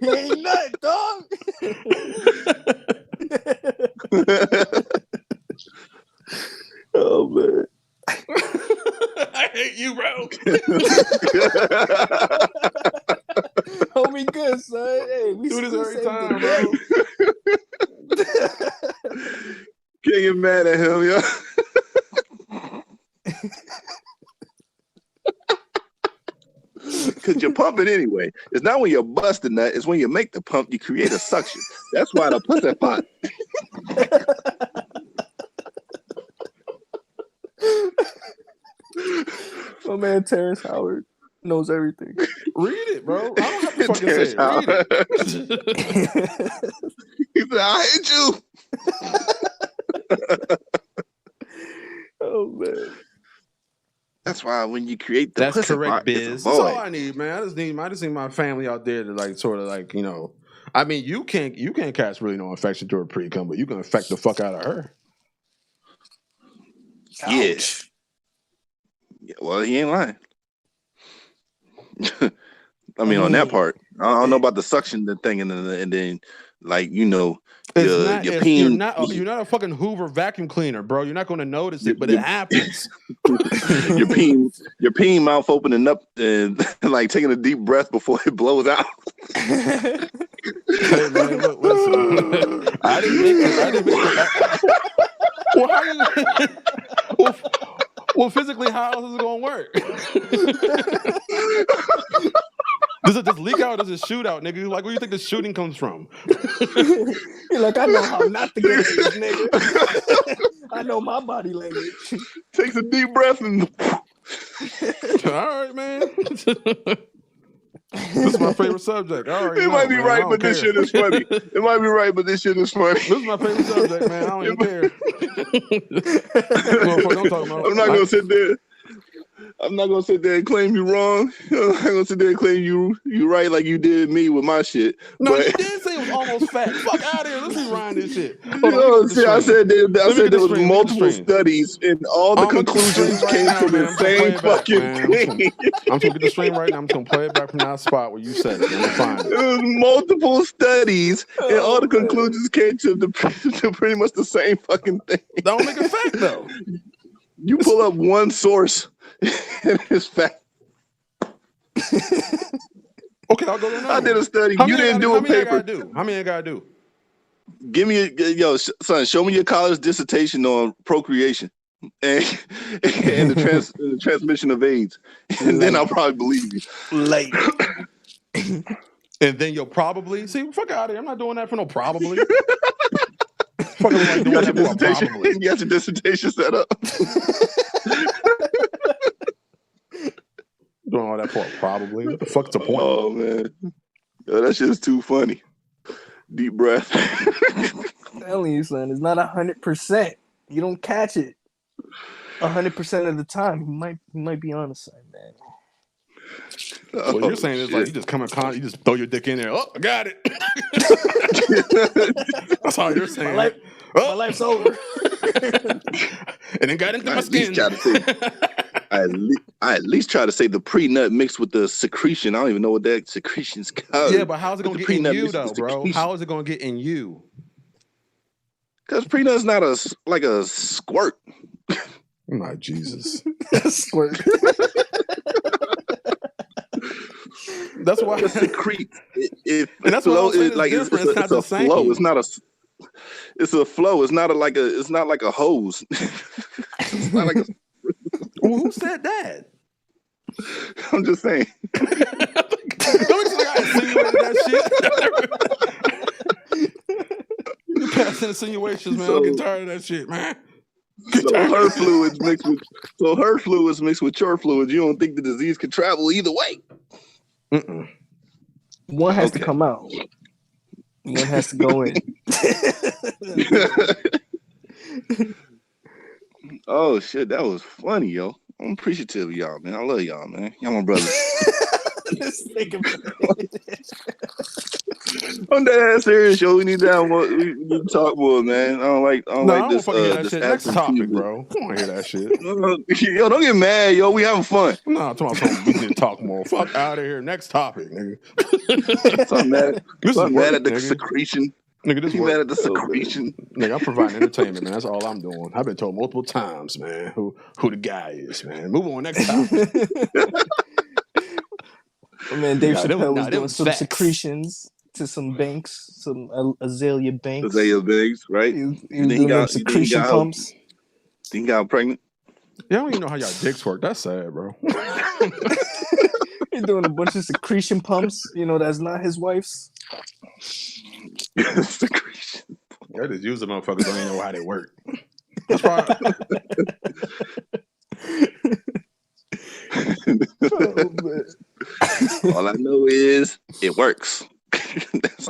He ain't nut, dog. Oh man. I hate you, bro. Homie good, son. Hey, we do this every time, bro. Can't get mad at him, yo. Because you're pumping anyway. It's not when you're busting that. It's when you make the pump, you create a suction. That's why the pussy pot. My man Terrence Howard knows everything. Read it, bro. I don't have to fucking say it. Read it. He said, I hate you. Oh man. That's why when you create the that's pussy correct, part, Biz. That's all I need, man. I just need my family out there to like sort of like, you know. I mean, you can't catch really no infection through a pre-cum, but you can infect the fuck out of her. Yes. Yeah, well, he ain't lying. I mean, on that part. I don't know about the suction the thing, and then like your You're peen not a fucking Hoover vacuum cleaner, bro. You're not going to notice it, but it happens. your peen mouth opening up and like taking a deep breath before it blows out. Hey man, look, listen. I didn't make it. Well, how you? Well, physically, how else is it gonna work? Does it just leak out? Or does it shoot out, nigga? Like, where do you think the shooting comes from? You're like, I know how not to get this, nigga. I know my body language. Takes a deep breath and. All right, man. This is my favorite subject. It might be right, but this shit is funny. It might be right, but this shit is funny. This is my favorite subject, man. I don't even care. I'm not gonna sit there and claim you wrong. I'm not gonna sit there and claim you right like you did me with my shit. No, but... you did say it was almost fact. Fuck out of here. Let's rewind this shit. I said there was multiple studies and all the conclusions came to the same fucking thing. I'm gonna get the stream right now. I'm just gonna play it back from that spot where you said it. I'm gonna find it. There was multiple studies and all the conclusions came to pretty much the same fucking thing. That don't make it fact though. You pull up one source. It's fact. Okay, I'll go there now. I did a study. You didn't do a paper. How many I gotta do? Give me son. Show me your college dissertation on procreation and the transmission of AIDS, and then I'll probably believe you. Late. And then you'll probably see. Fuck out of here. I'm not doing that for no probably. Fucking like doing that for probably. You got your dissertation set up. Doing all that for probably. What the fuck's the point? Oh man, yo, that shit is too funny. Deep breath. I'm telling you, son, it's not 100%. You don't catch it 100% of the time. You might be on the side, man. What you're saying is like you just come in contact, you just throw your dick in there. Oh, I got it. That's all you're saying. My life's over. And then got into my skin. I at least try to say the pre-nut mixed with the secretion. I don't even know what that secretion's called. Yeah, but how's it gonna get in you though, bro? How is it gonna get in you? Because pre-nut's not a squirt. My Jesus. Squirt. That's why it secretes. And that's why it's like it's not the same. Flow. It's not a. It's a flow. It's not like a hose. It's not like a. Well, who said that? I'm just saying. Don't you think I insinuated that shit? You passing insinuations, man. I'm getting tired of that shit, man. So her fluids mixed with your fluids. You don't think the disease can travel either way? Mm-mm. One has to come out. One has to go in. Oh shit, that was funny, yo. I'm appreciative of y'all, man. I love y'all, man. Y'all my brothers. I'm dead ass serious, yo. We need to talk more, man. I don't like this. This next topic, bro. I don't want to hear that shit. Yo, don't get mad, yo. We having fun. No, I'm talking about something we need to talk more. Fuck out of here. Next topic, nigga. So I'm mad at the secretion. Nigga, this mad at the secretion. Nigga, I'm providing entertainment, man. That's all I'm doing. I've been told multiple times, man, who the guy is, man. Move on, next topic. Man, Dave Chappelle was doing some secretions to some banks, some Azalea banks. Azalea banks, right? He was doing them secretion pumps. Think he got pregnant? Yeah, I don't even know how y'all dicks work. That's sad, bro. He's doing a bunch of secretion pumps. You know, that's not his wife's. Secretion. I just use the motherfuckers. Don't even know how they work. That's why. All I know is it works. That's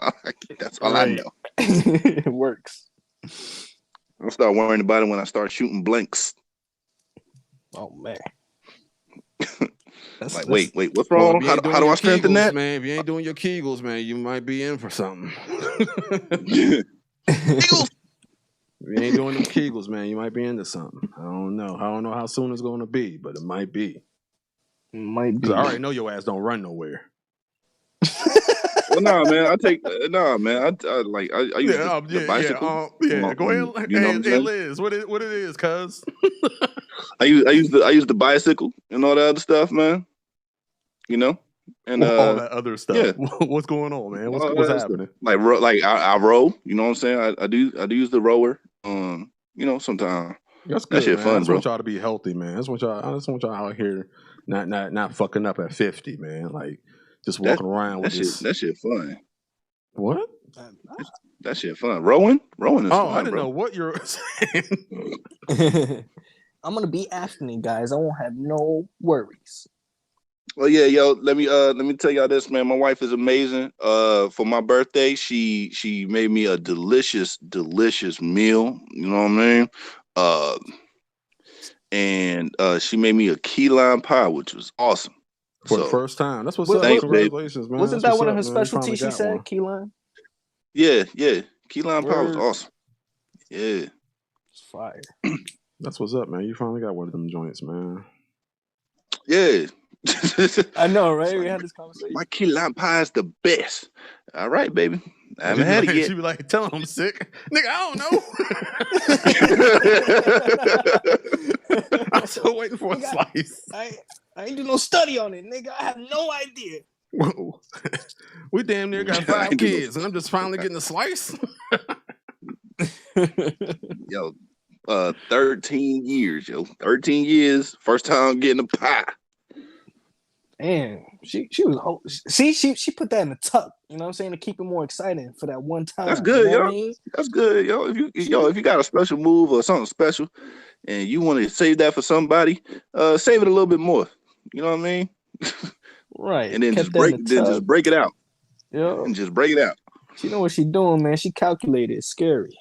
all I know. It works. I'll start worrying about it when I start shooting blanks. Oh man. Like, wait, what's wrong? How do I strengthen Kegels, that? Man, if you ain't doing your Kegels, man, you might be in for something. Kegels. If you ain't doing them Kegels, man, you might be into something. I don't know how soon it's going to be, but it might be. Might be. I already know your ass don't run nowhere. Well, nah, man. I take nah, man. I use the bicycle. Go ahead. You know what I'm Hey, saying? Liz, what it is, cuz? I use the bicycle and all the other stuff, man. You know, and All that other stuff. yeah, What's going on, man? all What's that other stuff. happening? Like I row. You know what I'm saying? I do use the rower. You know, sometimes That's that good, shit man. I fun, just bro. want y'all to be healthy, man. I just want y'all out here not fucking up at 50, man. Like just walking around with this. That shit fun. What? That shit fun. Rowing is fun, I didn't bro. know what you're saying. I'm gonna be abstinent, guys. I won't have no worries. Well, yeah, yo, let me tell y'all this, man. My wife is amazing. For my birthday, she made me a delicious meal. You know what I mean? And she made me a key lime pie, which was awesome. For the first time. That's what's up. Thanks, babe. Congratulations, man. Wasn't That's that one of her what's up, man. You finally specialties? She got said one. key lime. Yeah. Key lime pie was Word. awesome. Yeah. It's fire. That's what's up, man. You finally got one of them joints, man. Yeah. I know, right? We had this conversation. My key lime pie is the best. All right, baby. I haven't had it yet. She be like, tell him I'm sick. Nigga, I don't know. I'm still waiting for a slice. I ain't do no study on it, nigga. I have no idea. Whoa. We damn near got 5 kids, and I'm just finally getting a slice. Yo, 13 years, yo. 13 years. First time getting a pie. Damn, she was she put that in the tuck, you know what I'm saying, to keep it more exciting for that one time. That's good, you know yo. what I mean? That's good, yo. If you got a special move or something special and you want to save that for somebody, save it a little bit more. You know what I mean? Right. And then just break it out. Yeah. And just break it out. She know what she doing, man. She calculated. It's scary.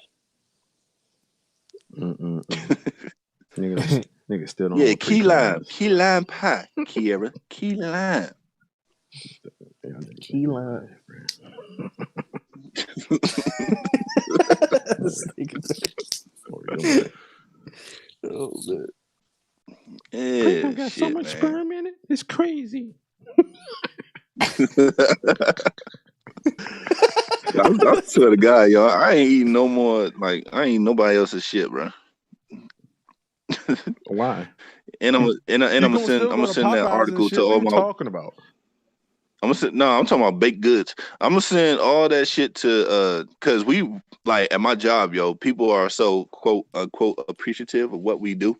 Nigga still don't. Yeah, key lime pie, Kiera, key lime. Key lime. Oh man. Yeah, got shit, so much man. sperm in it. It's crazy. I swear to God, y'all, I ain't eating no more. Like I ain't nobody else's shit, bro. Why? And I'm gonna send that article to all my. Talking about. I'm talking about baked goods. I'm gonna send all that shit to because we like at my job, yo, people are so quote unquote appreciative of what we do.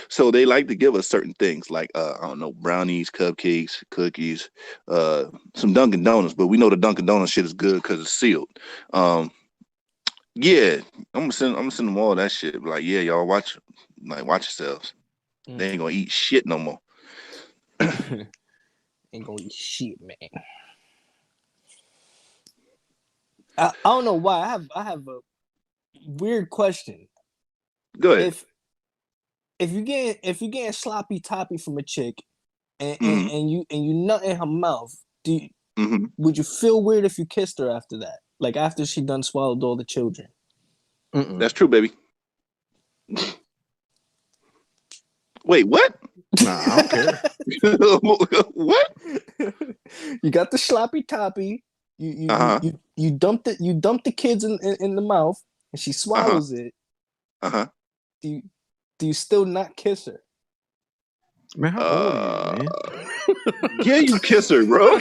So they like to give us certain things like I don't know, brownies, cupcakes, cookies, some Dunkin' Donuts, but we know the Dunkin' Donuts shit is good because it's sealed. Yeah, I'm gonna send them all that shit. Like, yeah, y'all watch yourselves. They ain't gonna eat shit no more. Ain't gonna eat shit, man. I don't know why. I have a weird question. Go ahead. If you getting sloppy toppy from a chick and you nut in her mouth, would you feel weird if you kissed her after that? Like after she done swallowed all the children? That's true, baby. Wait, what? Nah, I don't care. What? You got the sloppy toppy. You dump the kids in the mouth, and she swallows it. Do you still not kiss her? Man, how old are you, man? Yeah, you kiss her, bro.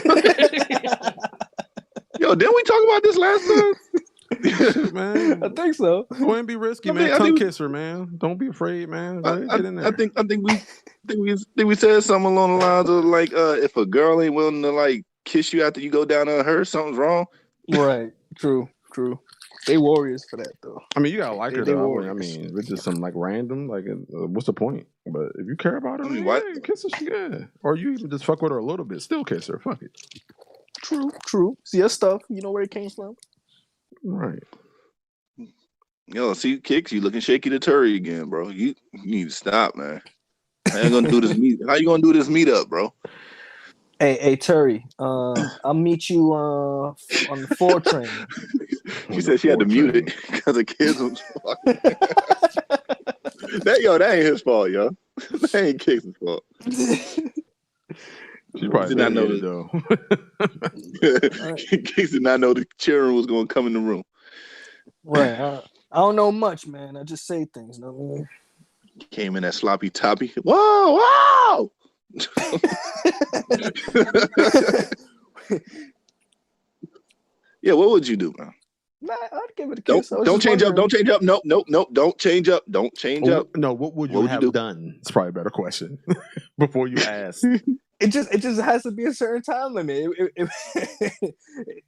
Yo, didn't we talk about this last time? Man, I think so. Go ahead and be risky, man. Tongue kisser, man. Don't be afraid, man. Go ahead, get in there. I think we said something along the lines of like, if a girl ain't willing to like kiss you after you go down on her, something's wrong. Right. True. They warriors for that though. I mean, you gotta like her they though. warriors. I mean, it's just some like random. Like, what's the point? But if you care about her, I mean, man, yeah, kiss her, yeah. Or you even just fuck with her a little bit, still kiss her. Fuck it. True. See your stuff. You know where it came from. Right. Yo, see, Kicks, you looking shaky to Terry again, bro. You need to stop, man. How you gonna do this meetup, bro? Hey, Terry. I'll meet you on the 4 train. She said she had to mute it because the kids was fucking. That ain't his fault, yo. That ain't Kicks' fault. She probably Did not know did that. though. Kicks did not know the children was going to come in the room. Right. I don't know much, man. I just say things. Know what I mean? Came in that sloppy toppy. Whoa! Yeah, what would you do, man? Nah, I'd give it a kiss. Don't change up. Don't change up. Nope. Don't change up. Don't change up. No, what would you have done? It's probably a better question before you ask. It just has to be a certain time limit.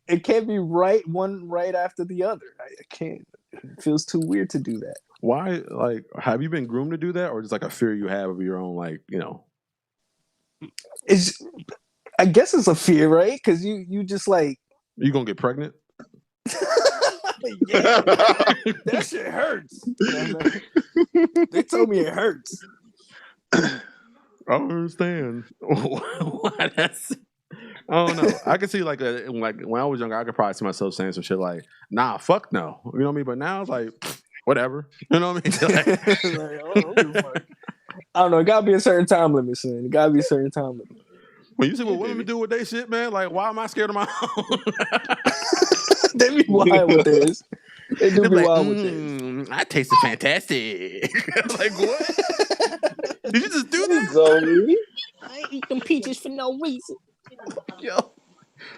It can't be one right after the other. I can't. It feels too weird to do that. Why? Like, have you been groomed to do that, or just like a fear you have of your own? Like, you know, I guess it's a fear, right? Because you just like you gonna get pregnant. Yeah, that shit hurts. They told me it hurts. I don't understand. Why that's. I don't know. I could see like when I was younger, I could probably see myself saying some shit like, "Nah, fuck no," you know what I mean. But now it's like, whatever, you know what I mean. Like, I don't know. It gotta be a certain time limit, son. It gotta be a certain time limit. When you see what women do with their shit, man, like, why am I scared of my own? They be wild with this. They do be like, wild with this. I tasted fantastic. Like, what? Did you just do that? So, I eat them peaches for no reason. Yo,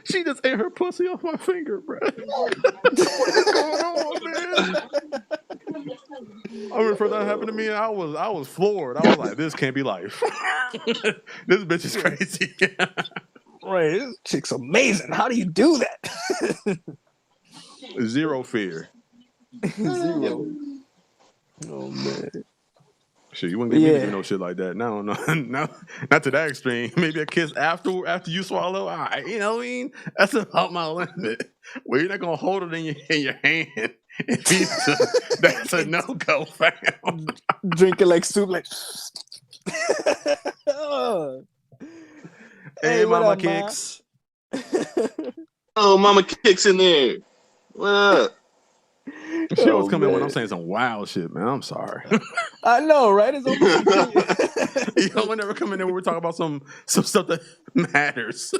she just ate her pussy off my finger, bro. What is going on, man? I remember first that happened to me, and I was floored. I was like, this can't be life. This bitch is crazy. Right, this chick's amazing. How do you do that? Zero fear. Zero. Oh man. Shit, you wouldn't get me to do no shit like that. No, not to that extreme. Maybe a kiss after you swallow. All right, you know what I mean? That's about my limit. Well, you're not gonna hold it in your hand. That's a no go, fam. Drinking like soup, like. Hey, Mama Kicks. oh, Mama Kicks in there. What up? She always come in when I'm saying some wild shit, man. I'm sorry. I know, right? It's okay. You don't never come in there when we're talking about some stuff that matters.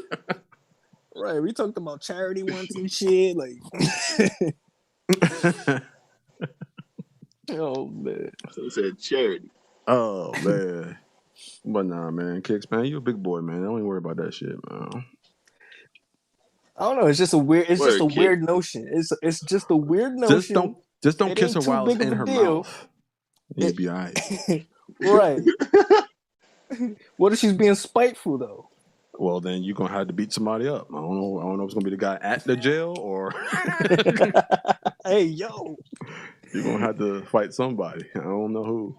Right, we talked about charity once and shit. Like, oh man. So it said charity. Oh man. But nah, man, Kicks, man, you a big boy, man. Don't even worry about that shit, man. I don't know. It's just a weird. It's just a weird notion. It's just a weird notion. Just don't kiss her while it's in her mouth. You'll be alright. Right. What if she's being spiteful though? Well, then you're gonna have to beat somebody up. I don't know if it's gonna be the guy at the jail or. Hey yo. You're gonna have to fight somebody. I don't know who.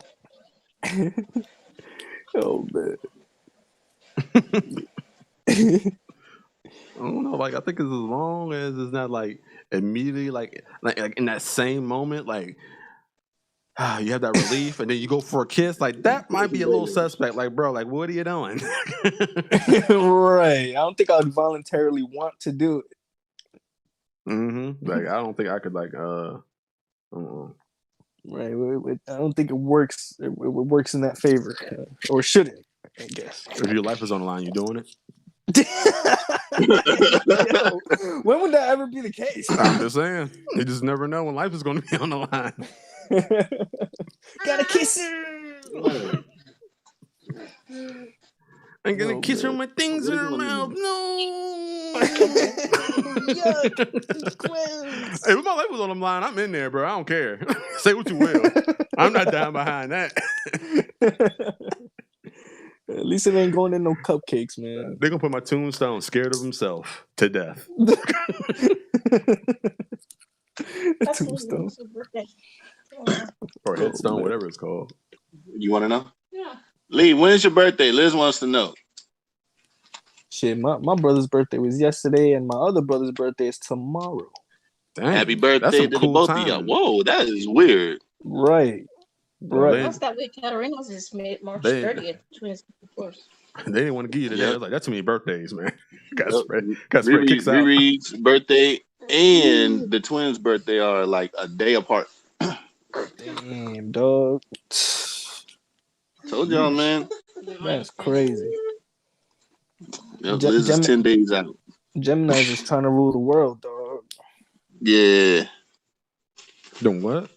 Oh man. I don't know. Like, I think as long as it's not like immediately, like in that same moment, like you have that relief, and then you go for a kiss. Like that might be a little suspect. Like, bro, like what are you doing? Right. I don't think I would voluntarily want to do it. Mm-hmm. Like, I don't think I could like. Right. I don't think it works. It works in that favor, or should it? I guess. If your life is on the line, you doing it? Yo, when would that ever be the case? I'm just saying. You just never know when life is going to be on the line. Gotta kiss. I'm gonna kiss her with my things in her mouth. No. Yuck. Hey, if my life was on the line, I'm in there, bro. I don't care. Say what you will. I'm not down behind that. At least it ain't going in no cupcakes, man. They're gonna put my tombstone scared of himself to death. Tombstone. Or headstone, whatever it's called. You want to know? Yeah. Lee, when is your birthday? Liz wants to know. Shit, my brother's birthday was yesterday, and my other brother's birthday is tomorrow. Dang, happy birthday to both of y'all. Whoa, that is weird. Right. Right. What's that week? Katarina's is March 30th. Twins, of course. They didn't want to give you today. I was like, that's too many birthdays, man. Got spread kicks out. Riri's birthday and the twins' birthday are like a day apart. Damn, dog. Told y'all, man. That's crazy. Yep, Liz is 10 days out. Gemini's is trying to rule the world, dog. Yeah. Doing what?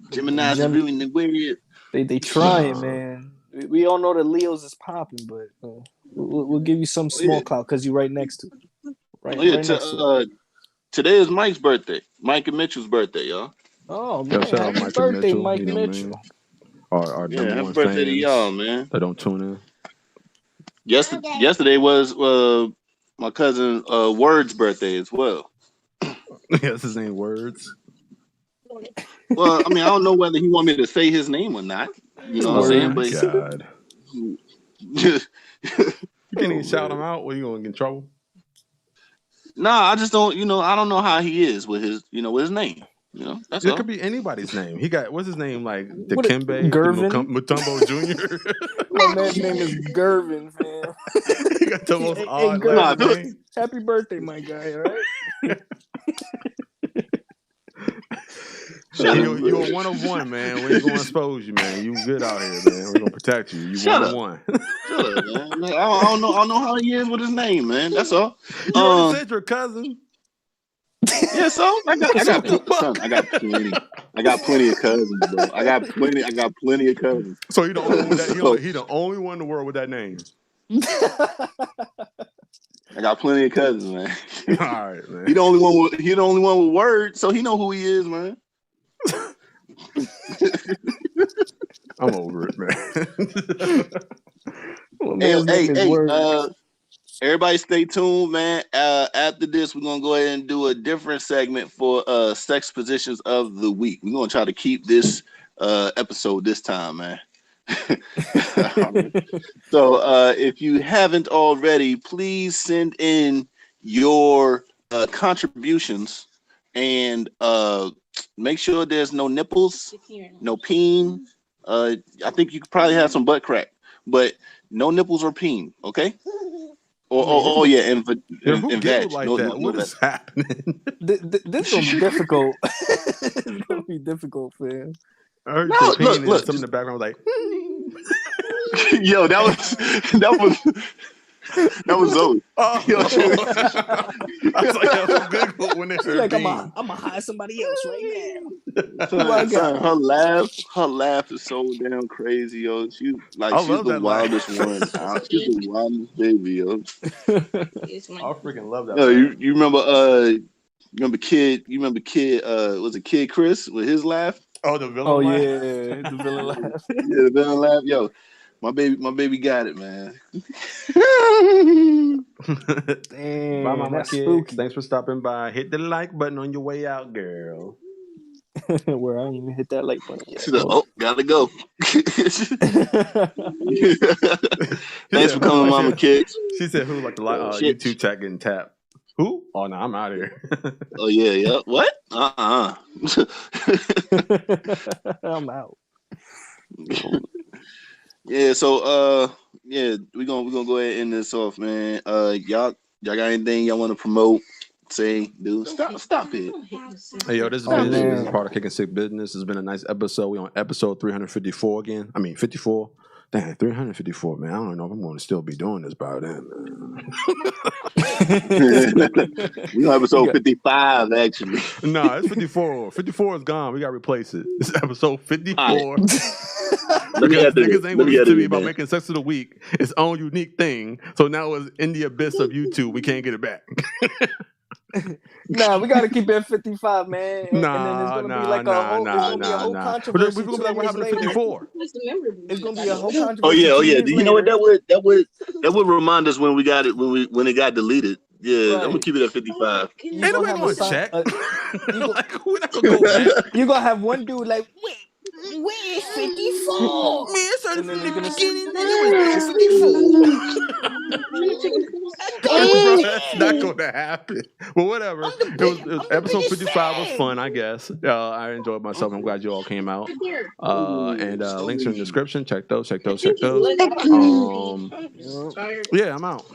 Gemini's is ruining the world. They trying, man. We all know that Leo's is popping, but we'll give you some small clout because you're right next to it. Right next to it. Today is Mike's birthday. Mike and Mitchell's birthday, y'all. Oh, man. Shout out Happy Mike birthday, Mitchell, Mike you know, Mitchell. man. Our number happy one birthday fans to y'all, man. that don't tune in. Yesterday was my cousin Word's birthday as well. Yes, his name Words. Well, I mean, I don't know whether he want me to say his name or not. You know what I'm saying? But God. You can't even shout him out, or you gonna get in trouble? Nah, I just don't. I don't know how he is with his name. That's all. It could be anybody's name. He got what's his name, like Dikembe Gervin? Mutombo Jr. My man's name is Gervin, fam. He got the most odd Gervin, last name. Happy birthday, my guy, all right? You're a one of one, man. We ain't gonna expose you, man. You good out here, man. We're gonna protect you. You one of one. Shut up, man. I don't know how he is with his name, man. That's all. You already said your cousin. Yeah, so I got plenty of cousins, bro. I got plenty of cousins. So he the only one with that. He the only one in the world with that name. I got plenty of cousins, man. All right, man. He the only one with words, so he know who he is, man. I'm over it, man. Hey, everybody stay tuned, man. After this, we're gonna go ahead and do a different segment for sex positions of the week. We're gonna try to keep this episode this time, man. So if you haven't already, please send in your contributions and make sure there's no nipples, no peen. I think you could probably have some butt crack, but no nipples or peen, okay? Oh yeah, and veg. Like that? What is happening? This gonna be difficult. It's gonna be difficult, fam. I heard look, some in the background was like, yo, that was Zoe. Oh, I was like, that was good when they heard like I'm gonna hire somebody else right now. Her laugh is so damn crazy, yo. She's the wildest one. She's the wildest baby, yo. I freaking love that. Yo, you remember kid? Was it Kid Chris with his laugh? Oh, the villain. Oh laugh? Yeah, the villain laugh. Yeah, the villain laugh. Yo, my baby got it, man. Damn, bye, Mama Kid. Spooky. Thanks for stopping by. Hit the like button on your way out, girl. Where I didn't even hit that like button yet. Gotta go. Thanks for coming, Mama Kid. She said, "Who like the YouTube chat getting tapped?" Who? Oh no, I'm out of here. Oh yeah. What? I'm out. Yeah. So we're gonna go ahead and end this off, man. Y'all got anything y'all want to promote? Say, dude, stop it. Hey, yo, this is BizZness. This is part of Kickin Sick BizZness. It's been a nice episode. We on episode 354 again. I mean, 54. Damn, 354, man. I don't know if I'm going to still be doing this by then, man. We on episode 55, actually. No, it's 54. 54 is gone. We got to replace it. This is episode 54. Right. Niggas ain't listening to me about making sex of the week its own unique thing. So now it's in the abyss of YouTube. We can't get it back. Nah, we gotta keep it at 55, man. And then it's gonna be like a whole controversy. We're gonna be like what happened to 54. It's gonna be a whole controversy. Oh yeah. You know what? That would remind us when we got it when it got deleted. Yeah, right. I'm gonna keep it at 55. Ain't nobody gonna check. Like, we're not gonna go back. You gonna have one dude like, wait, 54. Man, it started from the beginning and it was 54. That's not gonna happen. But whatever. It was episode 55 was fun, I guess. I enjoyed myself. I'm glad you all came out. And links are in the description. Check those. Yeah, I'm out.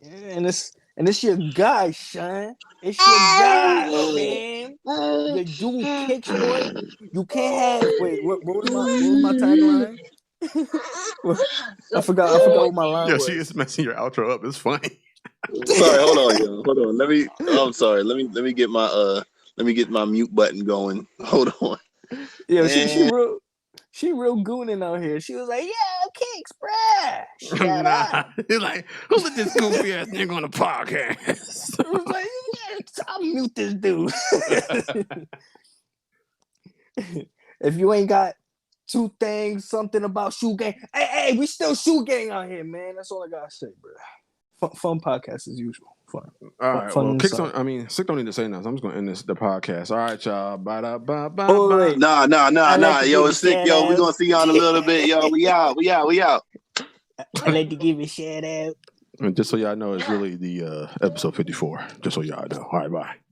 Yeah, and it's your guy, Sean. It's your guy, man. Your dude kicks, boy. You can't have. Wait, what was my tagline? I forgot what my line Yo, was. she is messing your outro up. It's funny. Sorry, hold on, yo. Hold on. I'm sorry. Let me get my mute button going. Hold on. Yeah, she real gooning out here. She was like, "Yeah, Kicks, bruh, shut up." He's like, who let this goofy ass nigga on the podcast? I was like, "Yeah, I'll mute this dude." If you ain't got two things, something about shoe gang. Hey, we still shoe gang out here, man. That's all I gotta say, bro. Fun podcast as usual. Fun. All right. Fun Well, Kicks inside. Sick don't need to say nothing. So I'm just gonna end the podcast. All right, y'all. Bye. Oh, wait. Nah. to Yo, give it's a sick, shout yo. We out. gonna see y'all in a little bit, yo. We out. I like to give a shout out. And just so y'all know, it's really the episode 54. Just so y'all know. All right, bye.